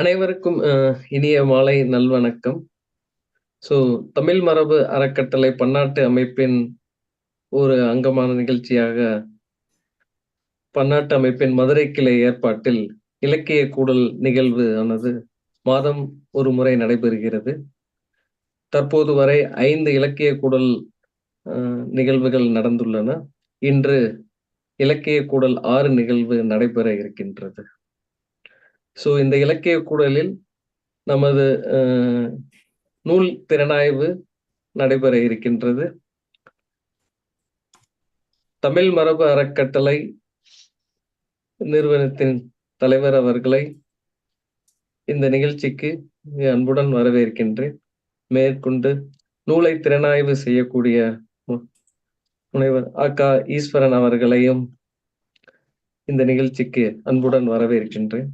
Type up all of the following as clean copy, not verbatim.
அனைவருக்கும் இனிய மாலை நல்வணக்கம். தமிழ் மரபு அறக்கட்டளை பன்னாட்டு அமைப்பின் ஒரு அங்கமான நிகழ்ச்சியாக பன்னாட்டு அமைப்பின் மதுரை கிளை ஏற்பாட்டில் இலக்கிய கூடல் நிகழ்வு ஆனது மாதம் ஒரு முறை நடைபெறுகிறது. தற்போது வரை 5 இலக்கிய கூடல் நிகழ்வுகள் நடந்துள்ளன. இன்று இலக்கிய கூடல் 6 நிகழ்வு நடைபெற இருக்கின்றது. இந்த இலக்கிய கூடலில் நமது நூல் திறனாய்வு நடைபெற இருக்கின்றது. தமிழ் மரபு அறக்கட்டளை நிறுவனத்தின் தலைவர் அவர்களை இந்த நிகழ்ச்சிக்கு அன்புடன் வரவேற்கின்றேன். மேற்கொண்டு நூலை திறனாய்வு செய்யக்கூடிய முனைவர் ஆ.க. ஈஸ்வரன் அவர்களையும் இந்த நிகழ்ச்சிக்கு அன்புடன் வரவேற்கின்றேன்.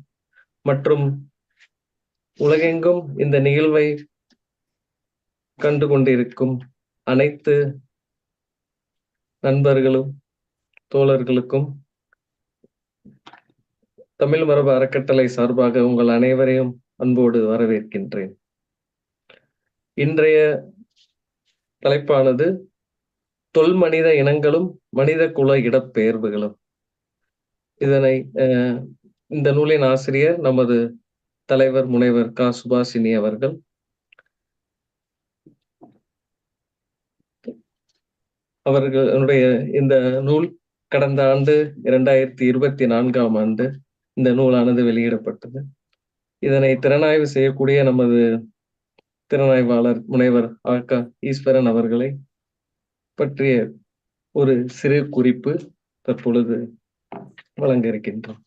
மற்றும் உலகெங்கும் இந்த நிகழ்வை கண்டு கொண்டிருக்கும் அனைத்து நண்பர்களும் தோழர்களுக்கும் தமிழ் மரபு அறக்கட்டளை சார்பாக உங்கள் அனைவரையும் அன்போடு வரவேற்கின்றேன். இன்றைய தலைப்பானது தொல்மனித இனங்களும் மனித குல இடப்பெயர்வுகளும். இதனை இந்த நூலின் ஆசிரியர் நமது தலைவர் முனைவர் க. சுபாஷினி அவர்கள். அவர்களுடைய இந்த நூல் கடந்த ஆண்டு 2024ஆம் ஆண்டு இந்த நூலானது வெளியிடப்பட்டது. இதனை திறனாய்வு செய்யக்கூடிய நமது திறனாய்வாளர் முனைவர் ஆ.க. ஈஸ்வரன் அவர்களை பற்றிய ஒரு சிறு குறிப்பு தற்பொழுது வழங்க இருக்கின்றோம்.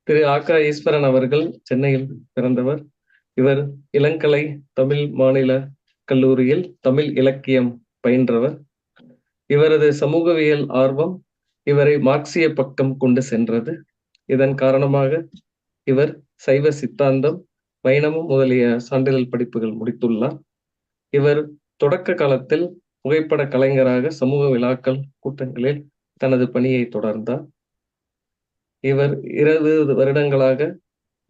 திரு ஆ.க. ஈஸ்வரன் அவர்கள் சென்னையில் பிறந்தவர். இவர் இளங்கலை தமிழ் மாநில கல்லூரியில் தமிழ் இலக்கியம் பயின்றவர். இவரது சமூகவியல் ஆர்வம் இவரை மார்க்சிய பக்கம் கொண்டு சென்றது. இதன் காரணமாக இவர் சைவ சித்தாந்தம், வைணவம் முதலிய சான்றிதழ் படிப்புகள் முடித்துள்ளார். இவர் தொடக்க காலத்தில் புகைப்பட கலைஞராக சமூக விழாக்கள் கூட்டங்களில் தனது பணியை தொடர்ந்தார். இவர் 20 வருடங்களாக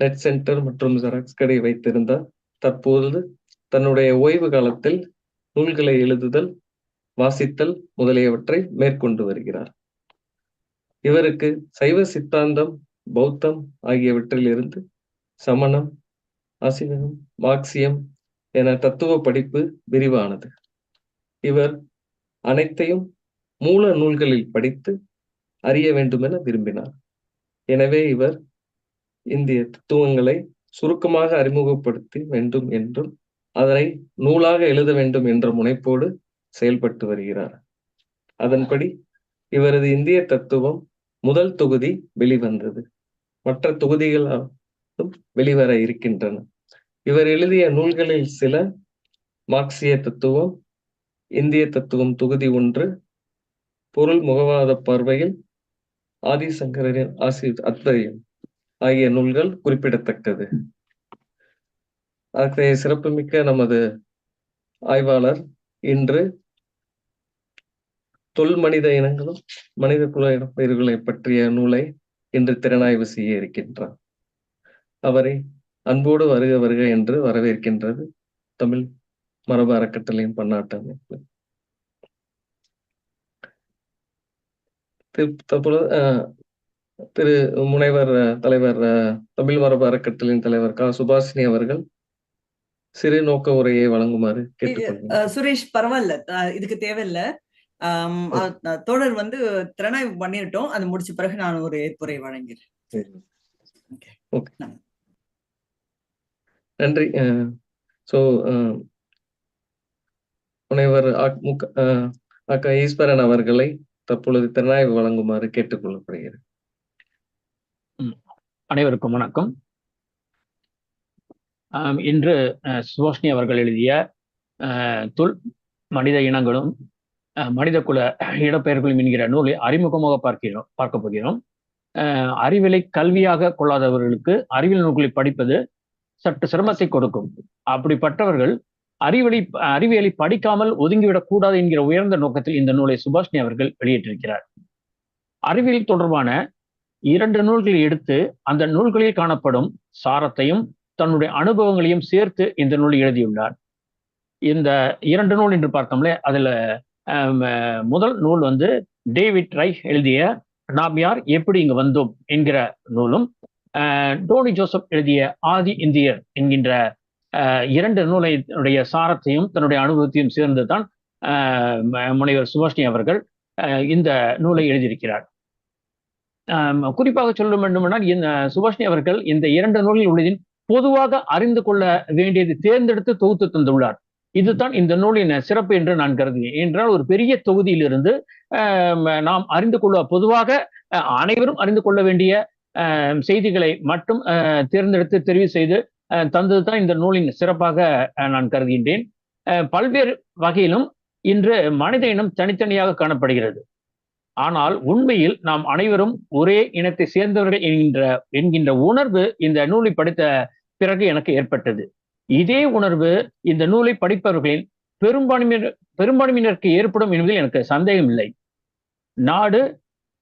நெட் சென்டர் மற்றும் ஜெராக்ஸ் கடை வைத்திருந்தார். தற்போது தன்னுடைய ஓய்வு காலத்தில் நூல்களை எழுதுதல், வாசித்தல் முதலியவற்றை மேற்கொண்டு வருகிறார். இவருக்கு சைவ சித்தாந்தம், பௌத்தம் ஆகியவற்றில் இருந்து சமணம், ஆசீவகம், மார்க்சியம் என தத்துவ படிப்பு விரிவானது. இவர் அனைத்தையும் மூல நூல்களில் படித்து அறிய வேண்டும் என விரும்பினார். எனவே இவர் இந்திய தத்துவங்களை சுருக்கமாக அறிமுகப்படுத்த வேண்டும் என்றும் அதனை நூலாக எழுத வேண்டும் என்ற முனைப்போடு செயல்பட்டு வருகிறார். அதன்படி இவரது இந்திய தத்துவம் முதல் தொகுதி வெளிவந்தது. மற்ற தொகுதிகள் வெளிவர இருக்கின்றன. இவர் எழுதிய நூல்களில் சில மார்க்சிய தத்துவம், இந்திய தத்துவம் தொகுதி 1, பொருள் முகவாத பார்வையில் ஆதிசங்கரின் அத்வையம் ஆகிய நூல்கள் குறிப்பிடத்தக்கது. அத்தகைய சிறப்புமிக்க நமது ஆய்வாளர் இன்று தொல்மனித இனங்களும் மனித குல இடப்பெயர்வுகளை பற்றிய நூலை இன்று திறனாய்வு செய்ய இருக்கின்றார். அவரை அன்போடு வருக வருக என்று வரவேற்கின்றது தமிழ் மரபு அறக்கட்டளையின் பன்னாட்டு அமைப்பு. திரு முனைவர் தலைவர் தமிழ் மரபு அறக்கட்டளையின் தலைவர் க. சுபாஷினி அவர்கள் சிறு நோக்க உரையை வழங்குமாறு கேட்டுக்கொள்கிறேன். சுரேஷ், பரவாயில்ல, இதுக்கு தேவையில்லை. தோழர் திறனாய்வு பண்ணிட்டோம். அது முடிச்ச பிறகு நான் ஒரு ஏற்புரை வழங்கிறேன். நன்றி. முனைவர் ஆ.க. ஈஸ்வரன் அவர்களை தற்பொழுது திறனாய்வு வழங்குமாறு கேட்டுக்கொள்ளப்படுகிறது. அனைவருக்கும் வணக்கம். இன்று சுபாஷினி அவர்கள் எழுதிய தொல் மனித இனங்களும் மனித குல இடப்பெயர்களும் என்கிற நூலை அறிமுகமாக பார்க்க போகிறோம். அறிவியலை கல்வியாக கொள்ளாதவர்களுக்கு அறிவியல் நூல்களை படிப்பது சற்று சிரமத்தை கொடுக்கும். அப்படிப்பட்டவர்கள் அறிவியலை படிக்காமல் ஒதுங்கிவிடக் கூடாது என்கிற உயர்ந்த நோக்கத்தில் இந்த நூலை சுபாஷினி அவர்கள் வெளியிட்டிருக்கிறார். அறிவியல் தொடர்பான 2 நூல்களை எடுத்து அந்த நூல்களில் காணப்படும் சாரத்தையும் தன்னுடைய அனுபவங்களையும் சேர்த்து இந்த நூலை எழுதியுள்ளார். இந்த 2 நூல் என்று பார்த்தோம்ல, அதுல முதல் நூல் வந்து டேவிட் ரைச் எழுதிய நாம் யார் எப்படி இங்கு வந்தோம் என்கிற நூலும், டோனி ஜோசப் எழுதிய ஆதி இந்தியர் என்கின்ற 2 நூலையுடைய சாரத்தையும் தன்னுடைய அனுபவத்தையும் சேர்ந்து தான் முனைவர் சுபாஷினி அவர்கள் இந்த நூலை எழுதியிருக்கிறார். குறிப்பாக சொல்ல வேண்டுமென்றால் சுபாஷினி அவர்கள் இந்த 2 நூலில் உள்ளதின் பொதுவாக அறிந்து கொள்ள வேண்டியது தேர்ந்தெடுத்து தொகுத்து தந்துள்ளார். இதுதான் இந்த நூலின் சிறப்பு என்று நான் கருதுகிறேன். என்றால் ஒரு பெரிய தொகுதியிலிருந்து நாம் அறிந்து கொள்ள, பொதுவாக அனைவரும் அறிந்து கொள்ள வேண்டிய செய்திகளை மட்டும் தேர்ந்தெடுத்து தெரிவு செய்து தந்ததுதான் இந்த நூலின் சிறப்பாக நான் கருதுகின்றேன். பல்வேறு வகையிலும் இன்று மனித இனம் தனித்தனியாக காணப்படுகிறது. ஆனால் உண்மையில் நாம் அனைவரும் ஒரே இனத்தை சேர்ந்தவர்கள் என்கின்ற உணர்வு இந்த நூலை படித்த பிறகு எனக்கு ஏற்பட்டது. இதே உணர்வு இந்த நூலை படிப்பவர்களின் பெரும்பான்மையினருக்கு ஏற்படும் என்பதில் எனக்கு சந்தேகம் இல்லை. நாடு,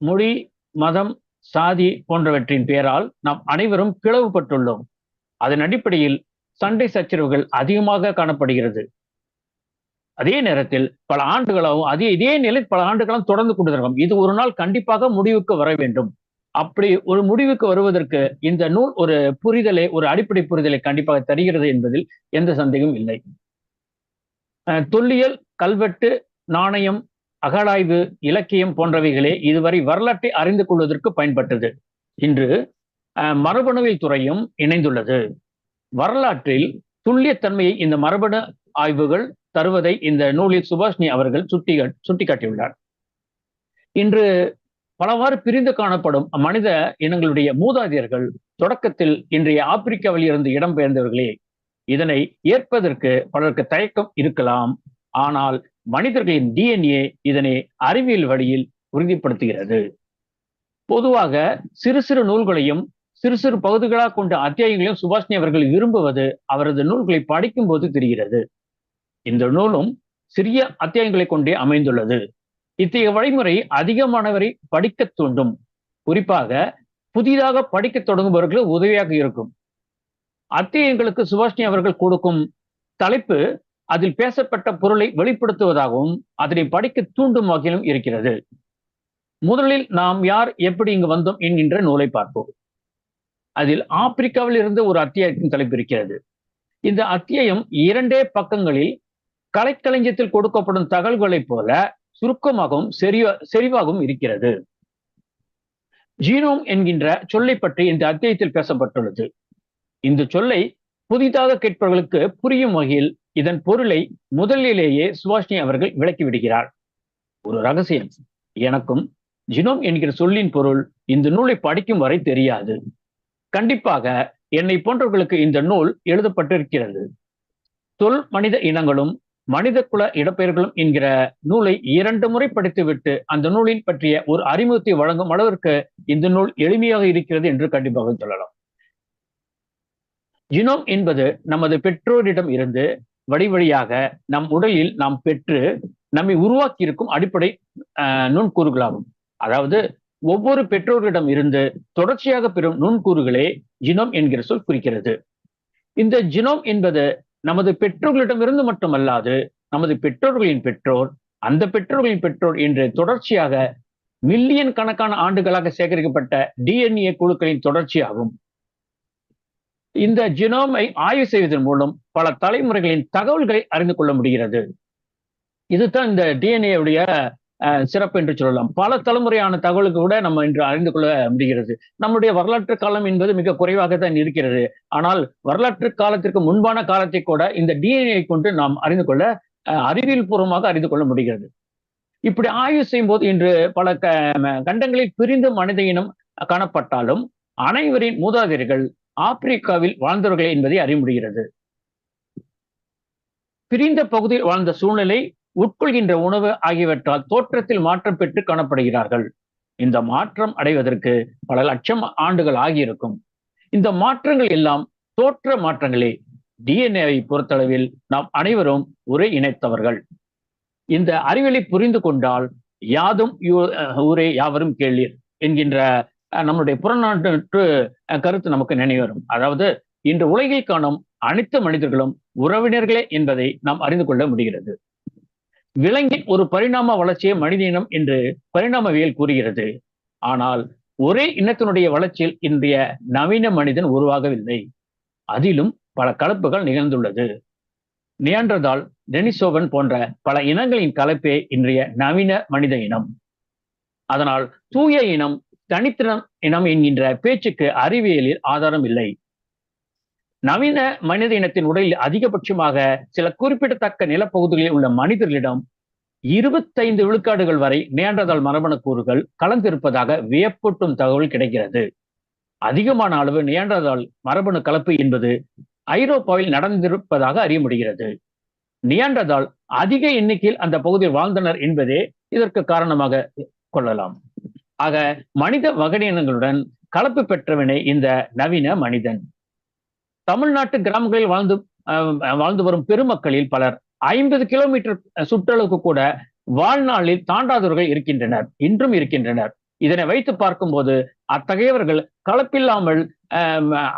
மொழி, மதம், சாதி போன்றவற்றின் பெயரால் நாம் அனைவரும் பிளவுபட்டுள்ளோம். அதன் அடிப்படையில் சண்டை சச்சரவுகள் அதிகமாக காணப்படுகிறது. அதே நேரத்தில் பல ஆண்டுகளாகவும் இதே நிலை பல ஆண்டுகளும் தொடர்ந்து கொண்டிருக்கும். இது ஒரு நாள் கண்டிப்பாக முடிவுக்கு வர வேண்டும். அப்படி ஒரு முடிவுக்கு வருவதற்கு இந்த நூல் ஒரு புரிதலை, ஒரு அடிப்படை புரிதலை கண்டிப்பாக தருகிறது என்பதில் எந்த சந்தேகமும் இல்லை. தொல்லியல், கல்வெட்டு, நாணயம், அகழாய்வு, இலக்கியம் போன்றவைகளே இதுவரை வரலாற்றை அறிந்து கொள்வதற்கு பயன்பட்டது. இன்று மரபணுவியல் துறையும் இணைந்துள்ளது. வரலாற்றில் துல்லியத்தன்மையை இந்த மரபணு ஆய்வுகள் தருவதை இந்த நூலில் சுபாஷினி அவர்கள் சுட்டிக்காட்டியுள்ளார். இன்று பலவாறு பிரிந்து காணப்படும் மனித இனங்களுடைய மூதாதையர்கள் தொடக்கத்தில் இன்றைய ஆப்பிரிக்காவில் இருந்து இடம்பெயர்ந்தவர்களே. இதனை ஏற்பதற்கு பலருக்கு தயக்கம் இருக்கலாம். ஆனால் மனிதர்களின் DNA இதனை அறிவியல் வழியில் உறுதிப்படுத்துகிறது. பொதுவாக சிறு சிறு நூல்களையும் சிறு சிறு பகுதிகளாக கொண்ட அத்தியாயங்களையும் சுபாஷினி அவர்கள் விரும்புவது அவரது நூல்களை படிக்கும் போது தெரிகிறது. இந்த நூலும் சிறிய அத்தியாயங்களை கொண்டே அமைந்துள்ளது. இத்தகைய வழிமுறை அதிகமானவரை படிக்க தூண்டும். குறிப்பாக புதிதாக படிக்க தொடங்குபவர்களுக்கு உதவியாக இருக்கும். அத்தியாயங்களுக்கு சுபாஷினி அவர்கள் கொடுக்கும் தலைப்பு அதில் பேசப்பட்ட பொருளை வெளிப்படுத்துவதாகவும் அதனை படிக்க தூண்டும் வகையிலும் இருக்கிறது. முதலில் நாம் யார் எப்படி இங்கு வந்தோம் என்கின்ற நூலை பார்ப்போம். அதில் ஆப்பிரிக்காவில் இருந்து ஒரு அத்தியாயத்தின் தலைப்பு இருக்கிறது. இந்த அத்தியாயம் 2 பக்கங்களில் கலைக்களஞ்சியத்தில் கொடுக்கப்படும் தகவல்களைப் போல சுருக்கமாகவும் செறிவாகவும் இருக்கிறது. ஜீனோம் என்கின்ற சொல்லை பற்றி இந்த அத்தியாயத்தில் பேசப்பட்டுள்ளது. இந்த சொல்லை புதிதாக கேட்பவர்களுக்கு புரியும் வகையில் இதன் பொருளை முதலிலேயே சுபாஷினி அவர்கள் விளக்கி விடுகிறார். ஒரு ரகசியம், எனக்கும் ஜீனோம் என்கிற சொல்லின் பொருள் இந்த நூலை படிக்கும் வரை தெரியாது. கண்டிப்பாக என்னை போன்றவர்களுக்கு இந்த நூல் எழுதப்பட்டிருக்கிறது. தொல் மனித இனங்களும் மனித குல இடப்பெயர்களும் என்கிற நூலை 2 முறை படித்துவிட்டு அந்த நூலின் பற்றிய ஒரு அறிமுகத்தை வழங்கும் அளவிற்கு இந்த நூல் எளிமையாக இருக்கிறது என்று கண்டிப்பாக சொல்லலாம். ஜீனோம் என்பது நமது பெற்றோரிடம் இருந்து வழியாக நம் உடலில் நாம் பெற்று நம்மை உருவாக்கி இருக்கும் அடிப்படை நுண்கூறுகளாகும். அதாவது ஒவ்வொரு பெற்றோரிடம் இருந்து தொடர்ச்சியாக பெறும் நுண்கூறுகளே ஜீனோம் என்கிற சொல் குறிக்கிறது. இந்த ஜீனோம் என்பது நமது பெற்றோர்களிடமிருந்து மட்டுமல்லாது நமது பெற்றோர்களின் பெற்றோர், அந்த பெற்றோர்களின் பெற்றோர் என்று தொடர்ச்சியாக மில்லியன் கணக்கான ஆண்டுகளாக சேகரிக்கப்பட்ட DNA குழுக்களின் தொடர்ச்சியாகும். இந்த ஜீனோமை ஆய்வு செய்வதன் மூலம் பல தலைமுறைகளின் தகவல்களை அறிந்து கொள்ள முடிகிறது. இதுதான் இந்த DNA உடைய சிறப்பு என்று சொல்லலாம். பல தலைமுறையான தகவலுக்கு கூட நம்ம இன்று அறிந்து கொள்ள முடிகிறது. நம்முடைய வரலாற்று காலம் என்பது மிக குறைவாக தான் இருக்கிறது. ஆனால் வரலாற்று காலத்திற்கு முன்பான காலத்தை கூட இந்த DNA கொண்டு நாம் அறிந்து கொள்ள அறிவியல் பூர்வமாக அறிந்து கொள்ள முடிகிறது. இப்படி ஆய்வு செய்யும் போது இன்று பல கண்டங்களில் பிரிந்து மனித இனம் காணப்பட்டாலும் அனைவரின் மூதாதையர்கள் ஆப்பிரிக்காவில் வாழ்ந்தவர்களே என்பதை அறிய முடிகிறது. பிரிந்த பகுதியில் வாழ்ந்த சூழ்நிலை, உட்கொள்கின்ற உணவு ஆகியவற்றால் தோற்றத்தில் மாற்றம் பெற்று காணப்படுகிறார்கள். இந்த மாற்றம் அடைவதற்கு பல லட்சம் ஆண்டுகள் ஆகியிருக்கும். இந்த மாற்றங்கள் எல்லாம் தோற்ற மாற்றங்களே. DNA-வை பொறுத்தளவில் நாம் அனைவரும் ஒரே இணைத்தவர்கள். இந்த அறிவியலை புரிந்து கொண்டால் யாதும் ஊரே யாவரும் கேளீர் என்கின்ற நம்முடைய புறநானூற்று கருத்து நமக்கு நினைவு வரும். அதாவது இன்று உலகில் காணும் அனைத்து மனிதர்களும் உறவினர்களே என்பதை நாம் அறிந்து கொள்ள முடிகிறது. விலங்கின் ஒரு பரிணாம வளர்ச்சியை மனித இனம் என்று பரிணாமவியல் கூறுகிறது. ஆனால் ஒரே இனத்தினுடைய வளர்ச்சியில் இன்றைய நவீன மனிதன் உருவாகவில்லை. அதிலும் பல கலப்புகள் நிகழ்ந்துள்ளது. நியாண்டர்தால், டெனிசோவன் போன்ற பல இனங்களின் கலப்பே இன்றைய நவீன மனித இனம். அதனால் தூய இனம், தனித்தின இனம் என்கின்ற பேச்சுக்கு அறிவியலில் ஆதாரம் இல்லை. நவீன மனித இனத்தின் உடலில் அதிகபட்சமாக சில குறிப்பிடத்தக்க நிலப்பகுதிகளில் உள்ள மனிதர்களிடம் 25 விழுக்காடுகள் வரை நியாண்டர்தால் மரபணு கூறுகள் கலந்திருப்பதாக வியப்பூட்டும் தகவல் கிடைக்கிறது. அதிகமான அளவு நியாண்டர்தால் மரபணு கலப்பு என்பது ஐரோப்பாவில் நடந்திருப்பதாக அறிய முடிகிறது. நியாண்டர்தால் அதிக எண்ணிக்கையில் அந்த பகுதியில் வாழ்ந்தனர் என்பதே இதற்கு காரணமாக கொள்ளலாம். ஆக மனித வகையினங்களுடன் கலப்பு பெற்றவனே இந்த நவீன மனிதன். தமிழ்நாட்டு கிராமங்களில் வாழ்ந்து வரும் பெருமக்களில் பலர் 50 கிலோமீட்டர் சுற்றளவுக்கு கூட வாழ்நாளில் தாண்டாதவர்கள் இருக்கின்றனர், இன்றும் இருக்கின்றனர். இதனை வைத்து பார்க்கும்போது அத்தகையவர்கள் கலப்பில்லாமல்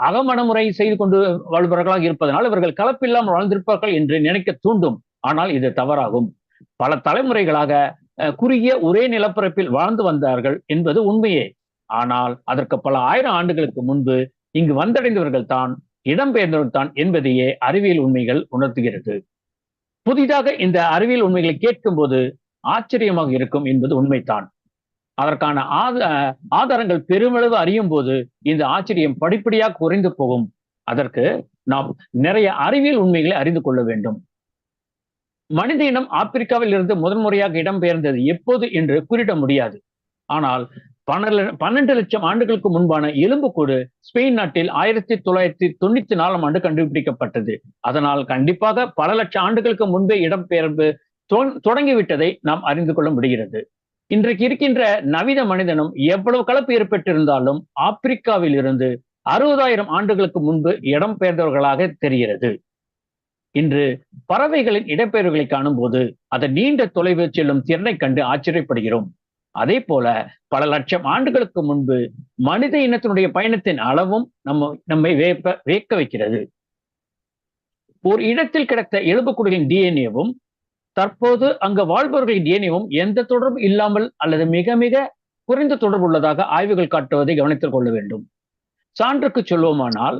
அகமணமுறை செய்து கொண்டு வாழ்பவர்களாக இருப்பதனால் இவர்கள் கலப்பில்லாமல் வாழ்ந்திருப்பார்கள் என்று நினைக்க தூண்டும். ஆனால் இது தவறாகும். பல தலைமுறைகளாக குறுகிய ஒரே நிலப்பரப்பில் வாழ்ந்து வந்தார்கள் என்பது உண்மையே. ஆனால் அதற்கு பல ஆயிரம் ஆண்டுகளுக்கு முன்பு இங்கு வந்தடைந்தவர்கள் தான், இடம்பெயர்ந்தவர்கள் தான் என்பதையே அறிவியல் உண்மைகள் உணர்த்துகிறது. புதிதாக இந்த அறிவியல் உண்மைகளை கேட்கும் போது ஆச்சரியமாக இருக்கும் என்பது உண்மைதான். அதற்கான ஆதாரங்கள் பெருமளவு அறியும் போது இந்த ஆச்சரியம் படிப்படியாக குறைந்து போகும். அதற்கு நாம் நிறைய அறிவியல் உண்மைகளை அறிந்து கொள்ள வேண்டும். மனித இனம் ஆப்பிரிக்காவில் இருந்து முதன்முறையாக இடம்பெயர்ந்தது எப்போது என்று குறிப்பிட முடியாது. ஆனால் 12 லட்சம் ஆண்டுகளுக்கு முன்பான எலும்புக்கூடு ஸ்பெயின் நாட்டில் 1994 ஆண்டு கண்டுபிடிக்கப்பட்டது. அதனால் கண்டிப்பாக பல லட்சம் ஆண்டுகளுக்கு முன்பே இடம்பெயர்வு தொடங்கிவிட்டதை நாம் அறிந்து கொள்ள முடிகிறது. இன்றைக்கு இருக்கின்ற நவீன மனிதனும் எவ்வளவு கலப்பு ஏற்பட்டிருந்தாலும் ஆப்பிரிக்காவில் இருந்து 60,000 ஆண்டுகளுக்கு முன்பு இடம்பெயர்ந்தவர்களாக தெரிகிறது. இன்று பறவைகளின் இடம்பெயர்வுகளை காணும் போது அதன் நீண்ட தொலைவு செல்லும் திறனை கண்டு ஆச்சரியப்படுகிறோம். அதே போல பல லட்சம் ஆண்டுகளுக்கு முன்பு மனித இனத்தினுடைய பயணத்தின் அளவும் நம்மை வியக்க வைக்கிறது. ஒரு இடத்தில் கிடைத்த எலும்புக்கூடுகளின் டிஎன்ஏவும் தற்போது அங்கு வாழ்பவர்களின் டிஎன்ஏவும் எந்த தொடர்பு இல்லாமல் அல்லது மிக மிக குறைந்த தொடர்பு உள்ளதாக ஆய்வுகள் காட்டுவதை கவனித்துக் கொள்ள வேண்டும். சான்றுக்கு சொல்வோமானால்,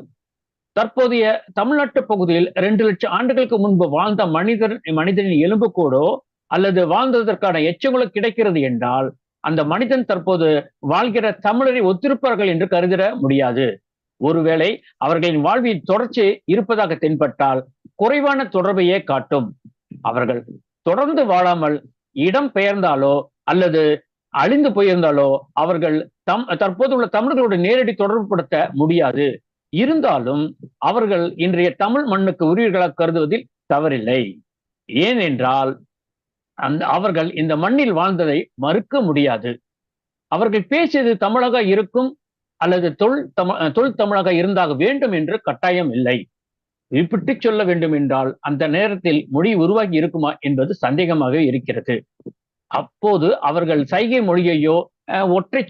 தற்போதைய தமிழ்நாட்டு பகுதியில் 2 லட்சம் ஆண்டுகளுக்கு முன்பு வாழ்ந்த மனிதனின் எலும்புக்கூடோ அல்லது வாழ்ந்ததற்கான எச்சங்களோ கிடைக்கிறது என்றால் அந்த மனிதன் தற்போது வாழ்கிற தமிழரை ஒத்திருப்பார்கள் என்று கருதிட முடியாது. ஒருவேளை அவர்களின் வாழ்வின் தொடர்ச்சி இருப்பதாக தென்பட்டால் குறைவான தொடர்பையே காட்டும். அவர்கள் தொடர்ந்து வாழாமல் இடம் பெயர்ந்தாலோ அல்லது அழிந்து போயிருந்தாலோ அவர்கள் தற்போது உள்ள தமிழர்களோடு நேரடி தொடர்பு படுத்த முடியாது. இருந்தாலும் அவர்கள் இன்றைய தமிழ் மண்ணுக்கு உரியவர்களாக கருதுவதில் தவறில்லை. ஏனென்றால் அவர்கள் இந்த மண்ணில் வாழ்ந்ததை மறுக்க முடியாது. அவர்கள் பேசியது தமிழாக இருக்கும் அல்லது தொல் தமிழாக இருந்தாக வேண்டும் என்று கட்டாயம் இல்லை. குறிப்பிட்டு சொல்ல வேண்டும் என்றால் அந்த நேரத்தில் மொழி உருவாகி இருக்குமா என்பது சந்தேகமாக இருக்கிறது. அப்போது அவர்கள் சைகை மொழியையோ ஒற்றை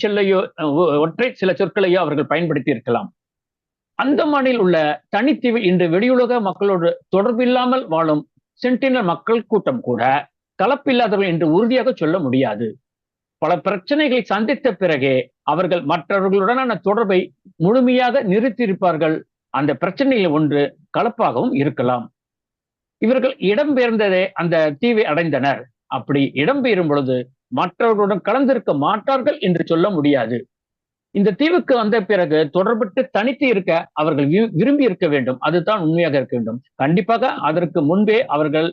சில சொற்களையோ அவர்கள் பயன்படுத்தி இருக்கலாம். அந்தமானில் உள்ள தனித்தீவு இன்று வெளியுலக மக்களோடு தொடர்பில்லாமல் வாழும் சென்டினல் மக்கள் கூட்டம் கூட கலப்பில்லாதவர்கள் என்று உறுதியாக சொல்ல முடியாது. பல பிரச்சனைகளை சந்தித்த பிறகே அவர்கள் மற்றவர்களுடனான தொடர்பை முழுமையாக நிறுத்தியிருப்பார்கள். அந்த பிரச்சனையில் ஒன்று கலப்பாகவும் இருக்கலாம். இவர்கள் இடம்பெயர்ந்ததே அந்த தீவை அடைந்தனர். அப்படி இடம்பெயரும் பொழுது மற்றவர்களுடன் கலந்திருக்க மாட்டார்கள் என்று சொல்ல முடியாது. இந்த தீவுக்கு வந்த பிறகு தொடர்பட்டு தனித்து இருக்க அவர்கள் விரும்பி இருக்க வேண்டும். அதுதான் உண்மையாக இருக்க வேண்டும். கண்டிப்பாக அதற்கு முன்பே அவர்கள்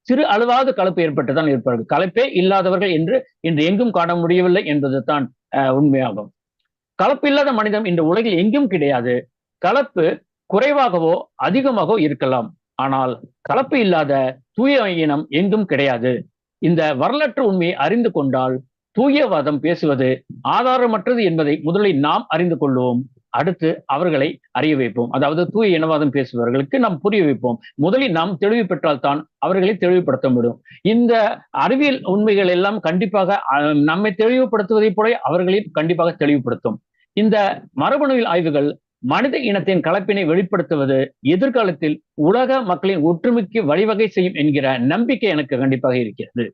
சிறு அளவாவது கலப்பு ஏற்பட்டுதான் இருப்பார்கள். கலப்பே இல்லாதவர்கள் என்று இன்று எங்கும் காண முடியவில்லை என்பது தான் உண்மையாகும். கலப்பு இல்லாத மனிதன் இந்த உலகில் எங்கும் கிடையாது. கலப்பு குறைவாகவோ அதிகமாகவோ இருக்கலாம். ஆனால் கலப்பு இல்லாத தூய இனம் எங்கும் கிடையாது. இந்த வரலாற்று உண்மையை அறிந்து கொண்டால் தூயவாதம் பேசுவது ஆதாரமற்றது என்பதை முதலில் நாம் அறிந்து கொள்வோம். அடுத்து அவர்களை அறிய வைப்போம். அதாவது தூய இனவாதம் பேசுபவர்களுக்கு நாம் புரிய வைப்போம். முதலில் நாம் தெளிவு பெற்றால் தான் அவர்களை தெளிவுபடுத்த முடியும். இந்த அறிவியல் உண்மைகள் எல்லாம் கண்டிப்பாக நம்மை தெளிவுபடுத்துவதை போல அவர்களையும் கண்டிப்பாக தெளிவுபடுத்தும். இந்த மரபணுவியல் ஆய்வுகள் மனித இனத்தின் கலப்பினை வெளிப்படுத்துவது எதிர்காலத்தில் உலக மக்களின் ஒற்றுமைக்கு வழிவகை செய்யும் என்கிற நம்பிக்கை எனக்கு கண்டிப்பாக இருக்கிறது.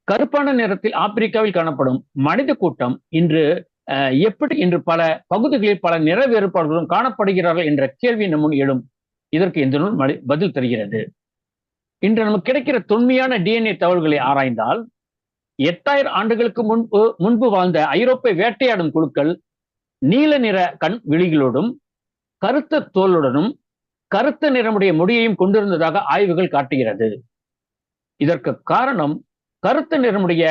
கருப்பான நிறத்தில் ஆப்பிரிக்காவில் காணப்படும் மனித கூட்டம் இன்று எப்படி இன்று பல பகுதிகளில் பல நிற வேறுபாடுகளும் காணப்படுகிறார்கள் என்ற கேள்வி நம் முன் எழும். இதற்கு இந்த நூல் பதில் தருகிறது. இன்று நமக்கு கிடைக்கிற தொன்மையான டிஎன்ஏ தகவல்களை ஆராய்ந்தால் 8000 ஆண்டுகளுக்கு முன்பு வாழ்ந்த ஐரோப்பிய வேட்டையாடும் குழுக்கள் நீல நிற கண் விழிகளோடும் கருத்த தோலுடனும் கருத்த நிறமுடைய முடியையும் கொண்டிருந்ததாக ஆய்வுகள் காட்டுகிறது. இதற்கு காரணம் கருத்த நிறமுடைய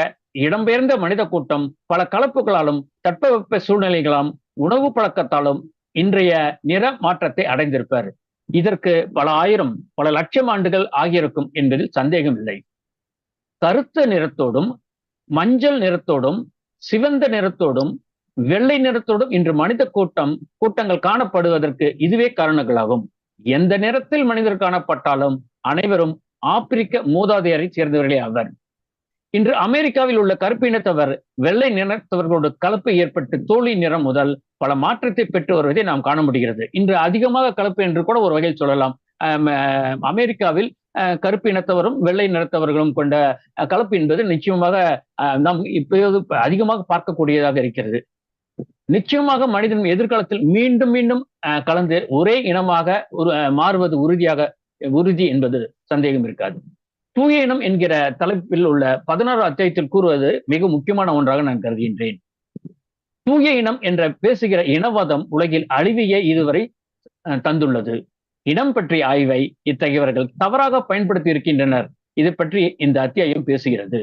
இடம்பெயர்ந்த மனித கூட்டம் பல கலப்புகளாலும் தட்பவெப்ப சூழ்நிலைகளாலும் உணவு பழக்கத்தாலும் இன்றைய நிற மாற்றத்தை அடைந்திருப்பர். இதற்கு பல ஆயிரம் பல லட்சம் ஆண்டுகள் ஆகியிருக்கும் என்பதில் சந்தேகம் இல்லை. கருத்த நிறத்தோடும் மஞ்சள் நிறத்தோடும் சிவந்த நிறத்தோடும் வெள்ளை நிறத்தோடும் இன்று மனித கூட்டங்கள் காணப்படுவதற்கு இதுவே காரணங்களாகும். எந்த நிறத்தில் மனிதர் காணப்பட்டாலும் அனைவரும் ஆப்பிரிக்க மூதாதையரை சேர்ந்தவர்களே ஆவர். இன்று அமெரிக்காவில் உள்ள கருப்பு இனத்தவர் வெள்ளை நிறத்தவர்களோடு கலப்பு ஏற்பட்டு தோலின் நிறம் முதல் பல மாற்றத்தை பெற்று வருவதை நாம் காண முடிகிறது. இன்று அதிகமாக கலப்பு என்று கூட ஒரு வகையில் சொல்லலாம். அமெரிக்காவில் கருப்பு இனத்தவரும் வெள்ளை நிறத்தவர்களும் கொண்ட கலப்பு என்பது நிச்சயமாக நாம் இப்போது அதிகமாக பார்க்கக்கூடியதாக இருக்கிறது. நிச்சயமாக மனிதன் எதிர்காலத்தில் மீண்டும் மீண்டும் கலந்து ஒரே இனமாக மாறுவது உறுதி என்பது சந்தேகம் இருக்காது. தூய இனம் என்கிற தலைப்பில் உள்ள 16 அத்தியாயத்தில் கூறுவது மிக முக்கியமான ஒன்றாக நான் கருதுகின்றேன். தூய இனம் என்ற பேசுகிற இனவாதம் உலகில் அழிவையே இதுவரை தந்துள்ளது. இனம் பற்றிய ஆய்வை இத்தகையவர்கள் தவறாக பயன்படுத்தி இருக்கின்றனர். இதை பற்றி இந்த அத்தியாயம் பேசுகிறது.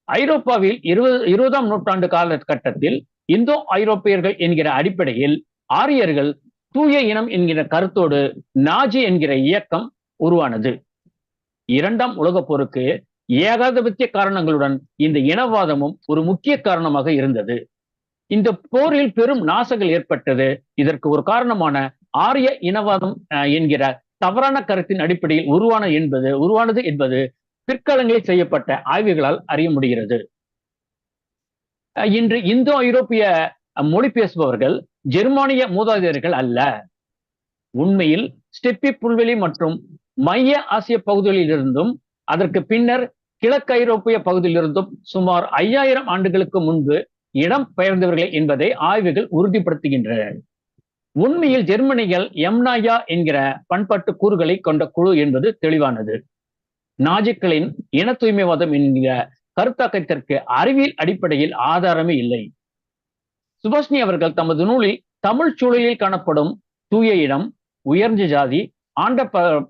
ஐரோப்பாவில் 20ஆம் நூற்றாண்டு காலகட்டத்தில் இந்தோ ஐரோப்பியர்கள் என்கிற அடிப்படையில் ஆரியர்கள் தூய இனம் என்கிற கருத்தோடு நாஜி என்கிற இயக்கம் உருவானது. 2ஆம் உலகப் போருக்கு ஏகாதிபத்திய காரணங்களுடன் இந்த இனவாதமும் ஒரு முக்கிய காரணமாக இருந்தது. இந்த போரில் பெரும் நாசங்கள் ஏற்பட்டது. இதற்கு ஒரு காரணமான ஆரிய இனவாதம் என்கிற தவறான கருத்தின் அடிப்படையில் உருவானது என்பது பிற்காலங்களில் செய்யப்பட்ட ஆய்வுகளால் அறிய முடிகிறது. இன்று இந்தோ ஐரோப்பிய மொழி பேசுபவர்கள் ஜெர்மானிய மூதாதையர்கள் அல்ல. உண்மையில் ஸ்டெப்பி புல்வெளி மற்றும் மைய ஆசிய பகுதிகளிலிருந்தும் அதற்கு பின்னர் கிழக்கு ஐரோப்பிய பகுதியிலிருந்தும் சுமார் 5000 ஆண்டுகளுக்கு முன்பு இடம் பெயர்ந்தவர்கள் என்பதை ஆய்வுகள் உறுதிப்படுத்துகின்றன. உண்மையில் ஜெர்மனிகள் எம்னாயா என்கிற பண்பாட்டு கூறுகளை கொண்ட குழு என்பது தெளிவானது. நாஜிக்களின் இன தூய்மைவாதம் என்கிற கருத்தாக்கத்திற்கு அறிவியல் அடிப்படையில் ஆதாரமே இல்லை. சுபாஷினி அவர்கள் தமது நூலில் தமிழ் சூழலில் காணப்படும் தூய இனம், உயர்ந்த ஜாதி, ஆண்ட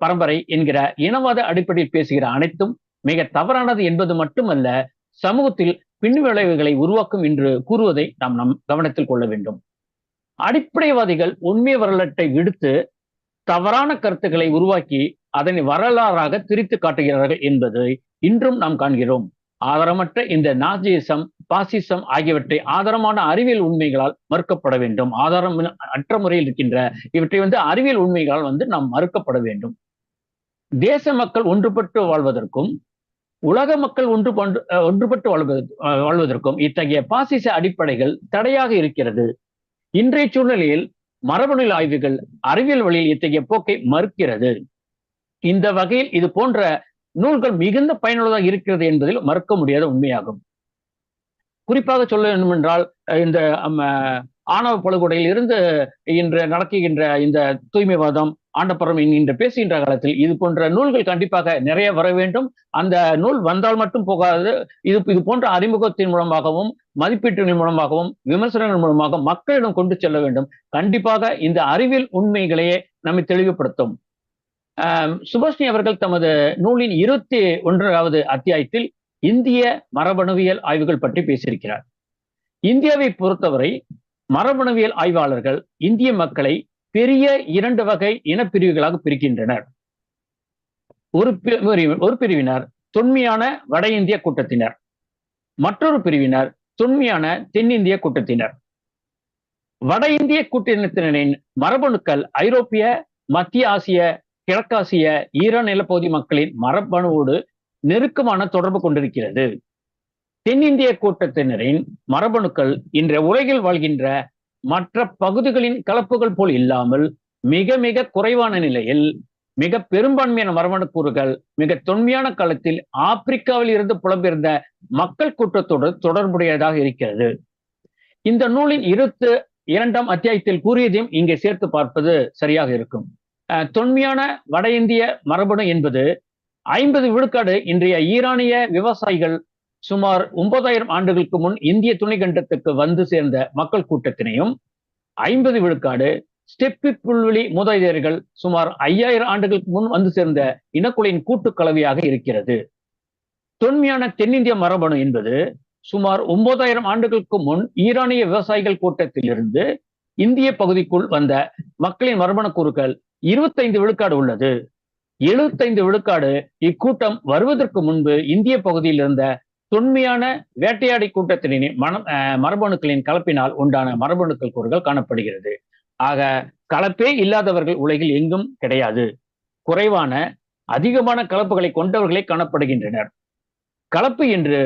பரம்பரை என்கிற இனவாத அடிப்படையில் பேசுகிற அனைத்தும் மிக தவறானது என்பது மட்டுமல்ல, சமூகத்தில் பின்விளைவுகளை உருவாக்கும் என்று கூறுவதை நாம் கவனத்தில் கொள்ள வேண்டும். அடிப்படைவாதிகள் உண்மை வரலாற்றை விடுத்து தவறான கருத்துக்களை உருவாக்கி அதனை வரலாறாக திரித்து காட்டுகிறார்கள் என்பதை இன்றும் நாம் காண்கிறோம். ஆதாரமற்ற இந்த நாஜிசம், பாசிசம் ஆகியவற்றை ஆதாரமான அறிவியல் உண்மைகளால் மறுக்கப்பட வேண்டும். ஆதாரம் அற்ற முறையில் இருக்கின்ற இவற்றை அறிவியல் உண்மைகளால் நாம் மறுக்கப்பட வேண்டும். தேச மக்கள் ஒன்றுபட்டு வாழ்வதற்கும் உலக மக்கள் ஒன்றுபட்டு வாழ்வதற்கும் இத்தகைய பாசிச அடிப்படைகள் தடையாக இருக்கிறது. இன்றைய சூழ்நிலையில் மரபணு ஆய்வுகள் அறிவியல் வழியில் இத்தகைய போக்கை மறுக்கிறது. இந்த வகையில் இது போன்ற நூல்கள் மிகுந்த பயனுள்ளதாக இருக்கிறது என்பதில் மறுக்க முடியாத உண்மையாகும். குறிப்பாக சொல்ல வேண்டும் என்றால், இந்த ஆணவ படுகொலையில் இருந்து இன்று நடக்குகின்ற இந்த தூய்மைவாதம், ஆண்டபுரம் என்கின்ற பேசுகின்ற காலத்தில் இது போன்ற நூல்கள் கண்டிப்பாக நிறைய வர வேண்டும். அந்த நூல் வந்தால் மட்டும் போகாது, இது போன்ற அறிமுகத்தின் மூலமாகவும் மதிப்பீட்டின் மூலமாகவும் விமர்சனங்கள் மூலமாக மக்களிடம் கொண்டு செல்ல வேண்டும். கண்டிப்பாக இந்த அறிவியல் உண்மைகளையே நம்மை தெளிவுபடுத்தும். சுபாஷினி அவர்கள் தமது நூலின் 21வது அத்தியாயத்தில் இந்திய மரபணுவியல் ஆய்வுகள் பற்றி பேசியிருக்கிறார். இந்தியாவை பொறுத்தவரை மரபணுவியல் ஆய்வாளர்கள் இந்திய மக்களை பெரிய 2 வகை இனப்பிரிவுகளாக பிரிக்கின்றனர். ஒரு பிரிவினர் தொன்மையான வட இந்திய கூட்டத்தினர், மற்றொரு பிரிவினர் தொன்மையான தென்னிந்திய கூட்டத்தினர். வட இந்திய கூட்டத்தினரின் மரபணுக்கள் ஐரோப்பிய, மத்திய ஆசிய, கிழக்காசிய, ஈரான் நிலப்பகுதி மக்களின் மரபணுவோடு நெருக்கமான தொடர்பு கொண்டிருக்கிறது. தென்னிந்திய கூட்டத்தினரின் மரபணுக்கள் இன்றைய உலகில் வாழ்கின்ற மற்ற பகுதிகளின் கலப்புகள் போல் இல்லாமல் மிக மிக குறைவான நிலையில் மிக பெரும்பான்மையான மரபணு கூறுகள் மிக தொன்மையான காலத்தில் ஆப்பிரிக்காவில் இருந்து புலம்பெயர்ந்த மக்கள் கூட்டத்தோடு தொடர்புடையதாக இருக்கிறது. இந்த நூலின் 22ஆம் அத்தியாயத்தில் கூறியதையும் இங்கே சேர்த்து பார்ப்பது சரியாக இருக்கும். தொன்மையான வட இந்திய மரபணு என்பது 50 விழுக்காடு இன்றைய ஈரானிய விவசாயிகள் சுமார் 9000 ஆண்டுகளுக்கு முன் இந்திய துணைக்கண்டத்துக்கு வந்து சேர்ந்த மக்கள் கூட்டத்தினையும், 50 விழுக்காடு ஸ்டெப்பி புல்வெளி மூதாதையர்கள் சுமார் 5000 ஆண்டுகளுக்கு முன் வந்து சேர்ந்த இனக்குழுவின் கூட்டு கலவையாக இருக்கிறது. தொன்மையான தென்னிந்திய மரபணு என்பது சுமார் 9000 ஆண்டுகளுக்கு முன் ஈரானிய விவசாயிகள் கூட்டத்திலிருந்து இந்திய பகுதிக்குள் வந்த மக்களின் மரபணு கூறுகள் 25 விழுக்காடு உள்ளது. 75 விழுக்காடு இக்கூட்டம் வருவதற்கு முன்பு இந்திய பகுதியில் இருந்த தொன்மையான வேட்டையாடி கூட்டத்தினின் மரபணுக்களின் கலப்பினால் உண்டான மரபணுக்கள் கூறுகள் காணப்படுகிறது. ஆக கலப்பே இல்லாதவர்கள் உலகில் எங்கும் கிடையாது. குறைவான அதிகமான கலப்புகளை கொண்டவர்களே காணப்படுகின்றனர். கலப்பு என்று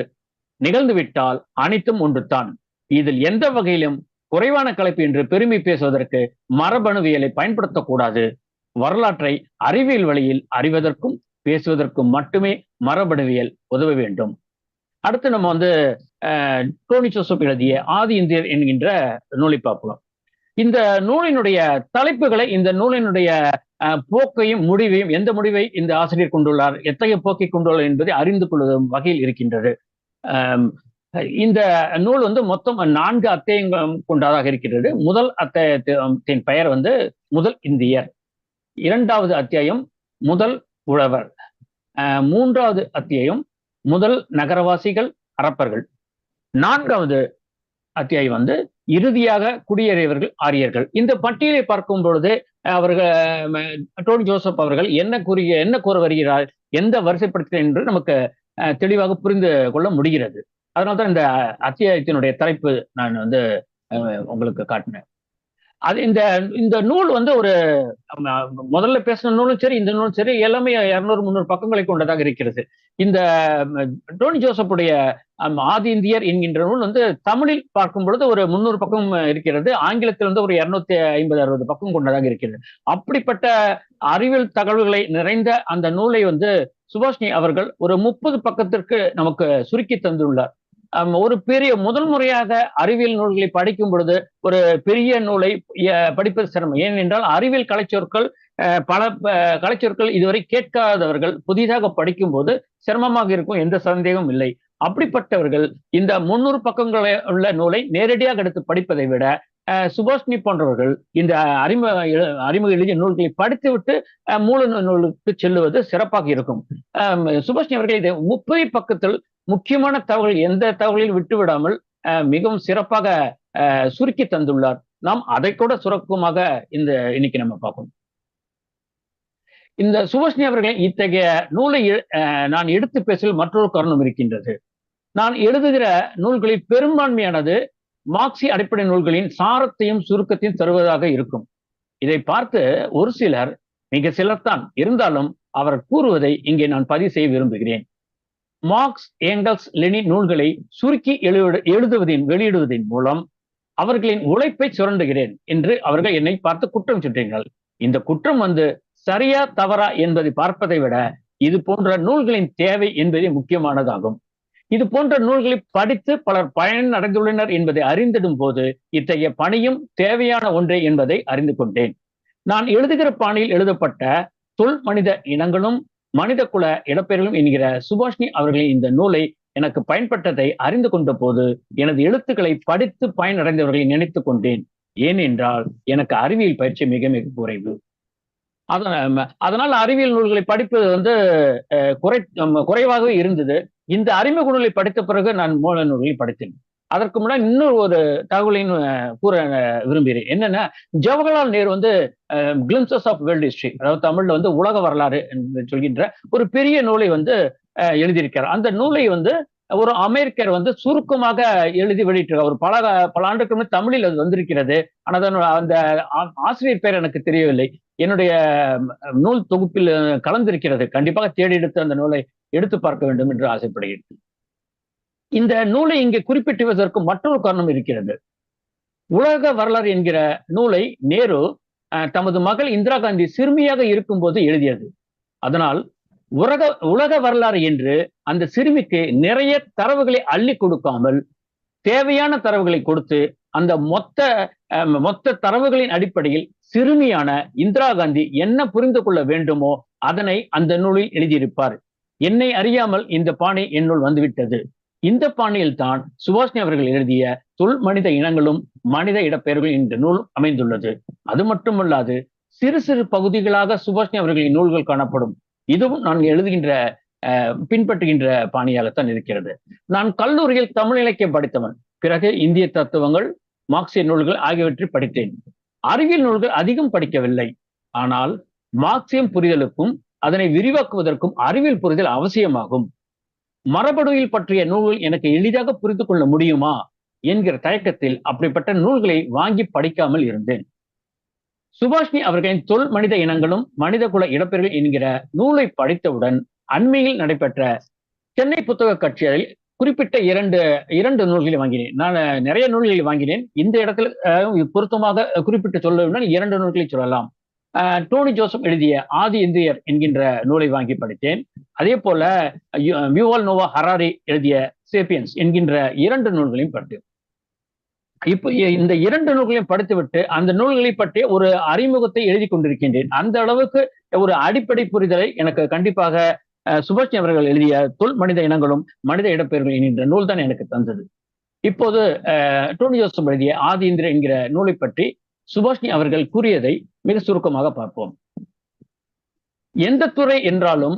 நிகழ்ந்துவிட்டால் அனைத்தும் ஒன்றுதான். இதில் எந்த வகையிலும் குறைவான கலப்பு என்று பெருமை பேசுவதற்கு மரபணுவியலை பயன்படுத்தக்கூடாது. வரலாற்றை அறிவியல் வழியில் அறிவதற்கும் பேசுவதற்கும் மட்டுமே மரபணுவியல் உதவ வேண்டும். அடுத்து நம்ம டோனி ஜோசப் எழுதிய ஆதி இந்தியர் என்கின்ற நூலை பார்ப்போம். இந்த நூலினுடைய தலைப்புகளை, இந்த நூலினுடைய போக்கையும் முடிவையும், எந்த முடிவை இந்த ஆசிரியர் கொண்டுள்ளார், எத்தகைய போக்கை கொண்டுள்ளார் என்பதை அறிந்து கொள்ளும் வகையில் இருக்கின்றது. இந்த நூல் மொத்தம் 4 அத்தியாயங்கள் கொண்டதாக இருக்கிறது. முதல் அத்தியாயத்தின் பெயர் முதல் இந்தியர், 2வது அத்தியாயம் முதல் உழவர், 3வது அத்தியாயம் முதல் நகரவாசிகள் அரப்பர்கள், 4வது அத்தியாயம் இறுதியாக குடியேறியவர்கள் ஆரியர்கள். இந்த பட்டியலை பார்க்கும் பொழுது டோனி ஜோசப் அவர்கள் என்ன கூற வருகிறார், எந்த வரிசைப்படுத்துகிறார் என்று நமக்கு தெளிவாக புரிந்து கொள்ள முடிகிறது. அதனால்தான் இந்த அத்தியாயத்தினுடைய தலைப்பு நான் உங்களுக்கு காட்டினேன். அது இந்த நூல் ஒரு முதல்ல பேசின நூலும் சரி, இந்த நூலும் சரி, எல்லாமே 200-300 பக்கங்களை கொண்டதாக இருக்கிறது. இந்த டோனி ஜோசப்புடைய ஆதி இந்தியர் என்கின்ற நூல் தமிழில் பார்க்கும் பொழுது ஒரு 300 பக்கம் இருக்கிறது. ஆங்கிலத்தில் ஒரு 250-60 பக்கம் கொண்டதாக இருக்கிறது. அப்படிப்பட்ட அறிவியல் தகவல்களை நிறைந்த அந்த நூலை சுபாஷினி அவர்கள் ஒரு 30 பக்கத்திற்கு நமக்கு சுருக்கி தந்துள்ளார். ஒரு பெரிய முதல் முறையாக அறிவியல் நூல்களை படிக்கும் பொழுது ஒரு பெரிய நூலை படிப்பது சிரமம். ஏனென்றால் அறிவியல் கலைச்சொற்கள், பல கலைச்சொற்கள் இதுவரை கேட்காதவர்கள் புதிதாக படிக்கும் போது சிரமமாக இருக்கும், எந்த சந்தேகமும் இல்லை. அப்படிப்பட்டவர்கள் இந்த 300 பக்கங்களை உள்ள நூலை நேரடியாக எடுத்து படிப்பதை விட சுபாஷினி போன்றவர்கள் இந்த அறிமுக எழுதிய நூல்களை படித்துவிட்டு மூல நூலுக்கு செல்லுவது சிறப்பாக இருக்கும். சுபாஷினி அவர்கள் இதை 30 பக்கத்தில் முக்கியமான தகவல்கள், எந்த தகவலையும் விட்டுவிடாமல் மிகவும் சிறப்பாக சுருக்கி தந்துள்ளார். நாம் அதை கூட சுருக்கமாக இன்னைக்கு நம்ம பார்ப்போம். இந்த சுபாஷினி அவர்கள் இத்தகைய நூலை நான் எடுத்து பேசுவதில் மற்றொரு காரணம் இருக்கின்றது. நான் எழுதுகிற நூல்களில் பெரும்பான்மையானது மார்க்சி அடிப்படை நூல்களின் சாரத்தையும் சுருக்கத்தையும் தருவதாக இருக்கும். இதை பார்த்து ஒரு சிலர், மிக சிலர்தான் இருந்தாலும், அவர் கூறுவதை இங்கே நான் பதிவு செய்ய விரும்புகிறேன். மார்க்ஸ், ஏங்கல்ஸ், லெனின் நூல்களை சுருக்கி வெளியிடுவதன் மூலம் அவர்களின் உழைப்பை சுரண்டுகிறேன் என்று அவர்கள் என்னை பார்த்து குற்றம் சுற்றினார்கள். இந்த குற்றம் சரியா தவறா என்பதை பார்ப்பதை விட இது போன்ற நூல்களின் தேவை என்பதே முக்கியமானதாகும். இது போன்ற நூல்களை படித்து பலர் பயன் அடைந்துள்ளனர் என்பதை அறிந்திடும் போது இத்தகைய பணியும் தேவையான ஒன்றே என்பதை அறிந்து கொண்டேன். நான் எழுதுகிற பாணியில் எழுதப்பட்ட தொல் மனித இனங்களும் மனித குல இடப்பெயர்களும் என்கிற சுபாஷினி அவர்களின் இந்த நூலை எனக்கு பயன்பட்டதை அறிந்து கொண்ட போது எனது எழுத்துக்களை படித்து பயனடைந்தவர்களை நினைத்து கொண்டேன். ஏனென்றால் எனக்கு அறிவியல் பயிற்சி மிக மிக குறைவு. அதனால் அறிவியல் நூல்களை படிப்பது குறைவாகவே இருந்தது. இந்த அறிமுக நூலை படித்த பிறகு நான் மூல நூல்களை படித்தேன். அதற்கு முன்னாடி இன்னொரு ஒரு தகவலையும் கூற விரும்புகிறேன். என்னன்னா, Jawaharlal Nehru glimpses of world history, அதாவது தமிழ்ல உலக வரலாறு என்று சொல்கின்ற ஒரு பெரிய நூலை எழுதியிருக்கிறார். அந்த நூலை ஒரு அமெரிக்கர் சுருக்கமாக எழுதி வெளியிட்டிருக்கார். ஒரு பல ஆண்டுக்கு முன்னாடி தமிழில் அது வந்திருக்கிறது. ஆனால் அந்த ஆசிரியர் பேர் எனக்கு தெரியவில்லை. என்னுடைய நூல் தொகுப்பில் கலந்திருக்கிறது. கண்டிப்பாக தேடி எடுத்து அந்த நூலை எடுத்து பார்க்க வேண்டும் என்று ஆசைப்படுகிறேன். இந்த நூலை இங்கே குறிப்பிட்டுவதற்கு மற்றொரு காரணம் இருக்கிறது. உலக வரலாறு என்கிற நூலை நேரு தமது மகள் இந்திரா காந்தி சிறுமியாக இருக்கும்போது எழுதியது. அதனால் உலக வரலாறு என்று அந்த சிறுமிக்கு நிறைய தரவுகளை அள்ளி கொடுக்காமல் தேவையான தரவுகளை கொடுத்து அந்த மொத்த தரவுகளின் அடிப்படையில் சிறுமியான இந்திரா காந்தி என்ன புரிந்து கொள்ள வேண்டுமோ அதனை அந்த நூலில் எழுதியிருப்பார். என்னை அறியாமல் இந்த பாணி என்னுள் வந்துவிட்டது. இந்த பாணியில் தான் சுபாஷினி அவர்கள் எழுதிய தொல் மனித இனங்களும் மனித இடப்பெயர்களும் என்ற நூல் அமைந்துள்ளது. அது மட்டுமல்லாது சிறு சிறு பகுதிகளாக சுபாஷினி அவர்களின் நூல்கள் காணப்படும். இதுவும் நான் எழுதுகின்ற பின்பற்றுகின்ற பாணியாகத்தான் இருக்கிறது. நான் கல்லூரியில் தமிழ் இலக்கியம் படித்தவன். பிறகு இந்திய தத்துவங்கள், மார்க்சிய நூல்கள் ஆகியவற்றை படித்தேன். அறிவியல் நூல்கள் அதிகம் படிக்கவில்லை. ஆனால் மார்க்சியம் புரிதலுக்கும் அதனை விரிவாக்குவதற்கும் அறிவியல் புரிதல் அவசியமாகும். மரபணுவியல் பற்றிய நூல்கள் எனக்கு எளிதாக புரிந்து கொள்ள முடியுமா என்கிற தயக்கத்தில் அப்படிப்பட்ட நூல்களை வாங்கி படிக்காமல் இருந்தேன். சுபாஷினி அவர்களின் தொல் மனித இனங்களும் மனித குல இடப்பெயர்கள் என்கிற நூலை படித்தவுடன் அண்மையில் நடைபெற்ற சென்னை புத்தக கட்சியில் குறிப்பிட்ட இரண்டு நூல்களை வாங்கினேன். நான் நிறைய நூல்களை வாங்கினேன். இந்த இடத்துல பொருத்தமாக குறிப்பிட்டு சொல்ல 2 நூல்களை சொல்லலாம். டோனி ஜோசப் எழுதிய ஆதி இந்தியர் என்கின்ற நூலை வாங்கி படித்தேன். அதே போல யுவால் நோவா ஹராரி எழுதிய சேப்பியன்ஸ் என்கின்ற 2 நூல்களையும் படித்தேன். இப்போ இந்த 2 நூல்களையும் படித்துவிட்டு அந்த நூல்களை பற்றிய ஒரு அறிமுகத்தை எழுதி கொண்டிருக்கின்றேன். அந்த அளவுக்கு ஒரு அடிப்படை புரிதலை எனக்கு கண்டிப்பாக சுபாஷினி அவர்கள் எழுதிய தொல் மனித இனங்களும் மனித இடப்பெயர்கள் என்கின்ற நூல் தான் எனக்கு தந்தது. இப்போது டோனி ஜோசப் எழுதிய ஆதி இந்தியர் என்கிற நூலை பற்றி சுபாஷினி அவர்கள் கூறியதை மிக சுருக்கமாக பார்ப்போம். எந்த துறை என்றாலும்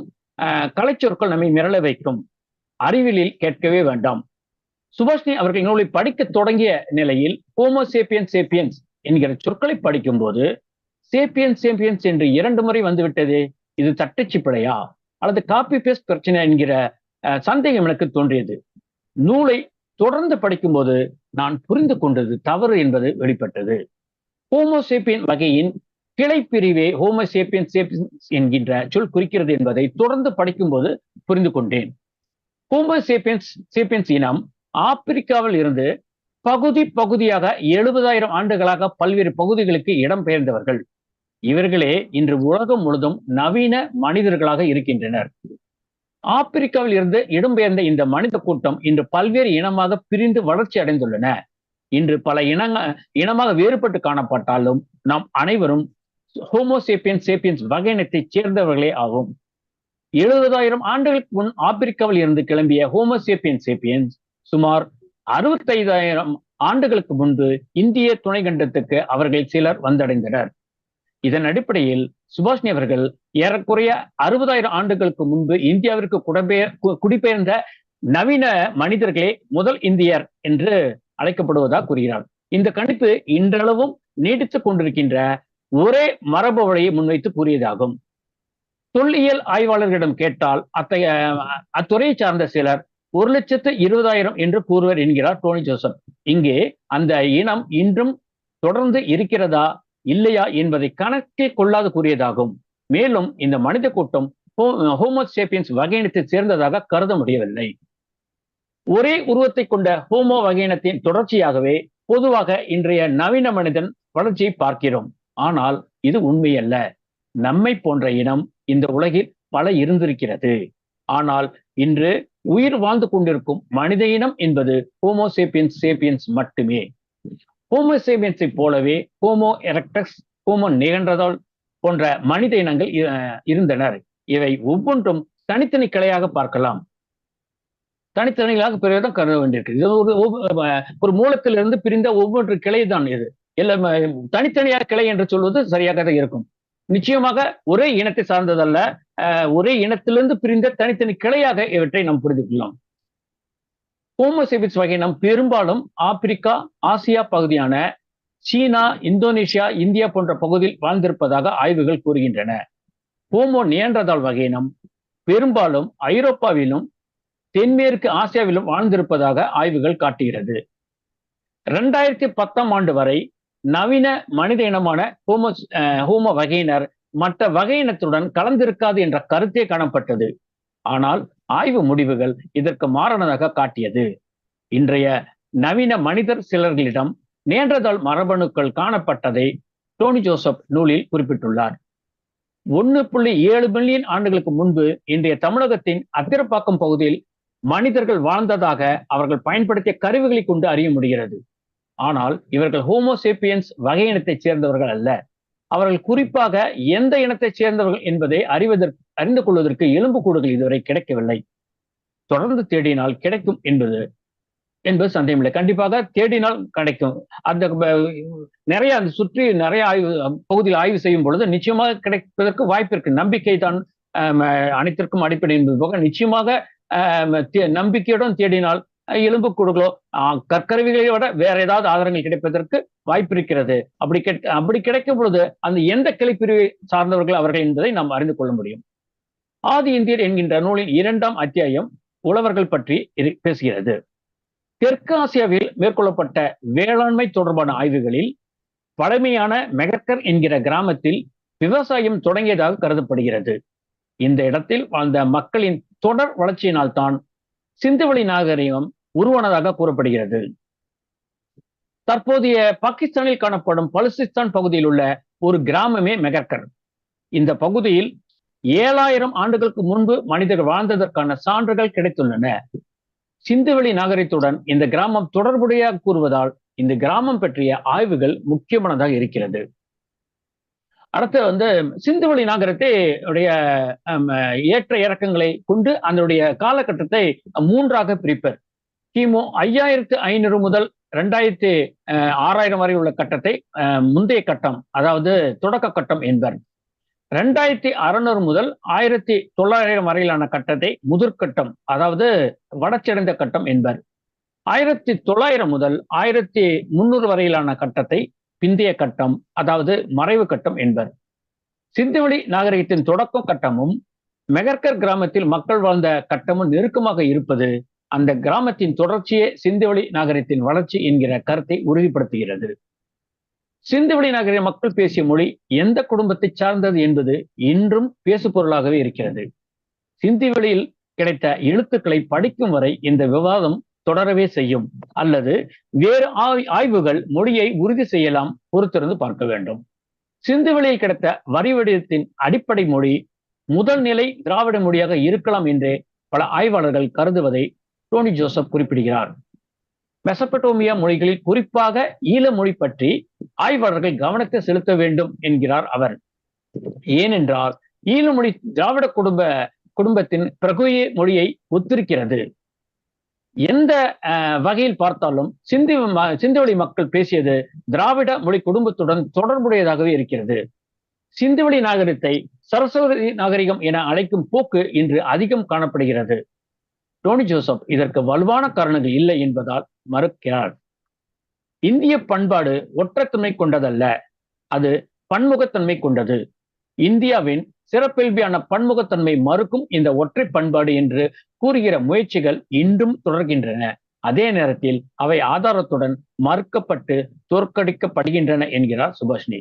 கலைச்சொற்கள் நம்மை மிரள வைக்கும். அறிவியலில் கேட்கவே வேண்டாம். சுபாஷினி அவர்கள் நூலை படிக்க தொடங்கிய நிலையில் ஹோமோ சேப்பியன்ஸ் சேப்பியன்ஸ் என்கிற சொற்களை படிக்கும் போது சேப்பியன்ஸ் சேப்பியன்ஸ் என்று 2 முறை வந்துவிட்டதே, இது தட்டச்சு பிழையா அல்லது காப்பி பேஸ்ட் பிரச்சனை என்கிற சந்தேகம் எனக்கு தோன்றியது. நூலை தொடர்ந்து படிக்கும்போது நான் புரிந்து கொண்டது தவறு என்பது வெளிப்பட்டது. ஹோமோசேப்பியன் வகையின் கிளை பிரிவே ஹோமோசேப்பியன் சேப்பியன்ஸ் என்கின்ற சொல் குறிக்கிறது என்பதை தொடர்ந்து படிக்கும்போது புரிந்து கொண்டேன். ஹோமோசேப்பியன்ஸ் சேப்பியன்ஸ் இனம் ஆப்பிரிக்காவில் இருந்து பகுதியாக 70,000 ஆண்டுகளாக பல்வேறு பகுதிகளுக்கு இடம்பெயர்ந்தவர்கள். இவர்களே இன்று உலகம் முழுதும் நவீன மனிதர்களாக இருக்கின்றனர். ஆப்பிரிக்காவில் இருந்து இடம்பெயர்ந்த இந்த மனித கூட்டம் இன்று பல்வேறு இனமாக பிரிந்து வளர்ச்சி அடைந்துள்ளன. இன்று பல இனமாக வேறுபட்டு காணப்பட்டாலும் நாம் அனைவரும் ஹோமோசேப்பியன்ஸ் சேப்பியன்ஸ் வகையினத்தை சேர்ந்தவர்களே ஆகும். 70,000 ஆண்டுகளுக்கு முன் ஆப்பிரிக்காவில் இருந்து கிளம்பிய ஹோமோசேப்பியன்ஸ் சேப்பியன்ஸ் சுமார் 65,000 ஆண்டுகளுக்கு முன்பு இந்திய துணைக்கண்டத்துக்கு அவர்கள் சிலர் வந்தடைந்தனர். இதன் அடிப்படையில் சுபாஷினி அவர்கள் ஏறக்குறைய 60,000 ஆண்டுகளுக்கு முன்பு இந்தியாவிற்கு குடிபெயர்ந்த நவீன மனிதர்களே முதல் இந்தியர் என்று அழைக்கப்படுவதாக கூறுகிறார். இந்த கணிப்பு இன்றளவும் நீடித்துக் கொண்டிருக்கின்ற ஒரே மரபு வழியை முன்வைத்து கூறியதாகும். தொல்லியல் ஆய்வாளர்களிடம் கேட்டால் அத்துறையை சார்ந்த சிலர் 1,20,000 என்று கூறுவர் என்கிறார் டோனி ஜோசப். இங்கே அந்த இனம் இன்றும் தொடர்ந்து இருக்கிறதா இல்லையா என்பதை கணக்கில் கொள்ளாது கூறியதாகும். மேலும் இந்த மனித கூட்டம் ஹோமோசேப்பியன்ஸ் வகையினத்தை சேர்ந்ததாக கருத முடியவில்லை. ஒரே உருவத்தை கொண்ட ஹோமோ வகையினத்தின் தொடர்ச்சியாகவே பொதுவாக இன்றைய நவீன மனிதன் வளர்ச்சியை பார்க்கிறோம். ஆனால் இது உண்மையல்ல. நம்மை போன்ற இனம் இந்த உலகில் பல இருந்திருக்கிறது. ஆனால் இன்று உயிர் வாழ்ந்து கொண்டிருக்கும் மனித இனம் என்பது ஹோமோசேப்பியன்ஸ் சேப்பியன்ஸ் மட்டுமே. ஹோமோசேப்பியன்ஸை போலவே ஹோமோ எரெக்டஸ், ஹோமோ நிகண்டதால் போன்ற மனித இனங்கள் இருந்தனர். இவை ஒவ்வொன்றும் தனித்தனி கிளையாக பார்க்கலாம். தனித்தனிகளாக பிறகுதான் கருத வேண்டியிருக்கு. இது ஒரு மூலத்திலிருந்து பிரிந்த ஒவ்வொன்று கிளை தான். இது எல்லாம் தனித்தனியாக கிளை என்று சொல்வது சரியாக இருக்கும். நிச்சயமாக ஒரே இனத்தை சார்ந்ததல்ல, ஒரே இனத்திலிருந்து பிரிந்த தனித்தனி கிளையாக இவற்றை நாம் புரிந்து கொள்ளலாம். ஹோமோசேப்பியன்ஸ் வகையினம் பெரும்பாலும் ஆப்பிரிக்கா, ஆசியா பகுதியான சீனா, இந்தோனேஷியா, இந்தியா போன்ற பகுதியில் வாழ்ந்திருப்பதாக ஆய்வுகள் கூறுகின்றன. ஹோமோ நியண்டர்தால் வகையினம் பெரும்பாலும் ஐரோப்பாவிலும் தென்மேற்கு ஆசியாவிலும் வாழ்ந்திருப்பதாக ஆய்வுகள் காட்டுகிறது. 2010ஆம் ஆண்டு வரை நவீன மனித இனமான ஹோமோ வகையினர் மற்ற வகையினத்துடன் கலந்திருக்காது என்ற கருத்தே காணப்பட்டது. ஆனால் ஆய்வு முடிவுகள் இதற்கு மாறானதாக காட்டியது. இன்றைய நவீன மனிதர் சிலர்களிடம் நேன்றதால் மரபணுக்கள் காணப்பட்டதை டோனி ஜோசப் நூலில் குறிப்பிட்டுள்ளார். 1.7 மில்லியன் ஆண்டுகளுக்கு முன்பு இன்றைய தமிழகத்தின் அத்திரப்பாக்கம் பகுதியில் மனிதர்கள் வாழ்ந்ததாக அவர்கள் பயன்படுத்திய கருவிகளை கொண்டு அறிய முடிகிறது. ஆனால் இவர்கள் ஹோமோசேப்பியன்ஸ் வகை இனத்தைச் சேர்ந்தவர்கள் அல்ல. அவர்கள் குறிப்பாக எந்த இனத்தைச் சேர்ந்தவர்கள் என்பதை அறிந்து கொள்வதற்கு எலும்புக்கூடுகள் இதுவரை கிடைக்கவில்லை. தொடர்ந்து தேடினால் கிடைக்கும் என்பது சந்தேகமில்லை. கண்டிப்பாக தேடினால் கிடைக்கும். அந்த நிறைய அந்த சுற்றி நிறைய பகுதியில் ஆய்வு செய்யும் பொழுது நிச்சயமாக கிடைப்பதற்கு வாய்ப்பு இருக்கு. நம்பிக்கை தான் அனைத்திற்கும் அடிப்படை என்பது போக நிச்சயமாக நம்பிக்கையுடன் தேடினால் எலும்புக்கூடுகளோ கற்கருவிகளை விட வேற ஏதாவது ஆதாரங்கள் கிடைப்பதற்கு வாய்ப்பு இருக்கிறது. அப்படி கிடைக்கும் பொழுது அந்த எந்த கிளைப்பிரிவை சார்ந்தவர்கள் அவர்கள் என்பதை நாம் அறிந்து கொள்ள முடியும். ஆதி இந்தியர் என்கின்ற நூலின் 2ஆம் அத்தியாயம் உழவர்கள் பற்றி பேசுகிறது. தெற்கு ஆசியாவில் மேற்கொள்ளப்பட்ட வேளாண்மை தொடர்பான ஆய்வுகளில் பழமையான மெகர்கர் என்கிற கிராமத்தில் விவசாயம் தொடங்கியதாக கருதப்படுகிறது. இந்த இடத்தில் வாழ்ந்த மக்களின் தொடர் வளர்ச்சியினால் தான் சிந்துவெளி நாகரிகம் உருவானதாக கூறப்படுகிறது. தற்போதைய பாகிஸ்தானில் காணப்படும் பலுசிஸ்தான் பகுதியில் உள்ள ஒரு கிராமமே மெகர்கர். இந்த பகுதியில் 7000 ஆண்டுகளுக்கு முன்பு மனிதர்கள் வாழ்ந்ததற்கான சான்றுகள் கிடைத்துள்ளன. சிந்துவெளி நாகரிகத்துடன் இந்த கிராமம் தொடர்புடைய கூறுவதால் இந்த கிராமம் பற்றிய ஆய்வுகள் முக்கியமானதாக இருக்கிறது. அடுத்து சிந்துவெளி நாகரிகத்தை ஏற்ற இறக்கங்களை கொண்டு அதனுடைய காலகட்டத்தை 3ஆக பிரிப்பர். கிமு 5500 முதல் 6000 வரை உள்ள கட்டத்தை முந்தைய கட்டம், அதாவது தொடக்க கட்டம் என்பர். 2600 முதல் 1900 வரையிலான கட்டத்தை முதிர்கட்டம், அதாவது வளர்ச்சியடைந்த கட்டம் என்பர். 1900 முதல் 1300 வரையிலான கட்டத்தை பிந்தைய கட்டம், அதாவது மறைவு கட்டம் என்பர். சிந்துவெளி நாகரிகத்தின் தொடக்க கட்டமும் மெகர்கர் கிராமத்தில் மக்கள் வாழ்ந்த கட்டமும் நெருக்கமாக இருப்பது அந்த கிராமத்தின் தொடர்ச்சியே சிந்துவெளி நாகரிகத்தின் வளர்ச்சி என்கிற கருத்தை உறுதிப்படுத்துகிறது. சிந்துவெளி நாகரிக மக்கள் பேசிய மொழி எந்த குடும்பத்தை சார்ந்தது என்பது இன்றும் பேசு பொருளாகவே இருக்கிறது. சிந்துவெளியில் கிடைத்த எழுத்துக்களை படிக்கும் வரை இந்த விவாதம் தொடரவே செய்யும், அல்லது வேறு ஆய்வுகள் மொழியை உறுதி செய்யலாம். பொறுத்திருந்து பார்க்க வேண்டும். சிந்துவெளியில் கிடைத்த வரி வடிவத்தின் அடிப்படை மொழி முதல் நிலை திராவிட மொழியாக இருக்கலாம் என்று பல ஆய்வாளர்கள் கருதுவதை டோனி ஜோசப் குறிப்பிடுகிறார். மெசபடோமியா மொழிகளில் குறிப்பாக ஈழ மொழி பற்றி ஆய்வாளர்கள் கவனத்தை செலுத்த வேண்டும் என்கிறார் அவர். ஏனென்றால் ஈழ மொழி திராவிட குடும்பத்தின் பிரகுய மொழியை ஒத்திருக்கிறது. எந்த வகையில் பார்த்தாலும் சிந்துவெளி மக்கள் பேசியது திராவிட மொழி குடும்பத்துடன் தொடர்புடையதாகவே இருக்கிறது. சிந்துவெளி நாகரிகத்தை சரஸ்வதி நாகரிகம் என அழைக்கும் போக்கு இன்று அதிகம் காணப்படுகிறது. டோனி ஜோசப் இதற்கு வலுவான காரணங்கள் இல்லை என்பதால் மறுக்கிறார். இந்திய பண்பாடு ஒற்றைத்தன்மை கொண்டதல்ல, அது பன்முகத்தன்மை கொண்டது. இந்தியாவின் சிறப்பியல்பான பன்முகத்தன்மை மறுக்கும் இந்த ஒற்றை பண்பாடு என்று கூறுகிற முயற்சிகள் இன்றும் தொடர்கின்றன. அதே நேரத்தில் அவை ஆதாரத்துடன் மறுக்கப்பட்டு தோற்கடிக்கப்படுகின்றன என்கிறார் சுபாஷினி.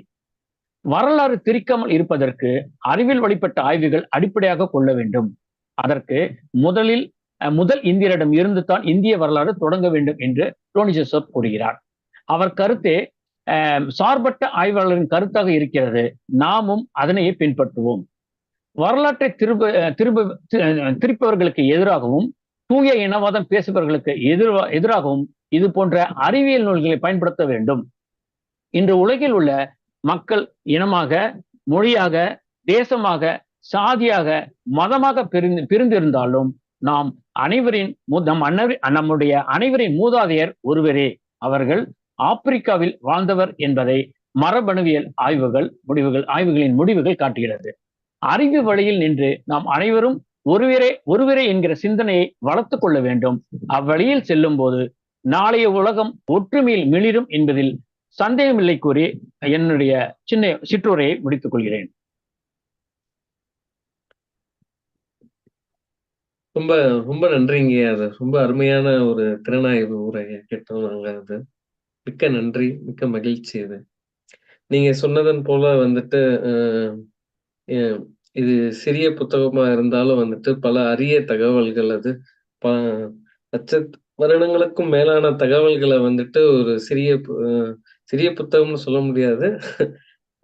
வரலாறு திரிக்காமல் இருப்பதற்கு அறிவியல் வழிபட்ட ஆய்வுகள் அடிப்படையாக கொள்ள வேண்டும். அதற்கு முதல் இந்தியரிடம் இருந்து தான் இந்திய வரலாறு தொடங்க வேண்டும் என்று டோனி ஜோசப் கூறுகிறார். அவர் கருத்தே சார்பற்ற ஆய்வாளரின் கருத்தாக இருக்கிறது. நாமும் அதனையே பின்பற்றுவோம். வரலாற்றை திருப்பவர்களுக்கு எதிராகவும் தூய இனவாதம் பேசுபவர்களுக்கு எதிராகவும் இது போன்ற அறிவியல் நூல்களை பயன்படுத்த வேண்டும். இன்று உலகில் உள்ள மக்கள் இனமாக, மொழியாக, தேசமாக, சாதியாக, மதமாக பிரிந்திருந்தாலும் நாம் நம்முடைய அனைவரின் மூதாதையர் ஒருவரே. அவர்கள் ஆப்பிரிக்காவில் வாழ்ந்தவர் என்பதை மரபணுவியல் ஆய்வுகளின் முடிவுகள் காட்டுகிறது. அறிவு வழியில் நின்று நாம் அனைவரும் ஒருவரே என்கிற சிந்தனையை வளர்த்துக் கொள்ள வேண்டும். அவ்வழியில் செல்லும் போது நாளைய உலகம் ஒற்றுமையில் மிளிரும் என்பதில் சந்தேகமில்லை கூறி என்னுடைய சிற்றுரையை முடித்துக் கொள்கிறேன். ரொம்ப ரொம்ப நன்றிங்க. அது ரொம்ப அருமையான ஒரு திறனாய்வு உரையை கேட்டோம் நாங்க. அது மிக்க நன்றி, மிக்க மகிழ்ச்சி. இது நீங்க சொன்னதன் போல இது சிறிய புத்தகமா இருந்தாலும் பல அரிய தகவல்கள் அது வருடங்களுக்கும் மேலான தகவல்களை வந்துட்டு ஒரு சிறிய புத்தகம்னு சொல்ல முடியாது.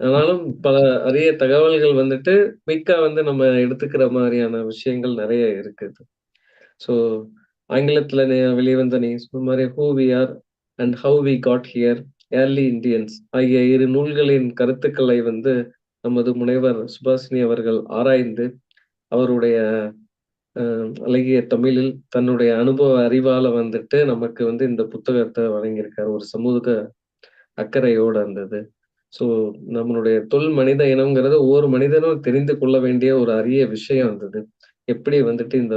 ஆனாலும் பல அரிய தகவல்கள் வந்துட்டு குயிக்கா வந்து நம்ம எடுத்துக்கிற மாதிரியான விஷயங்கள் நிறைய இருக்குது. ஸோ ஆங்கிலத்துல வெளிவந்த நீங்க சொன்ன மாதிரி who we are and how we got here, early Indians ஆகிய 2 நூல்களின் கருத்துக்களை வந்து நமது முனைவர் சுபாஷினி அவர்கள் ஆராய்ந்து அவருடைய அழகிய தமிழில் தன்னுடைய அனுபவ அறிவால வந்துட்டு நமக்கு வந்து இந்த புத்தகத்தை வழங்கியிருக்காரு. ஒரு சமூக அக்கறையோட இருந்தது. ஸோ நம்மளுடைய மனித இனம்ங்கிறது ஒவ்வொரு மனிதனும் தெரிந்து கொள்ள வேண்டிய ஒரு அரிய விஷயம் இருந்தது. எப்படி வந்துட்டு இந்த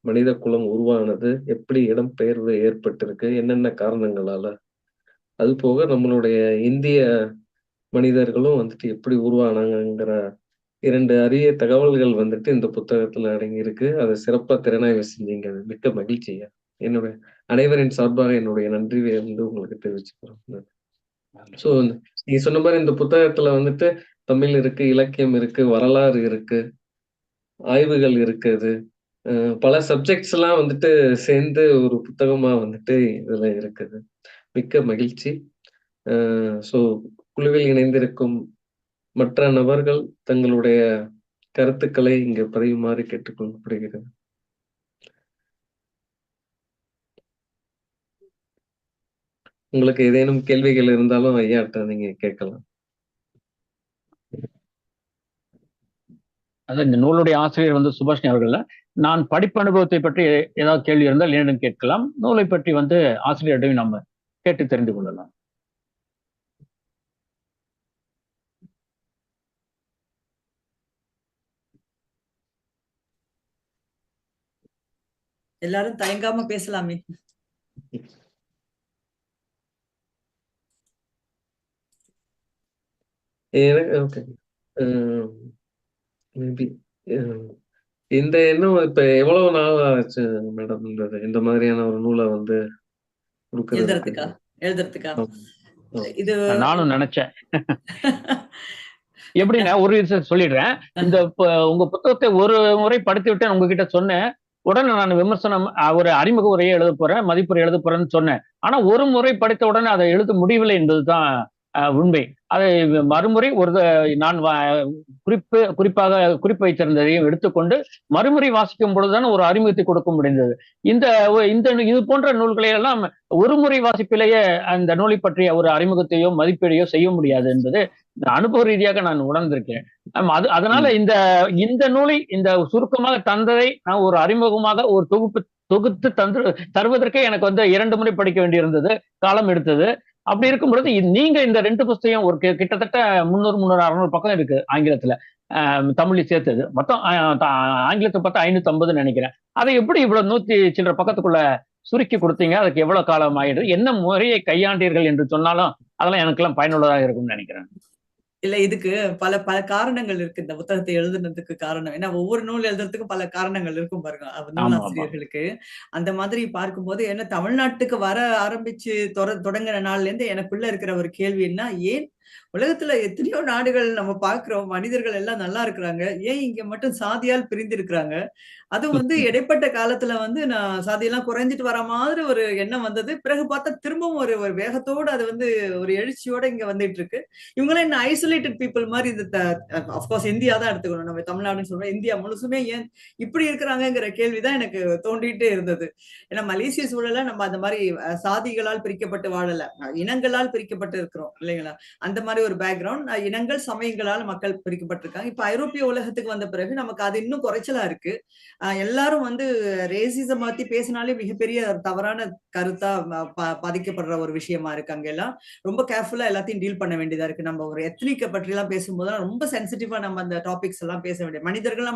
மனித குலம் உருவானது, எப்படி இடம்பெயர்வு ஏற்பட்டிருக்கு, என்னென்ன காரணங்களால, அது போக நம்மளுடைய இந்திய மனிதர்களும் வந்துட்டு எப்படி உருவானாங்கங்கிற 2 அரிய தகவல்கள் வந்துட்டு இந்த புத்தகத்துல அடங்கியிருக்கு. அத சிறப்பா திறனாய்வு செஞ்சீங்க. அது மிக்க மகிழ்ச்சிங்க. என்னுடைய அனைவரின் சார்பாக என்னுடைய நன்றியை வந்து உங்களுக்கு தெரிவிச்சுக்கிறோம். ஸோ நீங்க சொன்ன மாரி இந்த புத்தகத்துல வந்துட்டு தமிழ் இருக்கு, இலக்கியம் இருக்கு, வரலாறு இருக்கு, ஆய்வுகள் இருக்குது. பல சப்ஜெக்ட்ஸ் எல்லாம் வந்துட்டு சேர்ந்து ஒரு புத்தகமா வந்துட்டு இதுல இருக்குது. மிக்க மகிழ்ச்சி. ஸோ குழுவில் இணைந்திருக்கும் மற்ற நபர்கள் தங்களுடைய கருத்துக்களை இங்க பதிவுமாறு கேட்டுக்கொள்ளப்படுகிறது. உங்களுக்கு ஏதேனும் கேள்விகள் இருந்தாலும் ஐயாட்ட நீங்க கேட்கலாம். அதான் இந்த நூலுடைய ஆசிரியர் வந்து சுபாஷினி அவர்கள். நான் படிப்பு அனுபவத்தை பற்றி ஏதாவது கேள்வி இருந்தால் என்னிடம் கேட்கலாம். நூலை பற்றி வந்து ஆசிரியரிடம் நம்ம கேட்டு தெரிந்து கொள்ளலாம். எல்லாரும் தயங்காம பேசலாமே. ஓகே. மேபி இந்த எண்ணம் இப்ப எவ்வளவு நாள் ஆச்சு மேடம்? இந்த மாதிரியான ஒரு நூலை வந்து எழுதுறதுக்கா இது நானும் நினைச்சேன். எப்படின்னா ஒரு விஷயம் சொல்லிடுறேன். இந்த உங்க புத்தகத்தை ஒரு முறை படித்து விட்டு உங்ககிட்ட சொன்னேன். உடனே நான் விமர்சனம் ஒரு அறிமுக உரையை எழுத போறேன், மதிப்புரை எழுத போறேன்னு சொன்னேன். ஆனா ஒரு முறை படித்த உடனே அதை எழுத முடியவில்லை என்பதுதான் உண்மை. அதை மறுமுறை நான் குறிப்பாக குறிப்பு வைத்திருந்ததையும் எடுத்துக்கொண்டு மறுமுறை வாசிக்கும் பொழுதுதான் ஒரு அறிமுகத்தை கொடுக்க முடிந்தது. இது போன்ற நூல்களை எல்லாம் ஒரு முறை வாசிப்பிலேயே அந்த நூலை பற்றிய ஒரு அறிமுகத்தையோ மதிப்பீடையோ செய்ய முடியாது என்பது அனுபவ ரீதியாக நான் உணர்ந்திருக்கேன். அதனால இந்த நூலை இந்த சுருக்கமாக தந்ததை நான் ஒரு அறிமுகமாக ஒரு தொகுத்து தருவதற்கே எனக்கு வந்து 2 முறை படிக்க வேண்டியிருந்தது, காலம் எடுத்தது. அப்படி இருக்கும் பொழுது நீங்க இந்த 2 புத்தகம் ஒரு கிட்டத்தட்ட 300-600 பக்கம் இருக்கு ஆங்கிலத்துல, தமிழை சேர்த்தது மொத்தம். ஆங்கிலத்தை பார்த்தா 550 நினைக்கிறேன். அதை எப்படி இவ்வளவு 100 சில்லற பக்கத்துக்குள்ள சுருக்கி கொடுத்தீங்க? அதுக்கு எவ்வளவு காலம் ஆயிடுது? என்ன முறையை கையாண்டீர்கள் என்று சொன்னாலும் அதெல்லாம் எனக்கெல்லாம் பயனுள்ளதாக இருக்கும்னு நினைக்கிறேன். இல்ல, இதுக்கு பல பல காரணங்கள் இருக்கு. இந்த புத்தகத்தை எழுதுனதுக்கு காரணம் ஏன்னா ஒவ்வொரு நூல் எழுதுறதுக்கும் பல காரணங்கள் இருக்கும் பாருங்க நூலாசிரியர்களுக்கு. அந்த மாதிரி பார்க்கும்போது என்ன தமிழ்நாட்டுக்கு வர ஆரம்பிச்சு தொடங்கின நாள்ல இருந்து எனக்குள்ள இருக்கிற ஒரு கேள்வி என்ன, ஏன் உலகத்துல எத்தனையோ நாடுகள் நம்ம பாக்குறோம், மனிதர்கள் எல்லாம் நல்லா இருக்கிறாங்க, ஏன் இங்க மட்டும் சாதியால் பிரிந்து இருக்கிறாங்க? அதுவும் வந்து இடைப்பட்ட காலத்துல வந்து நான் சாதியெல்லாம் குறைஞ்சிட்டு வர மாதிரி ஒரு எண்ணம் வந்தது. பிறகு பார்த்தா திரும்பவும் ஒரு ஒரு வேகத்தோடு அது வந்து ஒரு எழுச்சியோட இங்க வந்துட்டு இருக்கு. இவங்களாம் என்ன ஐசோலேட்டட் பீப்புள் மாதிரி அப்கோர்ஸ் இந்தியா தான் எடுத்துக்கணும், நம்ம தமிழ்நாடுன்னு சொல்றோம். இந்தியா முழுசுமே ஏன் இப்படி இருக்கிறாங்கிற கேள்விதான் எனக்கு தோண்டிட்டே இருந்தது. ஏன்னா மலேசிய சூழல நம்ம அந்த மாதிரி சாதிகளால் பிரிக்கப்பட்டு வாழல, இனங்களால் பிரிக்கப்பட்டு இருக்கிறோம் இல்லைங்களா? அந்த மாதிரி ஒரு பேக்ரவுண்ட், இனங்கள் சமயங்களால் மக்கள் பிரிக்கப்பட்டிருக்காங்க. இப்ப ஐரோப்பிய உலகத்துக்கு வந்த பிறகு நமக்கு அது இன்னும் குறைச்சலா இருக்கு. எல்லாரும் வந்து ரேசிசம் பத்தி பேசினாலே மிகப்பெரிய தவறான கருத்தா பாதிக்கப்படுற ஒரு விஷயமா இருக்கு. அங்க எல்லாம் ரொம்ப கேர்ஃபுல்லா எல்லாத்தையும் டீல் பண்ண வேண்டியதா இருக்கு. நம்ம ஒரு எத்னிக்க பற்றி எல்லாம் பேசும்போது ரொம்ப சென்சிட்டிவா நம்ம அந்த டாபிக்ஸ் எல்லாம் பேச வேண்டிய, மனிதர்கள்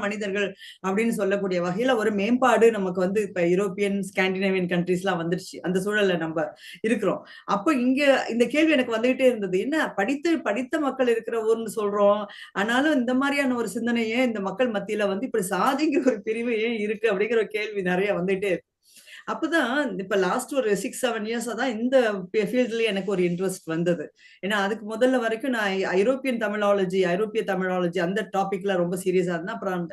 அப்படின்னு சொல்லக்கூடிய வகையில ஒரு மேம்பாடு நமக்கு வந்து இப்ப யூரோப்பியன் ஸ்காண்டினேவியன் கண்ட்ரீஸ் எல்லாம் வந்துருச்சு. அந்த சூழல்ல நம்ம இருக்கிறோம். அப்ப இங்க இந்த கேள்வி எனக்கு வந்துகிட்டே இருந்தது, என்ன படித்த மக்கள் இருக்கிற ஊர்னு சொல்றோம், ஆனாலும் இந்த மாதிரியான ஒரு சிந்தனையே இந்த மக்கள் மத்தியில வந்து இப்படி சாதிங்கிற ஒரு பிரிவு ஏன் இருக்கு அப்படிங்கிற ஒரு கேள்வி நிறைய வந்துட்டே இருக்கு. அப்பதான் இப்ப லாஸ்ட் ஒரு 6-7 இயர்ஸா தான் இந்த ஃபீல்ட்லயே எனக்கு ஒரு இன்ட்ரெஸ்ட் வந்தது. ஏன்னா அதுக்கு முதல்ல வரைக்கும் நான் ஐரோப்பிய தமிழாலஜி அந்த டாபிக்ல ரொம்ப சீரியஸா இருந்தேன். அப்புறம்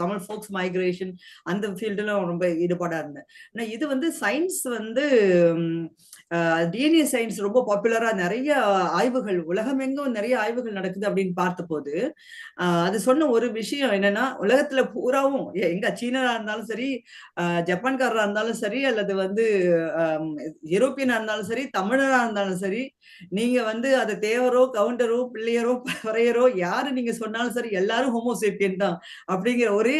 தமிழ் ஃபோக்ஸ் மைக்ரேஷன் அந்த ஃபீல்டுல ரொம்ப ஈடுபாடா இருந்தேன். ஆனா இது வந்து சயின்ஸ் வந்து டிஎன்ஏ சயின்ஸ் ரொம்ப பாப்புலரா நிறைய ஆய்வுகள் உலகமெங்கும் நிறைய ஆய்வுகள் நடக்குது அப்படின்னு பார்த்தபோது அது சொன்ன ஒரு விஷயம் என்னன்னா, உலகத்துல பூராவும் எங்க சீனரா இருந்தாலும் சரி, ஜப்பான்காரரா இருந்தாலும் சரி, அல்லது வந்து யூரோப்பியனா இருந்தாலும் சரி, தமிழரா இருந்தாலும் சரி, நீங்க வந்து அது தேவரோ, கவுண்டரோ, பிள்ளையரோ, பறையரோ யாரு நீங்க சொன்னாலும் சரி, எல்லாரும் ஹோமோசேப்பியன் தான் அப்படிங்கிற ஒரே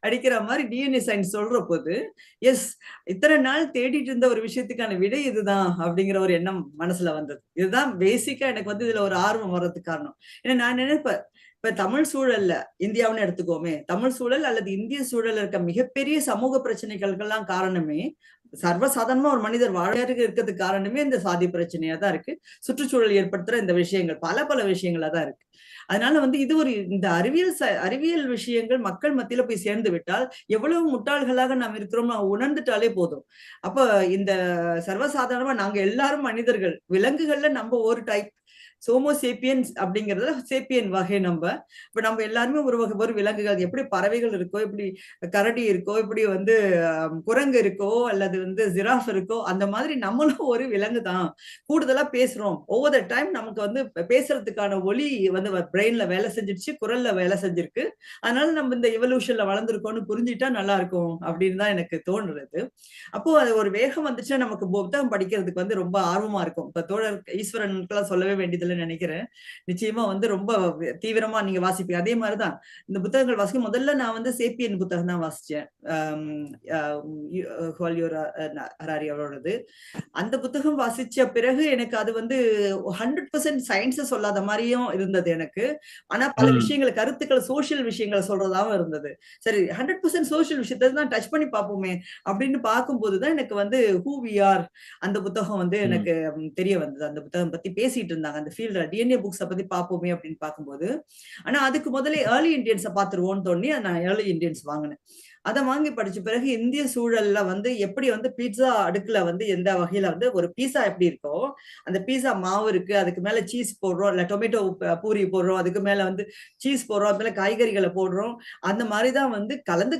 அடிக்கிற மாதிரி டிஎன்ஏ சயின்ஸ் சொல்ற போது, எஸ் இத்தனை நாள் தேடிட்டு இருந்த ஒரு விஷயத்துக்கான விடை இதுதான் அப்படிங்கிற ஒரு எண்ணம் மனசுல வந்தது. இதுதான் பேசிக்கா எனக்கு வந்து இதுல ஒரு ஆர்வம் வர்றதுக்கு காரணம். ஏன்னா நான் நினைப்பேன், இப்ப தமிழ் சூழல்ல இந்தியாவுன்னு எடுத்துக்கோமே, தமிழ் சூழல் அல்லது இந்திய சூழல் இருக்க மிகப்பெரிய சமூக பிரச்சனைகளுக்கெல்லாம் காரணமே சர்வசாதாரணமா ஒரு மனிதர் வாழ இருக்கிறதுக்கு காரணமே இந்த சாதி பிரச்சனையா தான் இருக்கு. சுற்றுச்சூழல் ஏற்படுத்துற இந்த விஷயங்கள் பல விஷயங்களா தான் இருக்கு. அதனால வந்து இது ஒரு இந்த அறிவியல் விஷயங்கள் மக்கள் மத்தியில போய் சேர்ந்து விட்டால் எவ்வளவு முட்டாள்களாக நாம் இருக்கிறோம் உணர்ந்துட்டாலே போதும். அப்ப இந்த சர்வசாதாரணமா நாங்க எல்லாரும் மனிதர்கள், விலங்குகள்ல நம்ம ஒரு டைப் சோமோசேப்பியன்ஸ் அப்படிங்கறதுல சேப்பியன் வகை நம்ம. இப்ப நம்ம எல்லாருமே ஒரு விலங்குகள், எப்படி பறவைகள் இருக்கோ, இப்படி கரடி இருக்கோ, இப்படி வந்து குரங்கு இருக்கோ, அல்லது வந்து ஜிராஃப் இருக்கோ, அந்த மாதிரி நம்மளும் ஒரு விலங்கு தான். கூடுதலா பேசுறோம். ஓவர் த டைம் நமக்கு வந்து பேசுறதுக்கான ஒலி வந்து பிரெயின்ல வேலை செஞ்சிருச்சு, குரல்ல வேலை செஞ்சிருக்கு. அதனால நம்ம இந்த எவல்யூஷன்ல வளர்ந்துருக்கோம்னு புரிஞ்சுட்டா நல்லா இருக்கும் அப்படின்னு தான் எனக்கு தோன்றுறது. அப்போ அது ஒரு வேகம் வந்துச்சுன்னா நமக்கு புத்தகம் படிக்கிறதுக்கு வந்து ரொம்ப ஆர்வமா இருக்கும். இப்ப தோழர் ஈஸ்வரனுக்கெல்லாம் சொல்லவே வேண்டியதில்லைன்னு நினைக்கிறேன். நிச்சயமா வந்து ரொம்ப தீவிரமா நீங்க வாசிப்பீங்க. அதே மாதிரிதான் இந்த புத்தகங்கள் வாசிக்கும் முதல்ல நான் வந்து சேப்பியன் புத்தகம் தான் வாசிச்சேன். ஹராரி அவரோடது. அந்த புத்தகம் வாசிச்ச பிறகு எனக்கு அது வந்து 100% சயின்ஸ் சொல்லாத மாதிரியும் இருந்தது எனக்கு. ஆனா பல விஷயங்கள் கருத்துக்கள் சோசியல் விஷயங்களை சொல்றதாவும் இருந்தது. சரி 100% சோசியல் விஷயத்தை தான் டச் பண்ணி பார்ப்போமே அப்படின்னு பார்க்கும்போதுதான் எனக்கு வந்து ஹூ வி ஆர் அந்த புத்தகம் வந்து எனக்கு தெரிய வந்தது. அந்த புத்தகம் பத்தி பேசிட்டு இருந்தாங்க அந்த ஃபீல்ட்ல டிஎன்ஏ புக்ஸ பத்தி பார்ப்போமே அப்படின்னு பார்க்கும்போது. ஆனா அதுக்கு முதல்ல ஏர்லி இண்டியன்ஸை பார்த்துருவோம்னு தோணி நான் ஏர்லி இண்டியன்ஸ் வாங்கினேன். அதை வாங்கி படிச்ச பிறகு இந்திய சூழல்ல வந்து எப்படி வந்து பீட்சா அடுக்குல வந்து எந்த வகையில வந்து ஒரு பீஸா எப்படி இருக்கோ அந்த பீஸா மாவு இருக்கு, அதுக்கு மேல சீஸ் போடுறோம், இல்ல டொமேட்டோ பூரி போடுறோம், அதுக்கு மேல வந்து சீஸ் போடுறோம், அது மேல காய்கறிகளை போடுறோம். அந்த மாதிரிதான் வந்து கலந்து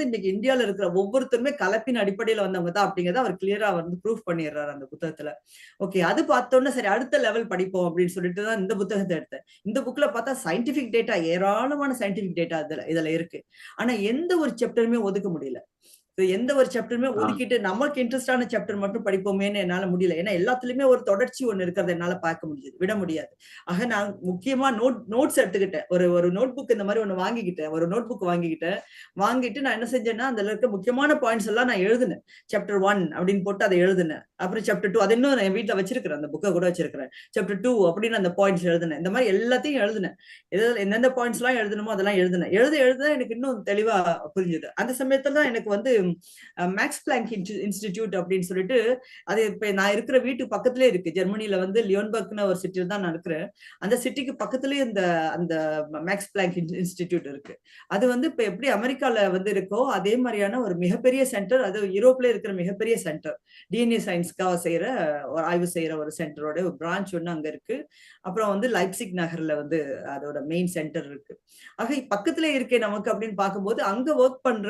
இன்னைக்கு இந்தியால இருக்கிற ஒவ்வொருத்தருமே கலப்பின் அடிப்படையில வந்தவங்க தான் அப்படிங்கறத அவர் கிளியரா வந்து ப்ரூஃப் பண்ணிடுறாரு அந்த புத்தகத்துல. ஓகே, அது பார்த்தோன்னா சரி அடுத்த லெவல் படிப்போம் அப்படின்னு சொல்லிட்டு தான் இந்த புத்தகத்தை எடுத்தேன். இந்த புக்ல பார்த்தா சயின்டிபிக் டேட்டா ஏராளமான சயின்டிபிக் டேட்டா இதுல இருக்கு. ஆனா எந்த ஒரு சாப்டருமே ஒதுக்க முடியல. எந்த ஒரு சாப்டருமே ஒதுக்கிட்டு நமக்கு இன்ட்ரெஸ்டான சாப்டர் மட்டும் படிப்போமேன்னு என்னால முடியல. ஏன்னா எல்லாத்துலயுமே ஒரு தொடர்ச்சி ஒண்ணு இருக்கிறத என்னால பார்க்க முடியுது, விட முடியாது. ஆக நான் முக்கியமா நோட்ஸ் எடுத்துக்கிட்டேன். ஒரு நோட் புக் இந்த மாதிரி ஒண்ணு வாங்கிக்கிட்டேன். ஒரு நோட் புக் வாங்கிட்டு நான் என்ன செஞ்சேன்னா அதுல இருக்க முக்கியமான பாயிண்ட்ஸ் எல்லாம் நான் எழுதினேன். சாப்டர் 1 அப்படின்னு போட்டு அதை எழுதினேன். அப்புறம் சாப்டர் 2 அது இன்னும் என் வீட்டுல வச்சிருக்கிறேன், அந்த புக்கை கூட வச்சிருக்கிறேன். சாப்டர் 2 அப்படின்னு அந்த பாயிண்ட்ஸ் எழுதினேன். இந்த மாதிரி எல்லாத்தையும் எழுதினேன். எந்தெந்த பாயிண்ட்ஸ் எல்லாம் எழுதணுமோ அதெல்லாம் எழுதினேன். எழுத எனக்கு இன்னும் தெளிவா புரிஞ்சுது. அந்த சமயத்துல தான் எனக்கு வந்து மேக்ஸ் பிளாங்க் இன்ஸ்டிடியூட் அப்படின்னு சொல்லிட்டு அது இப்ப நான் இருக்கிற வீட்டு பக்கத்திலே இருக்கு. ஜெர்மனில வந்து லியோன்பர்க்னு ஒரு சிட்டில தான் நான் இருக்கிறேன். அந்த சிட்டிக்கு பக்கத்திலேயே அந்த மேக்ஸ் பிளாங்க் இன்ஸ்டிடியூட் இருக்கு. அது வந்து இப்ப எப்படி அமெரிக்கால வந்து இருக்கோ அதே மாதிரியான ஒரு மிகப்பெரிய சென்டர். அது யூரோப்ல இருக்கிற மிகப்பெரிய சென்டர். டிஎன்ஏ சயின்ஸ்க்காக ஆய்வு செய்யற ஒரு சென்டரோட ஒரு பிரான்ச் ஒண்ணு அங்க இருக்கு. அப்புறம் வந்து லைப்சிக் நகர்ல வந்து அதோட மெயின் சென்டர் இருக்கு. ஆக பக்கத்திலே இருக்கே நமக்கு அப்படின்னு பார்க்கும்போது அங்க ஒர்க் பண்ற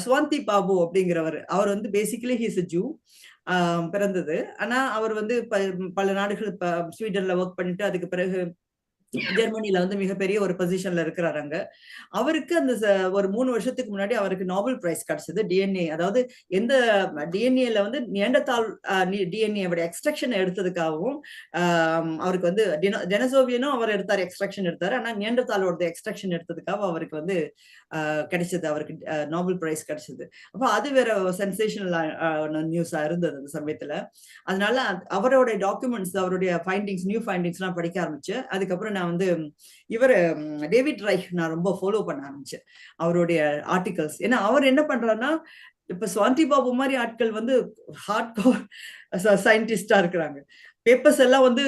ஸ்வாந்தி பாபு அப்படிங்கிறவர், அவர் வந்து பேசிக்கலி ஹீஸ் அ ஜூ. பிறந்தது. ஆனா அவர் வந்து பல நாடுகள் ஸ்வீடன்ல ஒர்க் பண்ணிட்டு அதுக்கு பிறகு ஜெர்மனில வந்து மிகப்பெரிய ஒரு பொசிஷன்ல இருக்கிறாரு அங்க. அவருக்கு அந்த ஒரு 3 வருஷத்துக்கு முன்னாடி அவருக்கு நோபல் பிரைஸ் கிடைச்சது. டிஎன்ஏ அதாவது எந்த டிஎன்ஏல வந்து நியண்டர்தால் டிஎன்ஏவோட எக்ஸ்ட்ராக்ஷன் எடுத்ததுக்காகவும் அவருக்கு வந்து டெனசோவியனும் அவர் எடுத்தார், எக்ஸ்ட்ராக்ஷன் எடுத்தாரு. ஆனா நியண்டர்தாலோட எக்ஸ்ட்ராக்ஷன் எடுத்ததுக்காக அவருக்கு வந்து கிடைச்சது, அவருக்கு நோபல் பிரைஸ் கிடைச்சது. அப்ப அது வேற சென்சேஷனல் நியூஸா இருந்தது அந்த சமயத்துல. அதனால அவரோட டாக்குமெண்ட்ஸ், அவருடைய நியூ ஃபைண்டிங்ஸ் எல்லாம் படிக்க ஆரம்பிச்சேன். அதுக்கப்புறம் நான் வந்து டேவிட் ரைக் நான் ரொம்ப ஃபாலோ பண்ண ஆரம்பிச்சேன், அவருடைய ஆர்டிகல்ஸ். ஏன்னா அவர் என்ன பண்றாருன்னா இப்ப ஸ்வாந்தி பாபு மாதிரி ஆட்கள் வந்து ஹார்ட் கோர் சயின்டிஸ்டா இருக்கிறாங்க. பேப்பர்ஸ் எல்லாம் வந்து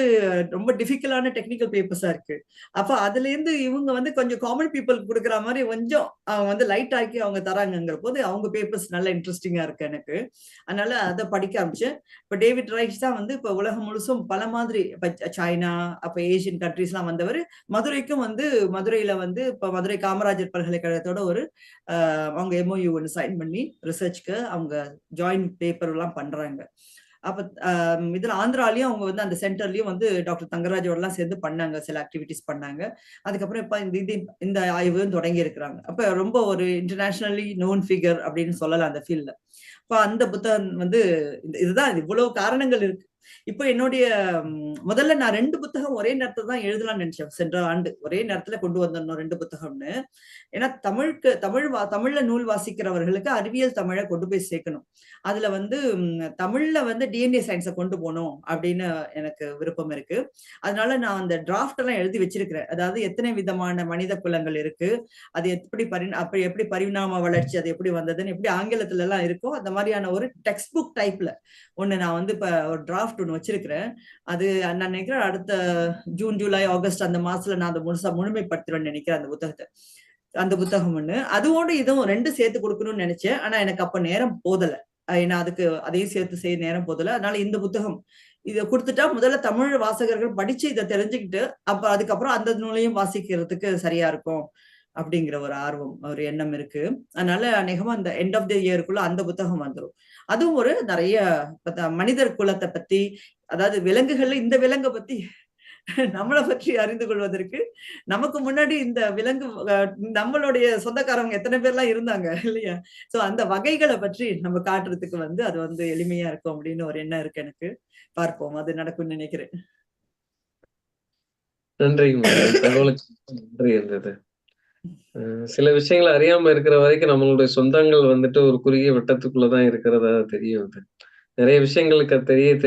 ரொம்ப டிஃபிகல்ட்டான டெக்னிக்கல் பேப்பர்ஸா இருக்கு. அப்ப அதுல இருந்து இவங்க வந்து கொஞ்சம் காமன் பீப்புளுக்கு கொடுக்குற மாதிரி கொஞ்சம் அவங்க வந்து லைட் ஆக்கி அவங்க தராங்கங்கிற போது அவங்க பேப்பர்ஸ் நல்ல இன்ட்ரெஸ்டிங்கா இருக்கு எனக்கு. அதனால அதை படிக்க ஆரம்பிச்சேன். இப்ப டேவிட் ரைஸ் தான் வந்து இப்ப உலகம் முழுசும் பல மாதிரி இப்ப சைனா, அப்ப ஏசியன் கண்ட்ரிஸ் எல்லாம் வந்தவர். மதுரைக்கும் வந்து மதுரையில வந்து இப்ப மதுரை காமராஜர் பல்கலைக்கழகத்தோட ஒரு அவங்க MOU ஒன்று சைன் பண்ணி ரிசர்ச்க்கு அவங்க ஜாயின்ட் பேப்பர் எல்லாம் பண்றாங்க. அப்ப இதுல ஆந்திராலயும் அவங்க வந்து அந்த சென்டர்லயும் வந்து டாக்டர் தங்கராஜோட எல்லாம் சேர்ந்து பண்ணாங்க, சில ஆக்டிவிட்டிஸ் பண்ணாங்க. அதுக்கப்புறம் இப்ப இந்த ஆய்வு தொடங்கி இருக்கிறாங்க. அப்ப ரொம்ப ஒரு இன்டர்நேஷனலி நோன் ஃபிகர் அப்படின்னு சொல்லலாம் அந்த ஃபீல்ட்ல. இப்ப அந்த புத்தகம் வந்து இதுதான் இவ்வளவு காரணங்கள் இருக்கு. இப்ப என்னுடைய முதல்ல நான் 2 புத்தகம் ஒரே நேரத்துல தான் எழுதலாம்னு நினைச்சேன். சென்ற ஆண்டு ஒரே நேரத்துல கொண்டு வந்திருந்தோம் 2 புத்தகம்னு. ஏன்னா தமிழ்ல நூல் வாசிக்கிறவர்களுக்கு அறிவியல் தமிழை கொண்டு போய் சேர்க்கணும். அதுல வந்து தமிழ்ல வந்து DNA சயின்ஸை கொண்டு போகணும் அப்படின்னு எனக்கு விருப்பம் இருக்கு. அதனால நான் அந்த டிராஃப்ட் எல்லாம் எழுதி வச்சிருக்கிறேன். அதாவது எத்தனை விதமான மனித குலங்கள் இருக்கு, அது எப்படி பரிணாம வளர்ச்சி, அது எப்படி வந்ததுன்னு எப்படி ஆங்கிலத்துல எல்லாம் இருக்கோ அந்த மாதிரியான ஒரு டெக்ஸ்ட் புக் டைப்ல ஒண்ணு நான் வந்து இப்ப ஒரு டிராஃப்ட் ஒண்ணு வச்சிருக்கிறேன். அது நான் நினைக்கிறேன் அடுத்த ஜூன், ஜூலை, ஆகஸ்ட் அந்த மாசத்துல நான் அதை முழுமைப்படுத்துறேன்னு நினைக்கிறேன் அந்த புத்தகத்தை. அந்த புத்தகம் ஒண்ணு. அதுவோட இதுவும் 2 சேர்த்து கொடுக்கணும்னு நினைச்சேன். ஆனா எனக்கு அப்ப நேரம் போதல. ஏன்னா அதுக்கு அதையும் சேர்த்து செய்ய நேரம் போதல. அதனால இந்த புத்தகம் இத கொடுத்துட்டா முதல்ல தமிழ் வாசகர்கள் படிச்சு இதை தெரிஞ்சுக்கிட்டு அப்ப அதுக்கப்புறம் அந்த நூலையும் வாசிக்கிறதுக்கு சரியா இருக்கும் அப்படிங்கிற ஒரு ஆர்வம், ஒரு எண்ணம் இருக்கு. அதனால அநேகமா அந்த எண்ட் ஆஃப் த இயருக்குள்ள அந்த புத்தகம் வந்துரும். அதுவும் ஒரு நிறைய மனிதர் குலத்தை பத்தி, அதாவது விலங்குகள்ல இந்த விலங்கை பத்தி நம்மளை பற்றி அறிந்து கொள்வதற்கு நமக்கு முன்னாடி இந்த விலங்கு நம்மளுடைய சொந்தக்காரவங்க எத்தனை பேர்லாம் இருந்தாங்க இல்லையா? சோ அந்த வகைகளை பற்றி நம்ம காட்டுறதுக்கு வந்து அது வந்து எளிமையா இருக்கும் அப்படின்னு ஒரு எண்ணம் இருக்கு எனக்கு. பார்ப்போம், அது நடக்கும்னு நினைக்கிறேன். நன்றிங்க. தகவலுக்கு நன்றி இருந்தது. சில விஷயங்களை அறியாம இருக்கிற வரைக்கும் நம்மளுடைய சொந்தங்கள் வந்துட்டு ஒரு குறுகிய வட்டத்துக்குள்ளதான் இருக்கிறதா தெரிய வருது. நிறைய விஷயங்களுக்கு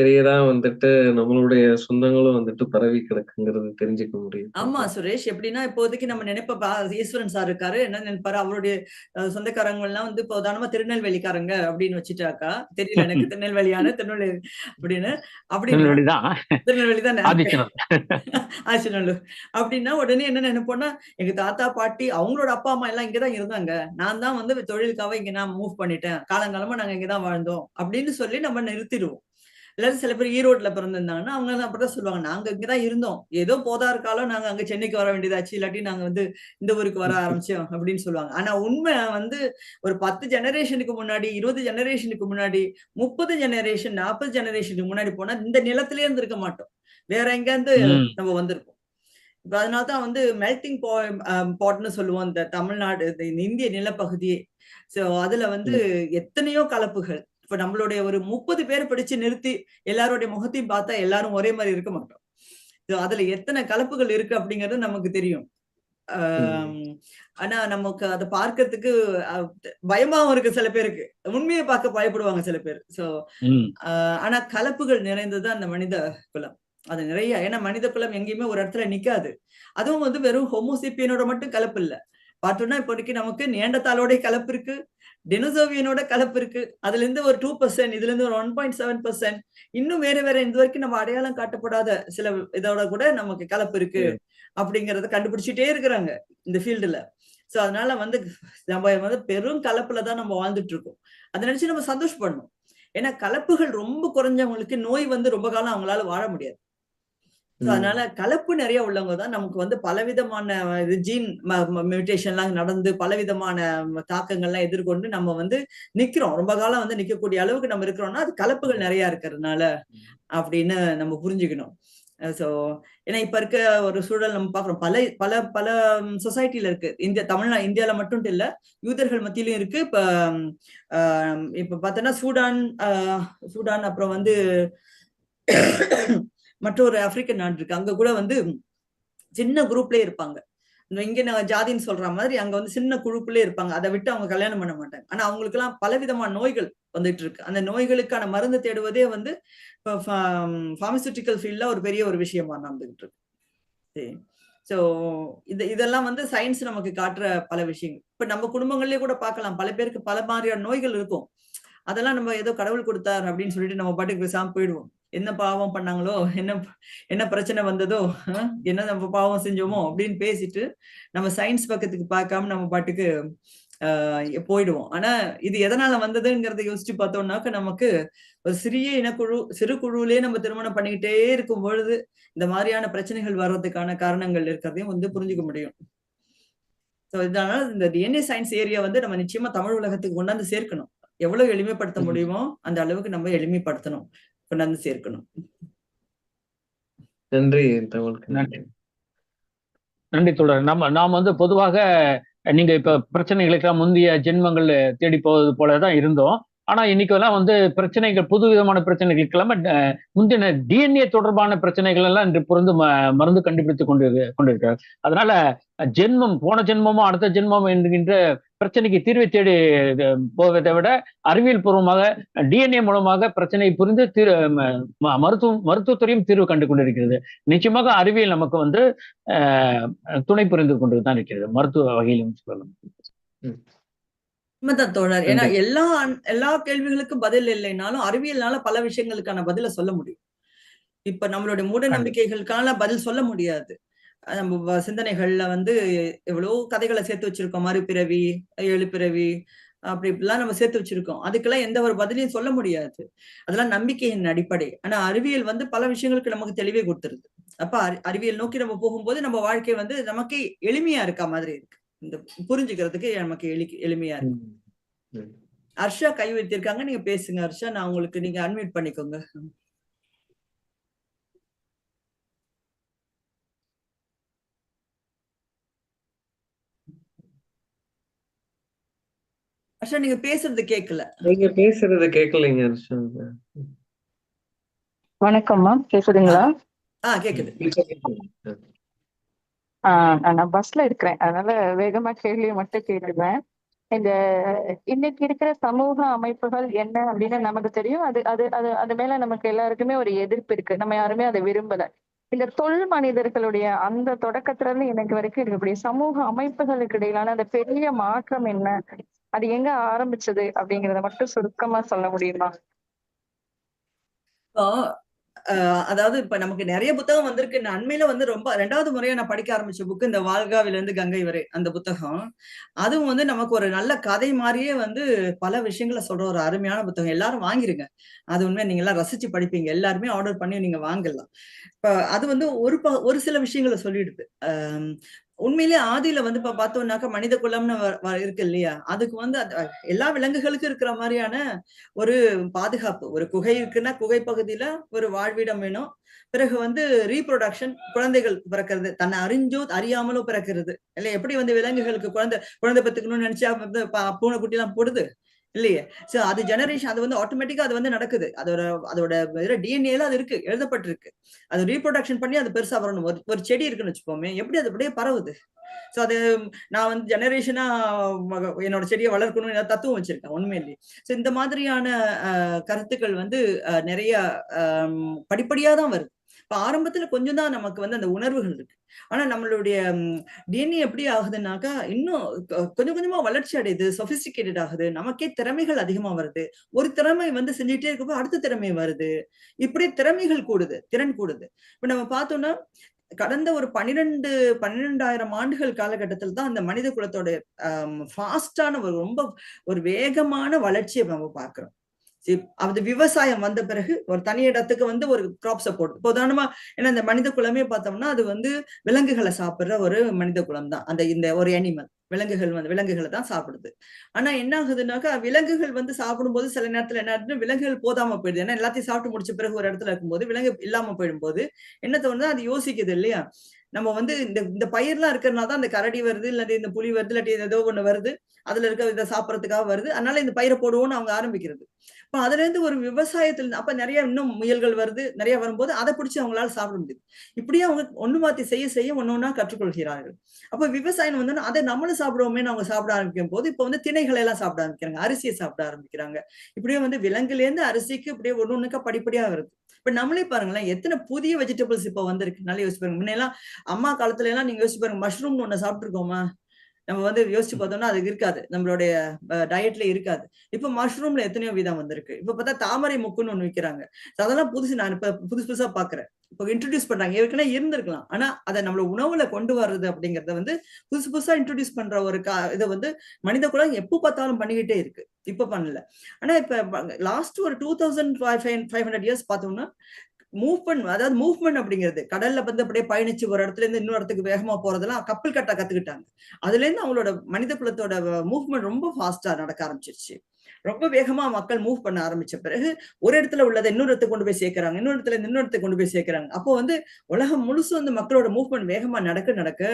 தெரியதான் வந்துட்டு நம்மளுடைய சொந்தங்களும் வந்துட்டு பரவி கிடக்குங்கிறது தெரிஞ்சுக்க முடியும். ஆமா சுரேஷ், எப்படின்னா இப்போதைக்கு நம்ம நினைப்ப ஈஸ்வரன் சார் இருக்காரு, என்ன நினைப்பாரு, அவருடைய சொந்தக்காரங்க எல்லாம் வந்து இப்போ உதாரணமா திருநெல்வேலிக்காரங்க அப்படின்னு வச்சுட்டாக்கா, தெரியல எனக்கு திருநெல்வேலி அப்படின்னு திருநெல்வேலி தானே ஆச்சநல்லூர் அப்படின்னா உடனே என்ன நினைப்போம்னா, எங்க தாத்தா பாட்டி அவங்களோட அப்பா அம்மா எல்லாம் இங்கதான் இருந்தாங்க, நான் தான் வந்து தொழிலுக்காக இங்க நான் மூவ் பண்ணிட்டேன், காலங்காலமா நாங்க இங்கதான் வாழ்ந்தோம் அப்படின்னு சொல்லி நம்ம நிறுத்திடுவோம். எல்லாரும் சில பேர் ஈரோட்ல பிறந்திருந்தாங்கன்னா அவங்க அப்படிதான் சொல்லுவாங்க, நாங்க இங்கதான் இருந்தோம், ஏதோ போதார் காலம் நாங்க அங்க சென்னைக்கு வர வேண்டியதாச்சு, இல்லாட்டி நாங்க வந்து இந்த ஊருக்கு வர ஆரம்பிச்சோம் அப்படின்னு சொல்லுவாங்க. ஆனா உண்மை வந்து ஒரு 10 ஜெனரேஷனுக்கு முன்னாடி, 20 ஜெனரேஷனுக்கு முன்னாடி, 30 ஜெனரேஷன், 40 ஜெனரேஷனுக்கு முன்னாடி போனா இந்த நிலத்திலே இருந்திருக்க மாட்டோம், வேற எங்க இருந்து நம்ம வந்திருப்போம். இப்ப அதனால்தான் வந்து மெல்டிங் பாட்னு சொல்லுவோம் இந்த தமிழ்நாடு, இந்த இந்திய நிலப்பகுதியே. சோ அதுல வந்து எத்தனையோ கலப்புகள். இப்ப நம்மளுடைய ஒரு 30 பேரை பிடிச்சு நிறுத்தி எல்லாருடைய முகத்தையும் பார்த்தா எல்லாரும் ஒரே மாதிரி இருக்க மாட்டோம். அதுல எத்தனை கலப்புகள் இருக்கு அப்படிங்கிறது நமக்கு தெரியும். ஆனா நமக்கு அதை பார்க்கறதுக்கு பயமாவும் இருக்கு சில பேருக்கு, உண்மையை பார்க்க பயப்படுவாங்க சில பேர். சோ ஆனா கலப்புகள் நிறைந்தது அந்த மனித குலம். அது நிறைய, ஏன்னா மனித குலம் எங்கேயுமே ஒரு இடத்துல நிக்காது. அதுவும் வந்து வெறும் ஹோமோசிப்பியனோட மட்டும் கலப்பு இல்ல. பார்த்தோம்னா இப்போதைக்கு நமக்கு நேண்டத்தாலோட கலப்பு இருக்கு, டெனோசோவியனோட கலப்பு இருக்கு. அதுல இருந்து ஒரு 2%, இதுல இருந்து ஒரு 1.7%, இன்னும் வேற வேற இது வரைக்கும் நம்ம அடையாளம் காட்டப்படாத சில இதோட கூட நமக்கு கலப்பு இருக்கு அப்படிங்கறத கண்டுபிடிச்சிட்டே இருக்கிறாங்க இந்த ஃபீல்டுல. சோ அதனால வந்து நம்ம வந்து பெரும் கலப்புலதான் நம்ம வாழ்ந்துட்டு இருக்கோம். அதை நினைச்சு நம்ம சந்தோஷப்படணும். ஏன்னா கலப்புகள் ரொம்ப குறைஞ்சவங்களுக்கு நோய் வந்து ரொம்ப காலம் அவங்களால வாழ முடியாது. அதனால கலப்பு நிறைய உள்ளவங்க தான் நமக்கு வந்து பலவிதமான ஜீன் மியூட்டேஷன் எல்லாம் நடந்து பலவிதமான தாக்கங்கள்லாம் எதிர்கொண்டு நம்ம வந்து நிக்கிறோம், ரொம்ப காலம் வந்து நிக்கக்கூடிய அளவுக்கு நம்ம இருக்கிறோம்னா அது கலப்புகள் நிறைய இருக்கிறதுனால அப்படின்னு நம்ம புரிஞ்சுக்கணும். சோ ஏன்னா இப்ப இருக்க ஒரு சூழல் நம்ம பாக்குறோம், பல பல பல சொசைட்டில இருக்கு. இந்தியால மட்டும் இல்ல, யூதர்கள் மத்தியிலும் இருக்கு. இப்ப பார்த்தோன்னா சூடான் அப்புறம் வந்து மற்றொரு ஆப்பிரிக்கன் நாடு இருக்கு, அங்க கூட வந்து சின்ன குரூப்லயே இருப்பாங்க. இங்க நான் ஜாதின்னு சொல்ற மாதிரி அங்க வந்து சின்ன குழுக்குள்ளே இருப்பாங்க, அதை விட்டு அவங்க கல்யாணம் பண்ண மாட்டாங்க. ஆனா அவங்களுக்கு எல்லாம் பலவிதமான நோய்கள் வந்துட்டு இருக்கு. அந்த நோய்களுக்கான மருந்து தேடுவதே வந்து பார்மசூட்டிக்கல் ஃபீல்ட்ல ஒரு பெரிய ஒரு விஷயமா நடந்துகிட்டு இருக்கு. சோ இதெல்லாம் வந்து சயின்ஸ் நமக்கு காட்டுற பல விஷயங்கள். இப்ப நம்ம குடும்பங்கள்லயே கூட பார்க்கலாம், பல பேருக்கு பல மாதிரியான நோய்கள் இருக்கும். அதெல்லாம் நம்ம ஏதோ கடவுள் கொடுத்தார் அப்படின்னு சொல்லிட்டு நம்ம பாட்டுக்கு பேசாம போயிடுவோம். என்ன பாவம் பண்ணாங்களோ, என்ன பிரச்சனை வந்ததோ, என்ன நம்ம பாவம் செஞ்சோமோ அப்படின்னு பேசிட்டு நம்ம சயின்ஸ் பக்கத்துக்கு பார்க்காம நம்ம பாட்டுக்கு போயிடுவோம். ஆனா இது எதனால வந்ததுங்கிறத யோசிச்சு பார்த்தோம்னாக்க நமக்கு ஒரு சிறு குழுவிலேயே நம்ம திருமணம் பண்ணிக்கிட்டே இருக்கும் பொழுது இந்த மாதிரியான பிரச்சனைகள் வர்றதுக்கான காரணங்கள் இருக்கிறதையும் வந்து புரிஞ்சுக்க முடியும். இதனால இந்த டிஎன்ஏ சயின்ஸ் ஏரியா வந்து நம்ம நிச்சயமா தமிழ் உலகத்துக்கு கொண்டாந்து சேர்க்கணும். எவ்வளவு எளிமைப்படுத்த முடியுமோ அந்த அளவுக்கு நம்ம எளிமைப்படுத்தணும், கொண்டாந்து சேர்க்கணும். நன்றி. நன்றி தோழர். நாம் வந்து பொதுவாக நீங்க இப்ப பிரச்சனைகளுக்கெல்லாம் முந்தைய ஜென்மங்கள் தேடி போவது போலதான் இருந்தோம். ஆனா இன்னைக்கு எல்லாம் வந்து பிரச்சனைகள், புது விதமான பிரச்சனைகளுக்கு எல்லாமே முந்தின டிஎன்ஏ தொடர்பான பிரச்சனைகள் எல்லாம் இன்று பொருந்து மருந்து கண்டுபிடித்து கொண்டிருக்கிறார். அதனால ஜென்மம், போன ஜென்மமோ அடுத்த ஜென்மம் என்கின்ற பிரச்சனைக்கு தீர்வை தேடி போவதை விட அறிவியல் பூர்வமாக டிஎன்ஏ மூலமாக பிரச்சனையை புரிந்து மருத்துவத்துறையும் தீர்வு கண்டு கொண்டிருக்கிறது. நிச்சயமாக அறிவியல் நமக்கு வந்து துணை புரிந்து கொண்டு தான் இருக்கிறது, மருத்துவ வகையிலும் சொல்லலாம். உண்மைதான் தோழர். ஏன்னா எல்லா கேள்விகளுக்கும் பதில் இல்லைனாலும் அறிவியல்னால பல விஷயங்களுக்கான பதில சொல்ல முடியும். இப்ப நம்மளுடைய மூட நம்பிக்கைகளுக்கான பதில் சொல்ல முடியாது. நம்ம சிந்தனைகள்ல வந்து எவ்வளவு கதைகளை சேர்த்து வச்சிருக்கோம். மறுபிறவி, 7 பிறவி, அப்படி இப்படிலாம் நம்ம சேர்த்து வச்சிருக்கோம். அதுக்கெல்லாம் எந்த ஒரு பதிலையும் சொல்ல முடியாது. அதெல்லாம் நம்பிக்கையின் அடிப்படை. ஆனா அறிவியல் வந்து பல விஷயங்களுக்கு நமக்கு தெளிவே கொடுத்துருது. அப்ப அறிவியல் நோக்கி நம்ம போகும்போது நம்ம வாழ்க்கை வந்து நமக்கு எளிமையா இருக்க மாதிரி இருக்கு. இந்த புரிஞ்சுக்கிறதுக்கு நமக்கு எளிமையா இருக்கு. ஹர்ஷா கை வைத்திருக்காங்க, நீங்க பேசுங்க ஹர்ஷா. நான் உங்களுக்கு, நீங்க அன்மியூட் பண்ணிக்கோங்க. ஹர்ஷா நீங்க பேசுறது கேட்கல. நீங்க பேசுறது கேட்கலைங்க ஹர்ஷா. வணக்கம்மா, கேக்குதுங்களா? கேக்குது. நான் பஸ்ல இருக்கிறேன், அதனால வேகமா கேள்வியை மட்டும் கேட்டுவேன். இந்த இன்னைக்கு இருக்கிற சமூக அமைப்புகள் என்ன அப்படின்னு நமக்கு தெரியும். அது அது அது அது மேல நமக்கு எல்லாருக்குமே ஒரு எதிர்ப்பு இருக்கு. நம்ம யாருமே அதை விரும்பல. இந்த தொல் மனிதர்களுடைய அந்த தொடக்கத்துல இருந்து எனக்கு வரைக்கும் இருக்கக்கூடிய சமூக அமைப்புகளுக்கு இடையிலான அந்த பெரிய மாற்றம் என்ன, அது எங்க ஆரம்பிச்சது அப்படிங்கறத மட்டும் சுருக்கமா சொல்ல முடியுமா? அதாவது இப்ப நமக்கு நிறைய புத்தகம் வந்திருக்கு. அண்மையில வந்து ரொம்ப 2வது முறையா நான் படிக்க ஆரம்பிச்ச புக்கு இந்த வாழ்காவில இருந்து கங்கை வரை அந்த புத்தகம். அதுவும் வந்து நமக்கு ஒரு நல்ல கதை மாதிரியே வந்து பல விஷயங்களை சொல்ற ஒரு அருமையான புத்தகம். எல்லாரும் வாங்கிருங்க. அது உண்மையா நீங்க எல்லாம் ரசிச்சு படிப்பீங்க. எல்லாருமே ஆர்டர் பண்ணி நீங்க வாங்கலாம். இப்ப அது வந்து ஒரு சில விஷயங்களை சொல்லிடுது. உண்மையிலேயே ஆதியில வந்து இப்ப பார்த்தோம்னாக்க மனித குலம்னு இருக்கு இல்லையா, அதுக்கு வந்து எல்லா விலங்குகளுக்கும் இருக்கிற மாதிரியான ஒரு பாதுகாப்பு. ஒரு குகை இருக்குன்னா குகை பகுதியில ஒரு வாழ்விடம் வேணும். பிறகு வந்து ரீப்ரொடக்ஷன், குழந்தைகள் பிறக்கிறது, தன்னை அறிஞ்சோ அறியாமலோ பிறக்கிறது இல்ல. எப்படி வந்து விலங்குகளுக்கு குழந்தை பெத்துக்கணும்னு நினைச்சா வந்து பூனைக்குட்டி எல்லாம் போடுது இல்லையே. சோ அது ஜெனரேஷன், அது வந்து ஆட்டோமேட்டிக்கா அது வந்து நடக்குது. அதோட டிஎன்ஏல அது இருக்கு, எழுதப்பட்டிருக்கு. அது ரீப்ரொடக்ஷன் பண்ணி அது பெருசா வரணும். ஒரு செடி இருக்குன்னு வச்சுப்போமே, எப்படி அது அப்படியே பரவுது. சோ அது நான் வந்து ஜெனரேஷனா என்னோட செடியை வளர்க்கணும்னு தத்துவம் வச்சிருக்கேன் உண்மையிலேயே. சோ இந்த மாதிரியான கருத்துக்கள் வந்து நிறைய படிப்படியா தான் வருது. இப்ப ஆரம்பத்துல கொஞ்சம் தான் நமக்கு வந்து அந்த உணர்வுகள் இருக்கு. ஆனா நம்மளுடைய டிஎன்ஏ எப்படி ஆகுதுன்னாக்கா இன்னும் கொஞ்சம் கொஞ்சமா வளர்ச்சி அடையுது, சொபிஸ்டிகேட்டட் ஆகுது. நமக்கே திறமைகள் அதிகமா வருது. ஒரு திறமை வந்து செஞ்சுட்டே இருக்கப்போ அடுத்த திறமை வருது. இப்படி திறமைகள் கூடுது, திறன் கூடுது. இப்ப நம்ம பார்த்தோம்னா கடந்த ஒரு 12,000 ஆண்டுகள் காலகட்டத்தில் தான் அந்த மனித குலத்தோட ஃபாஸ்டான ரொம்ப ஒரு வேகமான வளர்ச்சியை நம்ம பார்க்கிறோம். அது விவசாயம் வந்த பிறகு ஒரு தனி இடத்துக்கு வந்து ஒரு கிராப்ஸை போடுது. இப்போ உதாரணமா, ஏன்னா இந்த மனித குலமே பார்த்தோம்னா அது வந்து விலங்குகளை சாப்பிடுற ஒரு மனித குலம் தான். இந்த ஒரு அனிமல் விலங்குகளை தான் சாப்பிடுது. ஆனா என்ன ஆகுதுன்னாக்கா, விலங்குகள் வந்து சாப்பிடும்போது சில நேரத்துல என்ன ஆகுதுன்னா விலங்குகள் போதாம போயிடுது. ஏன்னா எல்லாத்தையும் சாப்பிட்டு முடிச்ச பிறகு ஒரு இடத்துல இருக்கும்போது விலங்கு இல்லாம போயிடும்போது என்ன தோணுது, அது யோசிக்குது இல்லையா, நம்ம வந்து இந்த பயிர்லாம் இருக்கிறதுனால தான் இந்த கரடி வருது, இல்லாட்டி இந்த புலி வருது, இல்லாட்டி ஏதோ ஒண்ணு வருது, அதுல இருக்க இதை சாப்பிடறதுக்காக வருது, அதனால இந்த பயிரை போடுவோம்னு அவங்க ஆரம்பிக்கிறது. அப்ப அதுல இருந்து ஒரு விவசாயத்துல அப்ப நிறைய இன்னும் முயல்கள் வருது, நிறைய வரும்போது அதை பிடிச்சி அவங்களால சாப்பிட முடியுது. இப்படியே அவங்க ஒண்ணு மாத்தி செய்ய ஒன்னொன்னா கற்றுக்கொள்கிறார்கள். அப்ப விவசாயம் வந்து அதை நம்மளும் சாப்பிடுவோமே அவங்க சாப்பிட ஆரம்பிக்கும் போது இப்ப வந்து திணைகளை எல்லாம் சாப்பிட ஆரம்பிக்கிறாங்க, அரிசியை சாப்பிட ஆரம்பிக்கிறாங்க. இப்படியே வந்து விலங்குல இருந்து அரிசிக்கு இப்படியே ஒன்னொன்னுக்கா படிப்படியா வருது. இப்ப நம்மளே பாருங்களேன், எத்தனை புதிய வெஜிடபிள்ஸ் இப்ப வந்திருக்கு. நல்லா யோசிச்சு பாருங்க. முன்னெல்லாம் அம்மா காலத்துல எல்லாம் நீங்க யோசிச்சு பாருங்க, மஷ்ரூம்னு ஒண்ணு சாப்பிட்டு இருக்கோமா? நம்ம வந்து யோசிச்சு பார்த்தோம்னா அது இருக்காது, நம்மளுடைய டயட்ல இருக்காது. இப்ப மஷ்ரூம்ல எத்தனையோ விதம் வந்திருக்கு. இப்ப பார்த்தா தாமரை முக்குன்னு ஒண்ணு விக்கிறாங்க. அதெல்லாம் புதுசு, நான் இப்ப புதுசு புதுசா பாக்குறேன். இப்போ இன்ட்ரடியூஸ் பண்றாங்க, ஏற்கனவே இருந்திருக்கலாம், ஆனா அதை நம்மள உணவுல கொண்டு வர்றது அப்படிங்கறத வந்து புதுசு புதுசா இன்ட்ரடியூஸ் பண்ற ஒரு இதை வந்து மனித குலம் எப்போ பார்த்தாலும் பண்ணிக்கிட்டே இருக்கு. இப்ப பண்ணல, ஆனா இப்ப லாஸ்ட் ஒரு 2500 இயர்ஸ் பார்த்தோம்னா அதாவது மூவ்மெண்ட் அப்படிங்கிறது, கடல்ல வந்து அப்படியே பயணிச்சு ஒரு இடத்துல இருந்து இன்னொரு இடத்துக்கு வேகமா போறதெல்லாம் கப்பல் கட்ட கத்துக்கிட்டாங்க. அதுல இருந்து அவங்களோட மனித குலத்தோட மூவ்மெண்ட் ரொம்ப ஃபாஸ்டா நடக்க ஆரம்பிச்சிருச்சு. ரொம்ப வேகமா மக்கள் மூவ் பண்ண ஆரம்பிச்ச பிறகு ஒரு இடத்துல உள்ளதை இன்னொரு இடத்துக்கு கொண்டு போய் சேர்க்கிறாங்க, இன்னொரு இடத்துல இன்னொரு இடத்துக்கு கொண்டு போய் சேர்க்கிறாங்க. அப்போ வந்து உலகம் முழுசும் வந்து மக்களோட மூவ்மெண்ட் வேகமா நடக்க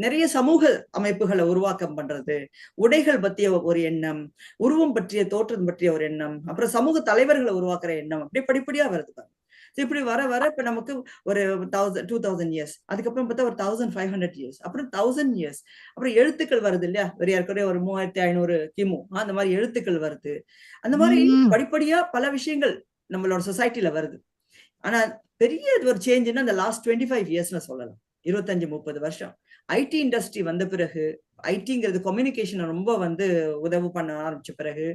நிறைய சமூக அமைப்புகளை உருவாக்கம் பண்றது, உடைகள் பற்றிய ஒரு எண்ணம், உருவம் பற்றிய தோற்றம் பற்றிய ஒரு எண்ணம், அப்புறம் சமூக தலைவர்களை உருவாக்குற எண்ணம், அப்படியே படிப்படியா வருது. இப்படி வர வர இப்ப நமக்கு ஒரு 2000 இயர்ஸ், அதுக்கப்புறம் பார்த்தா ஒரு 1500 இயர்ஸ், அப்புறம் 1000 இயர்ஸ், அப்புறம் எழுத்துக்கள் வருது இல்லையா, ஏற்கனவே ஒரு 3500 கிமு அந்த மாதிரி எழுத்துக்கள் வருது. அந்த மாதிரி படிப்படியா பல விஷயங்கள் நம்மளோட சொசைட்டில வருது. ஆனா பெரிய ஒரு சேஞ்சுன்னா இந்த லாஸ்ட் 25 இயர்ஸ்னு சொல்லலாம். 25-30 வருஷம் ஐடி இண்டஸ்ட்ரி வந்த பிறகு, ஐடிங்கிறது கம்யூனிகேஷனை ரொம்ப வந்து உதவி பண்ண ஆரம்பிச்ச பிறகு,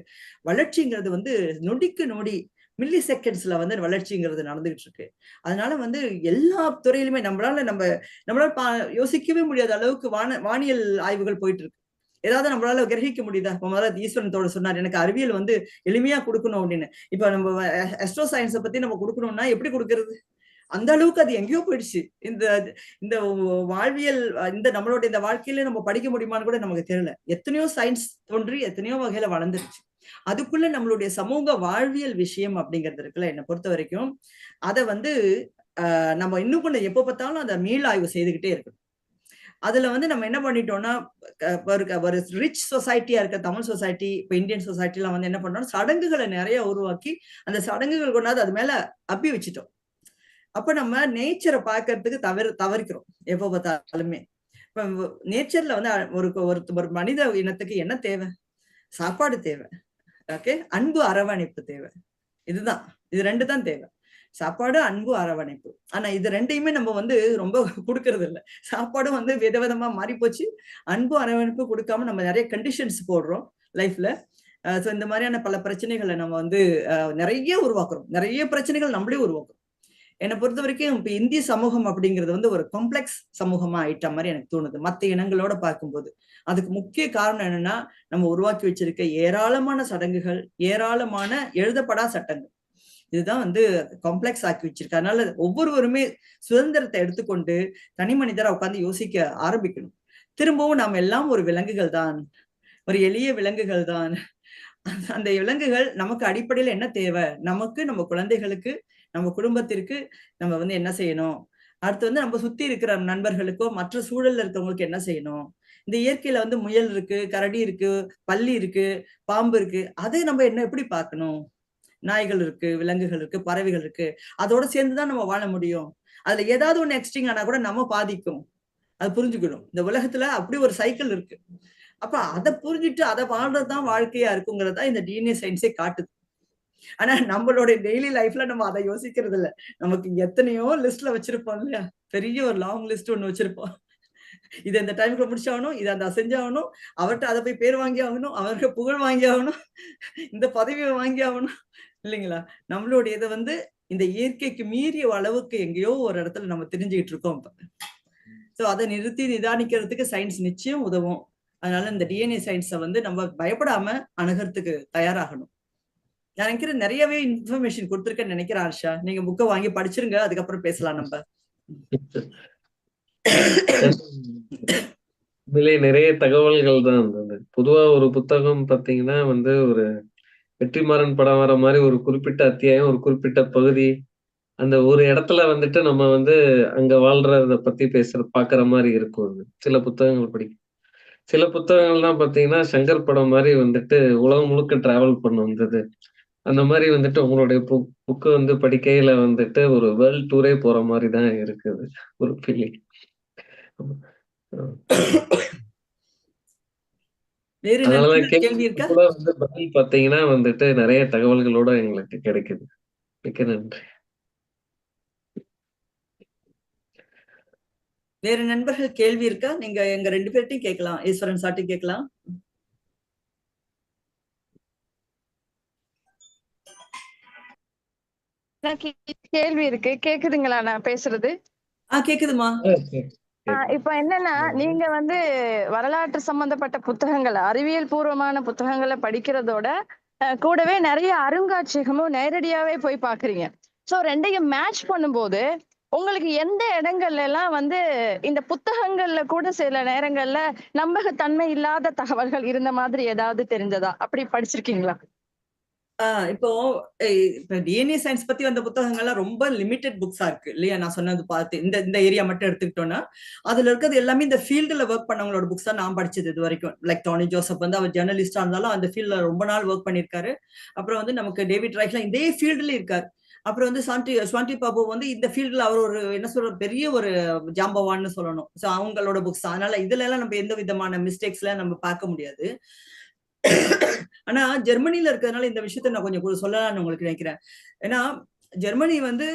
வளர்ச்சிங்கிறது வந்து நொடிக்கு நொடி மில்லி செகண்ட்ஸ்ல வந்து வளர்ச்சிங்கிறது நடந்துகிட்டு இருக்கு. அதனால வந்து எல்லா துறையிலுமே நம்மளால யோசிக்கவே முடியாத அளவுக்கு வானியல் ஆய்வுகள் போயிட்டு இருக்கு. ஏதாவது நம்மளால கிரகிக்க முடியுதா? முதல்ல ஈஸ்வரன் தோழர் சொன்னார், எனக்கு அறிவியல் வந்து எளிமையா கொடுக்கணும் அப்படின்னு. இப்ப நம்ம அஸ்ட்ரோ சயின்ஸை பத்தி நம்ம கொடுக்கணும்னா எப்படி கொடுக்கறது? அந்த அளவுக்கு அது எங்கேயோ போயிடுச்சு. இந்த இந்த வாழ்வியல், இந்த நம்மளுடைய இந்த வாழ்க்கையில நம்ம படிக்க முடியுமான்னு கூட நமக்கு தெரியல. எத்தனையோ சயின்ஸ் தோன்றி எத்தனையோ வகையில வளர்ந்துருச்சு. அதுக்குள்ள நம்மளுடைய சமூக வாழ்வியல் விஷயம் அப்படிங்கிறது இருக்குல்ல, என்னை பொறுத்த வரைக்கும் அதை வந்து நம்ம இன்னும் கொஞ்சம் எப்ப பார்த்தாலும் அதை மீள் ஆய்வு செய்துகிட்டே இருக்கணும். அதுல வந்து நம்ம என்ன பண்ணிட்டோம்னா, ஒரு ரிச் சொசைட்டியா இருக்க தமிழ் சொசைட்டி, இப்ப இந்தியன் சொசைட்டி எல்லாம் வந்து என்ன பண்றோம், சடங்குகளை நிறைய உருவாக்கி அந்த சடங்குகள் கொண்டாந்து அது மேல அப்பி வச்சுட்டோம். அப்ப நம்ம நேச்சரை பார்க்கறதுக்கு தவறிக்கிறோம் எப்ப பார்த்தாலுமே. இப்ப நேச்சர்ல வந்து ஒரு மனித இனத்துக்கு என்ன தேவை? சாப்பாடு தேவை, ஓகே, அன்பு அரவணைப்பு தேவை. இதுதான், இது 2 தான் தேவை. சாப்பாடு, அன்பு, அரவணைப்பு. ஆனா இது 2யுமே நம்ம வந்து ரொம்ப கொடுக்கறது இல்லை. சாப்பாடும் வந்து விதவிதமா மாறி போச்சு, அன்பு அரவணைப்பு கொடுக்காம நம்ம நிறைய கண்டிஷன்ஸ் போடுறோம் லைஃப்ல. சோ இந்த மாதிரியான பல பிரச்சனைகளை நம்ம வந்து நிறைய உருவாக்குறோம், நிறைய பிரச்சனைகள் நம்மளே உருவாக்குறோம். என்னை பொறுத்த வரைக்கும் இப்ப இந்திய சமூகம் அப்படிங்கிறது வந்து ஒரு காம்ப்ளெக்ஸ் சமூகமா ஆயிட்ட மாதிரி எனக்கு தோணுது மத்த இனங்களோட பார்க்கும்போது. அதுக்கு முக்கிய காரணம் என்னன்னா, நம்ம உருவாக்கி வச்சிருக்க ஏராளமான சடங்குகள், ஏராளமான எழுதப்படா சட்டங்கள், இதுதான் வந்து காம்ப்ளெக்ஸ் ஆக்கி வச்சிருக்கு. அதனால ஒவ்வொருவருமே சுதந்திரத்தை எடுத்துக்கொண்டு தனி மனிதரா உட்கார்ந்து யோசிக்க ஆரம்பிக்கணும். திரும்பவும் நாம் எல்லாம் ஒரு விலங்குகள் தான், ஒரு எளிய விலங்குகள் தான். அந்த விலங்குகள் நமக்கு அடிப்படையில என்ன தேவை, நமக்கு, நம்ம குழந்தைகளுக்கு, நம்ம குடும்பத்திற்கு நம்ம வந்து என்ன செய்யணும், அடுத்து வந்து நம்ம சுத்தி இருக்கிற நண்பர்களுக்கோ மற்ற சூழல்ல இருக்கிறவங்களுக்கு என்ன செய்யணும். இந்த இயற்கையில வந்து முயல் இருக்கு, கரடி இருக்கு, பல்லி இருக்கு, பாம்பு இருக்கு, அதை நம்ம என்ன எப்படி பார்க்கணும். நாய்கள் இருக்கு, விலங்குகள் இருக்கு, பறவைகள் இருக்கு, அதோட சேர்ந்துதான் நம்ம வாழ முடியும். அதுல ஏதாவது ஒண்ணு எக்ஸ்டிங் ஆனா கூட நம்ம பாதிக்கும், அது புரிஞ்சுக்கணும். இந்த உலகத்துல அப்படி ஒரு சைக்கிள் இருக்கு. அப்ப அதை புரிஞ்சுட்டு அதை வாழ்றதுதான் வாழ்க்கையா இருக்குங்கிறதா இந்த டிஎன்ஏ சயின்ஸே காட்டுது. ஆனா நம்மளுடைய டெய்லி லைஃப்ல நம்ம அதை யோசிக்கிறது இல்ல. நமக்கு எத்தனையோ லிஸ்ட்ல வச்சிருப்போம் இல்லையா, பெரிய ஒரு லாங் லிஸ்ட் ஒண்ணு வச்சிருப்போம். இதை இந்த டைமுக்குள்ள முடிச்சாகணும், இதை அந்த செஞ்சாகணும், அவர்கிட்ட அதை போய் பேர் வாங்கி ஆகணும், அவருக்கு புகழ் வாங்கி ஆகணும், இந்த பதவியை வாங்கி ஆகணும், இல்லைங்களா? நம்மளுடைய இதை வந்து இந்த இயற்கைக்கு மீறிய அளவுக்கு எங்கேயோ ஒரு இடத்துல நம்ம தெரிஞ்சுக்கிட்டு இருக்கோம் இப்ப. சோ அதை நிறுத்தி நிதானிக்கிறதுக்கு சயின்ஸ் நிச்சயம் உதவும். அதனால இந்த டிஎன்ஏ சயின்ஸை வந்து நம்ம பயப்படாம அணுகிறதுக்கு தயாராகணும். நான் நினைக்கிறேன் நிறையவே இன்ஃபர்மேஷன் கொடுத்துருக்கேன்னு நினைக்கிறேன். ஆர்ஷா, நீங்க புக்கை வாங்கி படிச்சிருங்க, அதுக்கப்புறம் பேசலாம் நம்ம. நிறைய தகவல்கள் தான் இருந்தது. பொதுவா ஒரு புத்தகம் பாத்தீங்கன்னா வந்து ஒரு வெற்றிமாறன் படம் வர மாதிரி ஒரு குறிப்பிட்ட அத்தியாயம், ஒரு குறிப்பிட்ட பகுதி, அந்த ஒரு இடத்துல வந்துட்டு நம்ம வந்து அங்க வாழ்றத பத்தி பாக்குற மாதிரி இருக்கும். சில புத்தகங்கள் படிக்கும். சில புத்தகங்கள் தான் பாத்தீங்கன்னா சங்கர் படம் மாதிரி வந்துட்டு உலகம் முழுக்க டிராவல் பண்ண வந்தது. அந்த மாதிரி வந்துட்டு உங்களுடைய புக்கு வந்து படிக்கையில வந்துட்டு ஒரு வேர்ல்ட் டூரே போற மாதிரி தான் இருக்குது ஒரு ஃபீலிங். அதனாலதான் கேள்வி வந்து பதில் பாத்தீங்கன்னா வந்துட்டு நிறைய தகவல்களோட எங்களுக்கு கிடைக்குது. மிக்க நன்றி. வேற நண்பர்கள் கேள்வி இருக்கா? நீங்க எங்க 2 பேர்ட்டையும் கேட்கலாம். ஈஸ்வரன் சார்ட்டையும் கேட்கலாம். எனக்கு கேள்வி இருக்கு. கேக்குதுங்களா நான் பேசுறது? கேக்குதுமா. இப்ப என்னன்னா, நீங்க வந்து வரலாற்று சம்பந்தப்பட்ட புத்தகங்கள், அறிவியல் பூர்வமான புத்தகங்களை படிக்கிறதோட கூடவே நிறைய அருங்காட்சியகமும் நேரடியாவே போய் பாக்குறீங்க. சோ 2யும் மேட்ச் பண்ணும்போது உங்களுக்கு எந்த இடங்கள்ல எல்லாம் வந்து இந்த புத்தகங்கள்ல கூட சில நேரங்கள்ல நம்பகத்தன்மை இல்லாத தகவல்கள் இருந்த மாதிரி ஏதாவது தெரிஞ்சதா? அப்படி படிச்சிருக்கீங்களா? இப்போ இப்ப டிஎன்ஏ சயின்ஸ் பத்தி வந்த புத்தகங்கள்லாம் ரொம்ப லிமிடெட் புக்ஸா இருக்கு இல்லையா? நான் சொன்னது பார்த்து இந்த இந்த ஏரியா மட்டும் எடுத்துக்கிட்டோம்னா அதுல இருக்கிறது எல்லாமே இந்த ஃபீல்டுல ஒர்க் பண்ணவங்களோட புக்ஸ் தான் நான் படிச்சது இது வரைக்கும். லைக் டோனி ஜோசப் வந்து அவர் ஜேர்னலிஸ்டா இருந்தாலும் அந்த ஃபீல்ட்ல ரொம்ப நாள் ஒர்க் பண்ணியிருக்காரு. அப்புறம் வந்து நமக்கு டேவிட் ரைட்லாம் இதே ஃபீல்டுல இருக்காரு. அப்புறம் வந்து ஸ்வாந்தி பாபு வந்து இந்த ஃபீல்டுல அவர் ஒரு என்ன சொல்ற பெரிய ஒரு ஜாம்பவான்னு சொல்லணும். ஸோ அவங்களோட புக்ஸ். அதனால இதுல எல்லாம் நம்ம எந்த விதமான மிஸ்டேக்ஸ்ல நம்ம பார்க்க முடியாது. ஆனா ஜெர்மனில இருக்கிறதுனால இந்த விஷயத்த நான் கொஞ்சம் சொல்லலாம்னு உங்களுக்கு நினைக்கிறேன். ஏன்னா ஜெர்மனி வந்து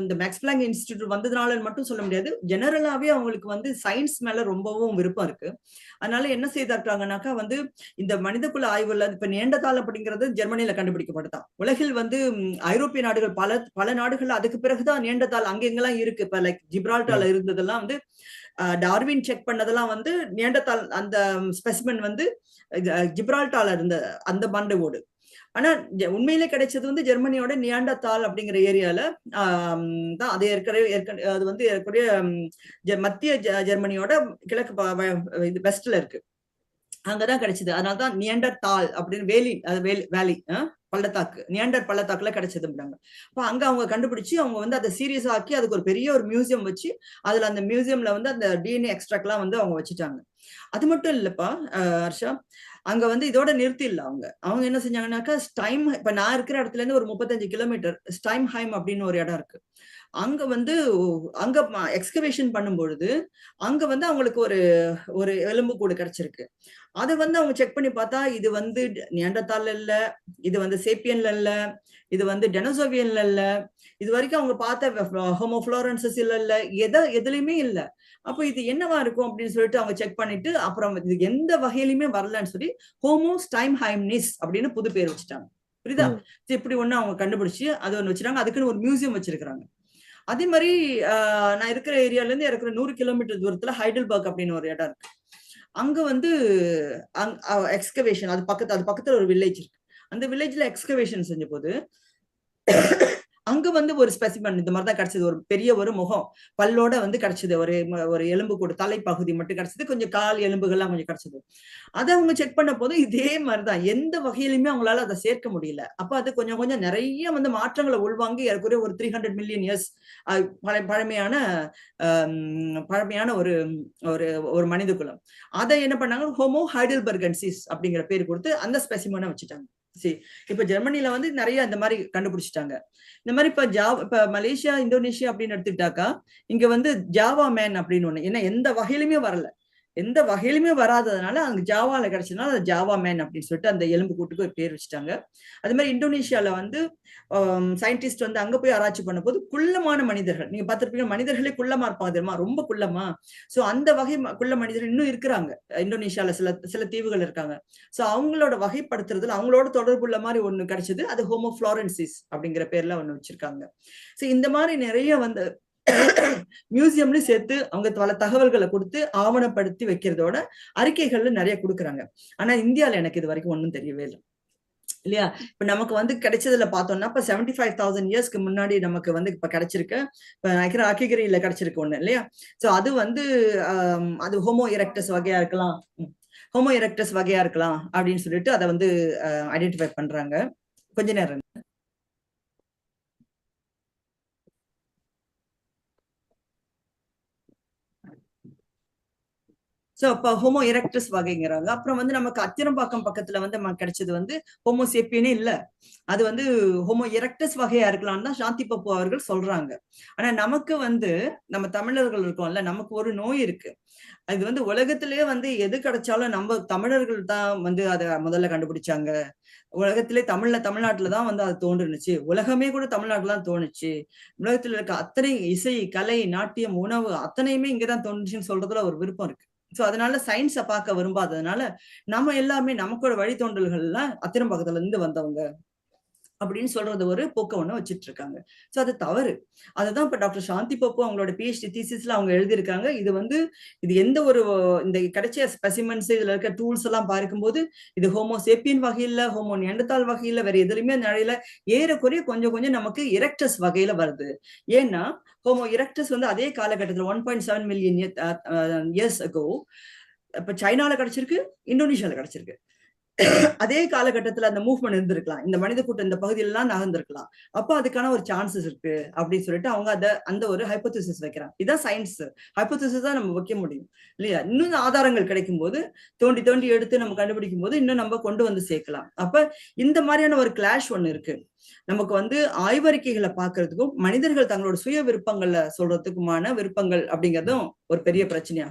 இந்த மேக்ஸ் பிளாங்க் இன்ஸ்டிடியூட் வந்ததுனால மட்டும் சொல்ல முடியாது. ஜெனரலாவே அவங்களுக்கு வந்து சயின்ஸ் மேல ரொம்பவும் விருப்பம் இருக்கு. அதனால என்ன செய்தாட்டாங்கன்னாக்கா வந்து இந்த மனிதகுல ஆய்வுல இப்ப நேண்டர்தால் அப்படிங்கிறது ஜெர்மனியில கண்டுபிடிக்கப்பட்டதான். உலகில் வந்து ஐரோப்பிய நாடுகள் பல நாடுகள் அதுக்கு பிறகுதான் நேண்டர்தால் அங்க எங்கெல்லாம் இருக்கு. இப்ப லைக் ஜிப்ரால்டார்ல இருந்ததெல்லாம் வந்து டார்வின் செக் பண்ணதெல்லாம் வந்து நேண்டர்தால் அந்த ஸ்பெசிமென் வந்து ஜிப்ரால்டார்ல இருந்த அந்த மண்டை ஓடு. ஆனா உண்மையிலே கிடைச்சது வந்து ஜெர்மனியோட நியாண்டர்தால் அப்படிங்கிற ஏரியால தான். அது அது வந்து ஏற்கனவே மத்திய ஜெர்மனியோட கிழக்கு வெஸ்ட்ல இருக்கு. அங்கதான் கிடைச்சது. அதனாலதான் நியண்டர்தால் அப்படின்னு வேலி பள்ளத்தாக்கு நியாண்டர் பள்ளத்தாக்குல கிடைச்சதுன்றாங்க. அப்ப அங்க அவங்க கண்டுபிடிச்சு அவங்க வந்து அதை சீரியஸ் ஆக்கி அதுக்கு ஒரு பெரிய ஒரு மியூசியம் வச்சு அதுல அந்த மியூசியம்ல வந்து அந்த டிஎன்ஏ எக்ஸ்ட்ராக்ட் எல்லாம் வந்து அவங்க வச்சுட்டாங்க. அது மட்டும் இல்லப்பா ஹர்ஷா, அங்க வந்து இதோட நிறுத்தி இல்ல அவங்க என்ன செஞ்சாங்கன்னாக்கா இப்ப நான் இருக்கிற இடத்துல இருந்து ஒரு 35 கிலோமீட்டர் ஸ்டைம்ஹைம் அப்படின்னு ஒரு இடம் இருக்கு. அங்க வந்து அங்க எக்ஸ்கவேஷன் பண்ணும்பொழுது அங்க வந்து அவங்களுக்கு ஒரு ஒரு எலும்புக்கூடு கிடைச்சிருக்கு. அதை வந்து அவங்க செக் பண்ணி பார்த்தா இது வந்து நியாண்டர்தால்ல இல்ல, இது வந்து சேப்பியன்ல இல்ல, இது வந்து டெனோசோவியன்ல இல்ல, இது வரைக்கும் அவங்க பார்த்த ஹோமோஃப்ளோரன்சஸ் இல்ல, எதுலயுமே இல்ல. அப்ப இது என்னவா இருக்கும் அப்படின்னு சொல்லிட்டு அவங்க செக் பண்ணிட்டு அப்புறம் இது எந்த வகையிலுமே வரலன்னு சொல்லி ஹோமோ ஸ்டைம்ஹைம்னிஸ் அப்படின்னு புது பேர் வச்சுட்டாங்க. புரியுதா? இப்படி ஒண்ணு அவங்க கண்டுபிடிச்சு அது ஒண்ணு வச்சிருக்காங்க. அதுக்குன்னு ஒரு மியூசியம் வச்சிருக்காங்க. அதே மாதிரி நான் இருக்கிற ஏரியால இருந்து இருக்கிற 100 கிலோமீட்டர் தூரத்துல ஹைடல்பர்க் அப்படின்னு ஒரு இடம் இருக்கு. அங்க வந்து எக்ஸ்கவேஷன் அது பக்கத்துல ஒரு வில்லேஜ் இருக்கு. அந்த வில்லேஜ்ல எக்ஸ்கவேஷன் செஞ்ச போது அங்க வந்து ஒரு ஸ்பெசிமன் இந்த மாதிரிதான் கிடைச்சது. ஒரு பெரிய ஒரு முகம் பல்லோட வந்து கிடைச்சது. ஒரு எலும்பு கூட தலைப்பகுதி மட்டும் கிடைச்சது. கொஞ்சம் கால் எலும்புகள்லாம் கொஞ்சம் கிடைச்சது. அதை அவங்க செக் பண்ண போது இதே மாதிரிதான் எந்த வகையிலுமே அவங்களால அதை சேர்க்க முடியல. அப்ப அது கொஞ்சம் கொஞ்சம் நிறைய வந்து மாற்றங்களை உள்வாங்கி ஏறக்குறைய ஒரு 300 மில்லியன் இயர்ஸ் பழமையான ஒரு ஒரு மனித குலம். அதை என்ன பண்ணாங்க ஹோமோ ஹைடல்பர்கன்சிஸ் அப்படிங்கிற பேர் கொடுத்து அந்த ஸ்பெசிமனை வச்சுட்டாங்க. சரி, இப்ப ஜெர்மனில வந்து நிறைய இந்த மாதிரி கண்டுபிடிச்சிட்டாங்க. இந்த மாதிரி இப்ப மலேசியா இந்தோனேஷியா அப்படின்னு எடுத்துக்கிட்டாக்கா இங்க வந்து ஜாவா மேன் அப்படின்னு ஒண்ணு ஏன்னா எந்த வகையிலுமே வராததுனால அங்க ஜாவால கிடைச்சதுனால அது ஜாவா மேன் அப்படின்னு சொல்லிட்டு அந்த எலும்பு கூட்டுக்கு ஒரு பேர் வச்சுட்டாங்க. அது மாதிரி இந்தோனேஷியால வந்து சயின்டிஸ்ட் வந்து அங்க போய் ஆராய்ச்சி பண்ண போது குள்ளமான மனிதர்கள் நீங்க பார்த்திருப்பீங்க. மனிதர்களே குள்ளமா இருப்பாங்க தெரியுமா, ரொம்ப குள்ளமா. சோ அந்த வகை குள்ள மனிதர்கள் இன்னும் இருக்கிறாங்க இந்தோனேஷியால சில தீவுகள் இருக்காங்க. சோ அவங்களோட வகைப்படுத்துறதுல அவங்களோட தொடர்புள்ள மாதிரி ஒண்ணு கிடைச்சது. அது ஹோமோ ஃப்ளோரன்சிஸ் அப்படிங்கிற பேர்ல ஒண்ணு வச்சிருக்காங்க. சோ இந்த மாதிரி நிறைய வந்து மியூசியம்ல சேர்த்து அவங்க பல தகவல்களை கொடுத்து ஆவணப்படுத்தி வைக்கிறதோட அறிக்கைகள்ல நிறைய கொடுக்குறாங்க. ஆனா இந்தியால எனக்கு இது வரைக்கும் ஒண்ணும் தெரியவே இல்லை இல்லையா? இப்ப நமக்கு வந்து கிடைச்சதுல பார்த்தோம்னா இப்ப 75,000 இயர்ஸ்க்கு முன்னாடி நமக்கு வந்து இப்ப கிடைச்சிருக்கு. இப்ப நினைக்கிற அக்கிகிரியில கிடைச்சிருக்கு ஒண்ணு இல்லையா? சோ அது வந்து அது ஹோமோ எரெக்டஸ் வகையா இருக்கலாம் அப்படின்னு சொல்லிட்டு அதை வந்து ஐடென்டிஃபை பண்றாங்க. கொஞ்ச நேரம் சோ அப்ப ஹோமோ எரெக்டஸ் வகைங்கிறாங்க. அப்புறம் வந்து நமக்கு அத்திரம்பாக்கம் பக்கத்துல வந்து கிடைச்சது வந்து ஹோமோ சேப்பியனே இல்ல, அது வந்து ஹோமோ எரெக்டஸ் வகையா இருக்கலாம்னு தான் சாந்தி பப்பு அவர்கள் சொல்றாங்க. ஆனா நமக்கு வந்து நம்ம தமிழர்கள் இருக்கோம்ல, நமக்கு ஒரு நோய் இருக்கு. அது வந்து உலகத்திலேயே வந்து எது கிடைச்சாலும் நம்ம தமிழர்கள் தான் வந்து அதை முதல்ல கண்டுபிடிச்சாங்க. உலகத்திலே தமிழ்நாட்டுல தான் வந்து அது தோன்றுனுச்சு. உலகமே கூட தமிழ்நாட்டுல தான் தோணுச்சு. உலகத்துல இருக்க அத்தனை இசை, கலை, நாட்டியம், உணவு அத்தனையுமே இங்கதான் தோணுச்சுன்னு சொல்றதுல ஒரு விருப்பம் இருக்கு. சோ அதனால சயின்ஸை பார்க்க விரும்பாததுனால நம்ம எல்லாமே நமக்கோட வழித்தோன்றல்கள்லாம் அத்திரம்பாக்கத்துல இருந்து வந்தவங்க அப்படின்னு சொல்றது ஒரு போக்க ஒண்ணு வச்சுட்டு இருக்காங்க. சோ அது தவறு. அதுதான் இப்ப டாக்டர் சாந்தி பப்பு அவங்களோட PhD தீசிஸ்ல அவங்க எழுதியிருக்காங்க. இது வந்து இது எந்த ஒரு இந்த கிடைச்ச ஸ்பெசிமென்ஸ் இதுல இருக்க டூல்ஸ் எல்லாம் பார்க்கும்போது இது ஹோமோ சேப்பியன் வகையில, ஹோமோ நியண்டர்தால் வகையில வேற எதுலயுமே நடையில ஏறக்குறைய கொஞ்சம் கொஞ்சம் நமக்கு எரெக்டஸ் வகையில வருது. ஏன்னா ஹோமோ எரெக்டஸ் வந்து அதே காலகட்டத்தில் 1.7 மில்லியன் இயர்ஸ் அகோ இப்ப சைனால கிடைச்சிருக்கு, இந்தோனேஷியால கிடைச்சிருக்கு. அதே காலகட்டத்துல அந்த மூவ்மெண்ட் இருந்திருக்கலாம், இந்த மனித கூட்டம் இந்த பகுதியிலாம் நகர்ந்திருக்கலாம். அப்ப அதுக்கான ஒரு சான்சஸ் இருக்கு அப்படின்னு சொல்லிட்டு அவங்க அந்த ஒரு ஹைப்போதிசிஸ் வைக்கிறாங்க. இதான் சயின்ஸ். ஹைப்போதிசிஸ் தான் நம்ம வைக்க முடியும் இல்லையா? இன்னும் ஆதாரங்கள் கிடைக்கும் போது தோண்டி தோண்டி எடுத்து நம்ம கண்டுபிடிக்கும் போது இன்னும் நம்ம கொண்டு வந்து சேர்க்கலாம். அப்ப இந்த மாதிரியான ஒரு கிளாஷ் ஒண்ணு இருக்கு. நமக்கு வந்து ஆய்வறிக்கைகளை பார்க்கறதுக்கும் மனிதர்கள் தங்களோட சுய விருப்பங்கள்ல சொல்றதுக்குமான விருப்பங்கள் அப்படிங்கிறதும் ஒரு பெரிய பிரச்சனையா.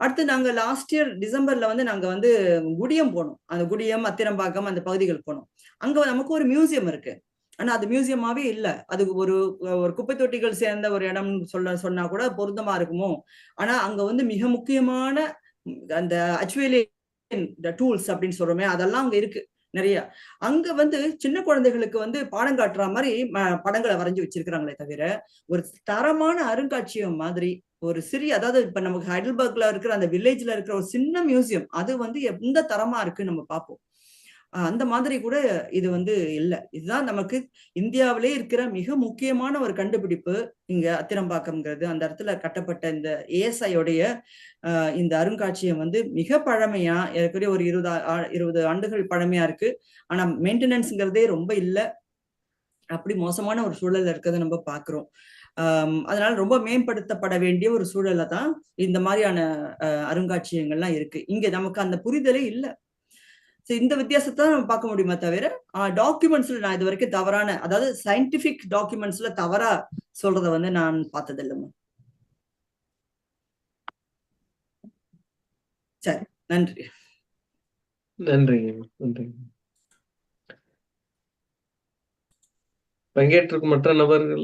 அடுத்து நாங்க லாஸ்ட் இயர் டிசம்பர்ல வந்து நாங்க வந்து குடியம் போனோம். அந்த குடியம், அத்திரம்பாக்கம் அந்த பகுதிகளுக்கு போனோம். அங்க நமக்கு ஒரு மியூசியம் இருக்கு. ஆனா அது மியூசியமாவே இல்ல. அது ஒரு ஒரு குப்பை தொட்டிகள் சேர்ந்த ஒரு இடம் சொன்னா கூட பொருத்தமா இருக்குமோ. ஆனா அங்க வந்து மிக முக்கியமான அந்த டூல்ஸ் அப்படின்னு சொல்றோமே அதெல்லாம் அங்க இருக்கு நிறைய. அங்க வந்து சின்ன குழந்தைகளுக்கு வந்து பாடம் காட்டுற மாதிரி படங்களை வரைஞ்சு வச்சிருக்கிறாங்களே தவிர ஒரு தரமான அருங்காட்சியகம் மாதிரி ஒரு சிறிய, அதாவது இப்ப நமக்கு ஹைடல்பர்க்ல இருக்கிற அந்த வில்லேஜ்ல இருக்கிற ஒரு சின்ன மியூசியம் அது வந்து எந்த தரமா இருக்குன்னு நம்ம பார்ப்போம். அந்த மாதிரி கூட இது வந்து இல்ல. இதுதான் நமக்கு இந்தியாவிலே இருக்கிற மிக முக்கியமான ஒரு கண்டுபிடிப்பு. இங்க அத்திரம்பாக்கம்ங்கிறது அந்த இடத்துல கட்டப்பட்ட இந்த ஏஎஸ்ஐயோடைய இந்த அருங்காட்சியகம் வந்து மிக பழமையா, ஏற்கனவே ஒரு 20 ஆண்டுகள் பழமையா இருக்கு. ஆனா மெயின்டெனன்ஸ்ங்கிறதே ரொம்ப இல்ல. அப்படி மோசமான ஒரு சூழல்ல இருக்கிறத நம்ம பாக்குறோம். அதனால ரொம்ப மேம்படுத்தப்பட வேண்டிய ஒரு சூழல்ல தான் இந்த மாதிரியான அருங்காட்சியகங்கள்லாம் இருக்கு. இங்க நமக்கு அந்த புரிதலே இல்ல. இந்த வித்தியாசத்தை நம்ம பார்க்க முடியுமா தவிர டாக்குமெண்ட்ஸ்ல நான் இது வரைக்கும் தவறான, அதாவது சயின்டிபிக் டாக்குமெண்ட்ஸ்ல தவறா சொல்றதை வந்து நான் பார்த்தது இல்லைம்மா. சரி, நன்றி. நன்றி. நன்றி. பங்கேற்றிருக்கும் மற்ற நபர்கள்,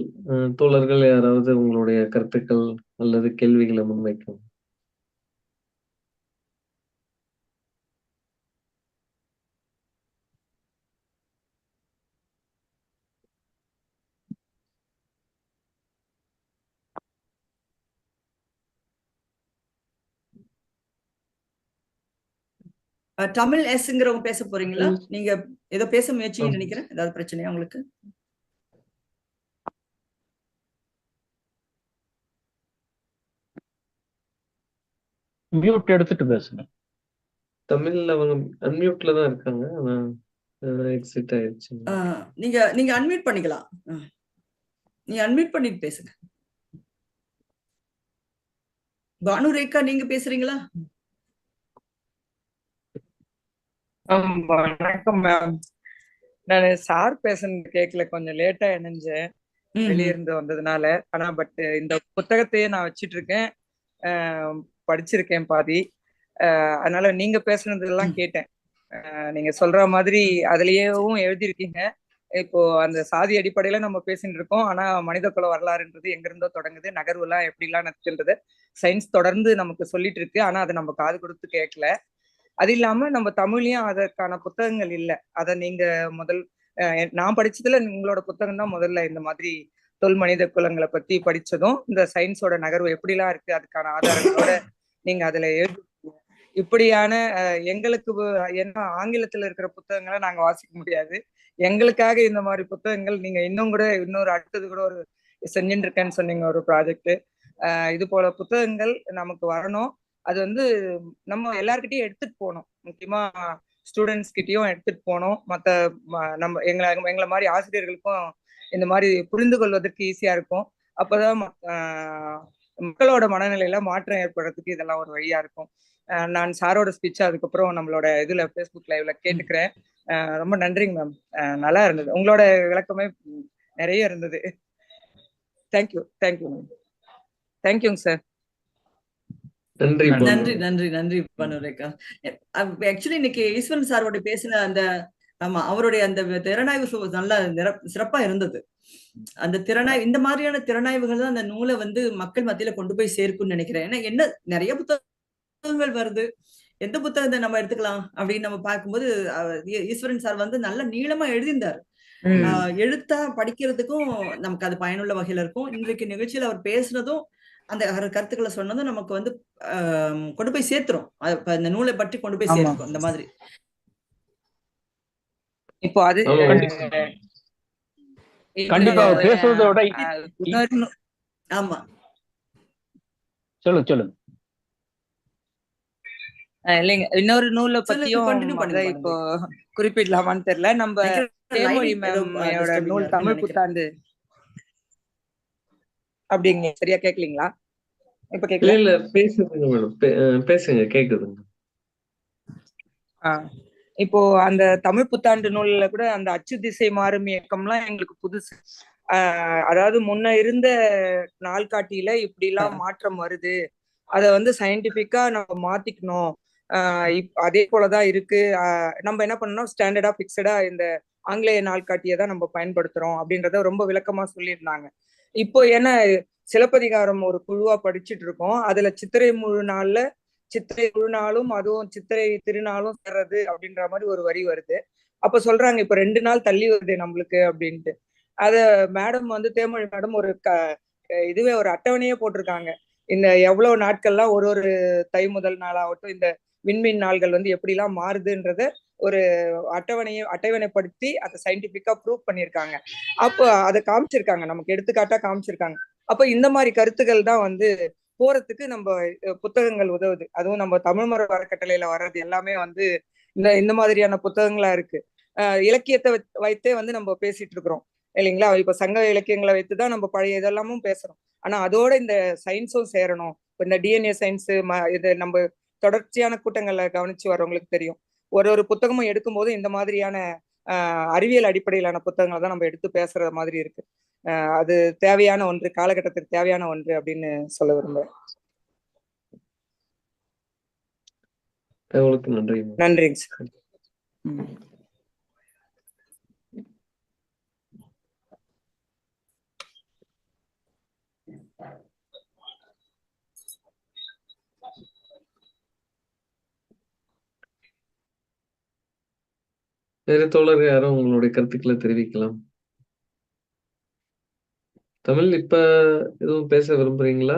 தோழர்கள் யாராவது உங்களுடைய கருத்துக்கள் அல்லது கேள்விகளை முன்வைக்கும். தமிழ் எஸ்ங்கிறவங்க பேச போறீங்களா? நீங்க ஏதோ பேச முயற்சின்னு நினைக்கிறேன். ஏதாவது பிரச்சனையா உங்களுக்கு? மியூட் எடுத்துட்டு பேசுங்க. தமிழ்ல அவங்க அன்மியூட்ல தான் இருக்காங்க. ஆனா எக்ஸிட் ஆயிடுச்சு. நீங்க அன்மியூட் பண்ணிக்கலாம். நீங்க அன்மியூட் பண்ணிட்டு பேசுங்க. பானு ரேகா நீங்க பேசுறீங்களா? வணக்கம் மேம். நான் சார் பேசுனது கேட்கல, கொஞ்சம் லேட்டா இணைஞ்சேன் வெளியிருந்து வந்ததுனால. ஆனா பட் இந்த புத்தகத்தையே நான் வச்சிட்டு இருக்கேன், படிச்சிருக்கேன் பாதி. அதனால நீங்க பேசுனதெல்லாம் கேட்டேன். நீங்க சொல்ற மாதிரி அதுலயேவும் எழுதியிருக்கீங்க. இப்போ அந்த சாதி அடிப்படையில நம்ம பேசிட்டு இருக்கோம். ஆனா மனித குல வரலாறுன்றது எங்க இருந்தோ தொடங்குது, நகர்வு எல்லாம் எப்படி எல்லாம் நடக்குன்றது சயின்ஸ் தொடர்ந்து நமக்கு சொல்லிட்டு இருக்கு. ஆனா அதை நம்ம காது கொடுத்து கேட்கல. அது இல்லாம நம்ம தமிழ்லயும் அதற்கான புத்தகங்கள் இல்லை. அதை நீங்க நான் படிச்சதுல உங்களோட புத்தகம் தான் முதல்ல இந்த மாதிரி தொல் மனித குலங்களை பத்தி படிச்சதும், இந்த சயின்ஸோட நகர்வு எப்படிலாம் இருக்கு அதுக்கான ஆதாரங்களோட நீங்க அதுல இப்படியான எங்களுக்கு என்ன ஆங்கிலத்துல இருக்கிற புத்தகங்களை நாங்க வாசிக்க முடியாது. எங்களுக்காக இந்த மாதிரி புத்தகங்கள் நீங்க இன்னொரு அடுத்தது கூட ஒரு செஞ்சுட்டு இருக்கேன்னு சொன்னீங்க, ஒரு ப்ராஜெக்ட். இது போல புத்தகங்கள் நமக்கு வரணும். அது வந்து நம்ம எல்லார்கிட்டையும் எடுத்துட்டு போகணும். முக்கியமா ஸ்டூடெண்ட்ஸ் கிட்டையும் எடுத்துட்டு போகணும். மற்ற நம்ம எங்களை மாதிரி ஆசிரியர்களுக்கும் இந்த மாதிரி புரிந்து கொள்வதற்கு ஈஸியா இருக்கும். அப்பதான் மக்களோட மனநிலையில மாற்றம் ஏற்படுறதுக்கு இதெல்லாம் ஒரு வழியா இருக்கும். நான் சாரோட ஸ்பீச் அதுக்கப்புறம் நம்மளோட இதுல ஃபேஸ்புக் லைவ்ல கேட்டுக்கிறேன். ரொம்ப நன்றிங்க மேம். நல்லா இருந்தது, உங்களோட விளக்கமே நிறைய இருந்தது. Thank you ma'am. தேங்க்யூங்க சார். நன்றி நன்றி நன்றி நன்றி பனுரேகா. ஆக்சுவலி இன்னைக்கு ஈஸ்வரன் சாரோட பேசின அந்த ஆமா அவருடைய அந்த திறனாய்வு நல்லா சிறப்பா இருந்தது. அந்த இந்த மாதிரியான திறனாய்வுகள் தான் அந்த நூலை வந்து மக்கள் மத்தியில கொண்டு போய் சேர்க்கும்னு நினைக்கிறேன். ஏன்னா என்ன நிறைய புத்தகங்கள் வருது, எந்த புத்தகத்தை நம்ம எடுத்துக்கலாம் அப்படின்னு நம்ம பார்க்கும்போது ஈஸ்வரன் சார் வந்து நல்ல நீளமா எழுதியிருந்தார். எழுத்தா படிக்கிறதுக்கும் நமக்கு அது பயனுள்ள வகையில இருக்கும். இன்றைக்கு நிகழ்ச்சியில் அவர் பேசுனதும் அந்த கருத்துக்களை சொன்னதும் நமக்கு வந்து கொண்டு போய் சேர்த்துரும். இந்த நூலை பற்றி கொண்டு போய் சேர்க்கும் இந்த மாதிரி. இப்போ அது கண்டிப்பா பேசுறதோட ஆமா சொல்லுங்க. இல்லைங்க, இன்னொரு நூலை பத்தியும் இப்போ குறிப்பிடலாமான்னு தெரியல. நம்ம தேமொழி மேமோட நூல் தமிழ் புத்தாண்டு அப்படிங்க. சரியா கேட்கலீங்களா? இப்ப கேட்கல. இல்ல பேசுங்க மேடம், பேசுங்க, கேக்குதுங்க. இப்போ அந்த தமிழ் புத்தாண்டு நூல்ல கூட அந்த அச்சு திசை மாறும் இயக்கம்லாம் எங்களுக்கு புதுசு. அதாவது முன்ன இருந்த நாள்காட்டியில இப்படி எல்லாம் மாற்றம் வருது, அத வந்து சயின்டிபிக்கா நம்ம மாத்திக்கணும். அதே போலதான் இருக்கு. நம்ம என்ன பண்ணணும், ஸ்டாண்டர்டா பிக்சடா இந்த ஆங்கிலேய நாள்காட்டியை தான் நம்ம பயன்படுத்துறோம் அப்படின்றத ரொம்ப விளக்கமா சொல்லியிருந்தாங்க. இப்போ என்ன சிலப்பதிகாரம் ஒரு குழுவா படிச்சுட்டு இருக்கோம். அதுல சித்திரை முழு நாளும் அதுவும் சித்திரை திருநாளும் சேர்றது அப்படின்ற மாதிரி ஒரு வரி வருது. அப்ப சொல்றாங்க இப்ப 2 நாள் தள்ளி வருது நம்மளுக்கு அப்படின்ட்டு. அத மேடம் வந்து தேமொழி மேடம் ஒரு இதுவே ஒரு அட்டவணையே போட்டிருக்காங்க. இந்த எவ்வளவு நாட்கள்லாம் ஒரு தை முதல் நாளாகட்டும் இந்த விண்மீன் நாள்கள் வந்து எப்படி எல்லாம் மாறுதுன்றத ஒரு அட்டவணைப்படுத்தி அதை சயின்டிபிக்கா ப்ரூவ் பண்ணியிருக்காங்க. அப்போ அதை காமிச்சிருக்காங்க, நமக்கு எடுத்துக்காட்டா காமிச்சிருக்காங்க. அப்ப இந்த மாதிரி கருத்துக்கள் தான் வந்து போறதுக்கு நம்ம புத்தகங்கள் உதவுது. அதுவும் நம்ம தமிழ் மரபு அறக்கட்டளையில வர்றது எல்லாமே வந்து இந்த மாதிரியான புத்தகங்களா இருக்கு. இலக்கியத்தை வைத்தே வந்து நம்ம பேசிட்டு இருக்கிறோம் இல்லைங்களா? இப்ப சங்க இலக்கியங்களை வைத்துதான் நம்ம பழைய இதெல்லாமும் பேசுறோம். ஆனா அதோட இந்த சயின்ஸும் சேரணும். இந்த டிஎன்ஏ சயின்ஸ் இது நம்ம தொடர்ச்சியான கூட்டங்கள்ல கவனிச்சு வர்றவங்களுக்கு தெரியும். ஒரு புத்தகமும் எடுக்கும் போது இந்த மாதிரியான அறிவியல் அடிப்படையிலான புத்தகங்களை தான் நம்ம எடுத்து பேசுற மாதிரி இருக்கு. அது தேவையான ஒன்று, காலகட்டத்துக்கு தேவையான ஒன்று அப்படின்னு சொல்ல விரும்புறேன். நன்றிங்க சார். வேறு தோழர்கள் யாரும் உங்களுடைய கருத்துக்களை தெரிவிக்கலாம். தமிழ் இப்ப எதுவும் பேச விரும்புறீங்களா?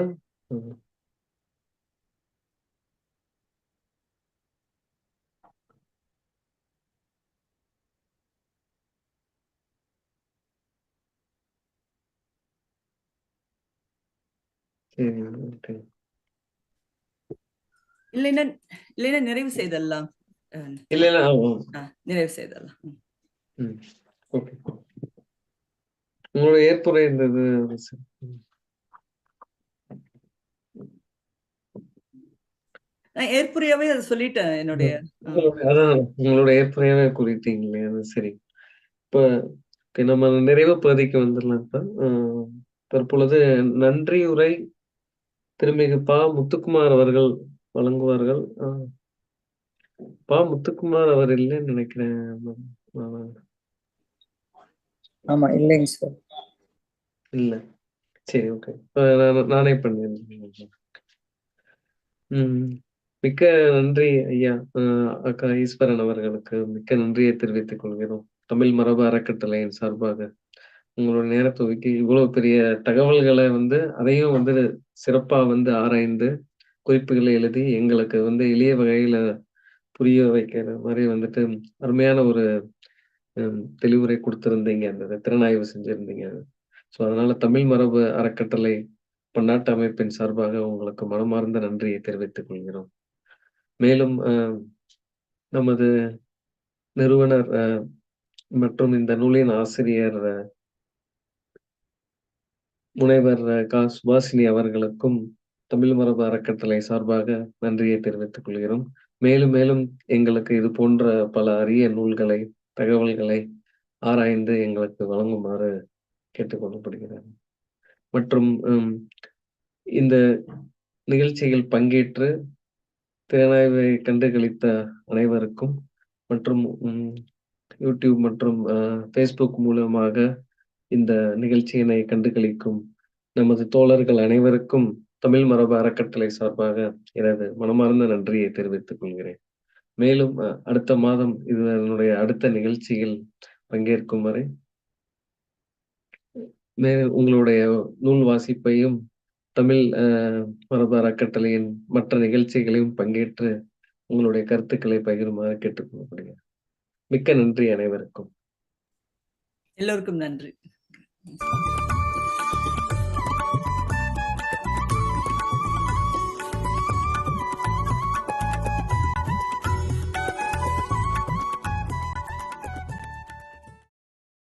சரி, ஓகே. இல்லைன்னா நிறைவு செய்தல்லாம். இல்ல நிறைவு செய்தல்லாம். ஓகே. உங்களோட ஏற்புரை இருந்தது. நான் ஏற்புரையாவே அதை சொல்லிட்டேன். என்னுடைய அதான் உங்களோட ஏற்புரையாவே குறித்தீங்களே, அது சரி. இப்ப நம்ம நிறைவு பகுதிக்கு வந்துடலாம். இப்ப தற்பொழுது நன்றியுரை திருமிகு பா. முத்துக்குமார் அவர்கள் வழங்குவார்கள். பா. முத்துக்குமார் அவர் இல்லைன்னு நினைக்கிறேன். ஆமா, இல்லைங்க சார். இல்ல, சரி, ஓகே. நானே பண்ணிருந்தேன். மிக்க நன்றி ஐயா. அக்கா ஈஸ்வரன் அவர்களுக்கு மிக்க நன்றியை தெரிவித்துக் கொள்கிறோம். தமிழ் மரபு அறக்கட்டளையின் சார்பாக உங்களோட நேரத்தை ஒதுக்கி இவ்வளவு பெரிய தகவல்களை வந்து அதையும் வந்து சிறப்பா வந்து ஆராய்ந்து குறிப்புகளை எழுதி எங்களுக்கு வந்து எளிய வகையில புரிய வைக்கிற மாதிரி வந்துட்டு அருமையான ஒரு தெளிவுரை கொடுத்திருந்தீங்க, அந்த திறனாய்வு செஞ்சிருந்தீங்க. ஸோ அதனால தமிழ் மரபு அறக்கட்டளை பன்னாட்டு அமைப்பின் சார்பாக உங்களுக்கு மனமார்ந்த நன்றியை தெரிவித்துக் கொள்கிறோம். மேலும் நமது நிறுவனர் மற்றும் இந்த நூலின் ஆசிரியர் முனைவர் கா. சுபாஷினி அவர்களுக்கும் தமிழ் மரபு அறக்கட்டளை சார்பாக நன்றியை தெரிவித்துக் கொள்கிறோம். மேலும் மேலும் எங்களுக்கு இது போன்ற பல அரிய நூல்களை, தகவல்களை ஆராய்ந்து எங்களுக்கு வழங்குமாறு கேட்டுக்கொள்ளப்படுகிறது. மற்றும் இந்த நிகழ்ச்சியில் பங்கேற்று திறனாய்வை கண்டுகளித்த அனைவருக்கும் மற்றும் யூடியூப் மற்றும் ஃபேஸ்புக் மூலமாக இந்த நிகழ்ச்சியினை கண்டுகளிக்கும் நமது தோழர்கள் அனைவருக்கும் தமிழ் மரபு அறக்கட்டளை சார்பாக எனது மனமார்ந்த நன்றியை தெரிவித்துக் கொள்கிறேன். மேலும் அடுத்த மாதம் இதனுடைய அடுத்த நிகழ்ச்சியில் பங்கேற்கும் வரை உங்களுடைய நூல் வாசிப்பையும் தமிழ் மரபு அறக்கட்டளையின் மற்ற நிகழ்ச்சிகளையும் பங்கேற்று உங்களுடைய கருத்துக்களை பகிருமாறு கேட்டுக்கொள்ளப்படுகிறேன். மிக்க நன்றி அனைவருக்கும். எல்லோருக்கும் நன்றி.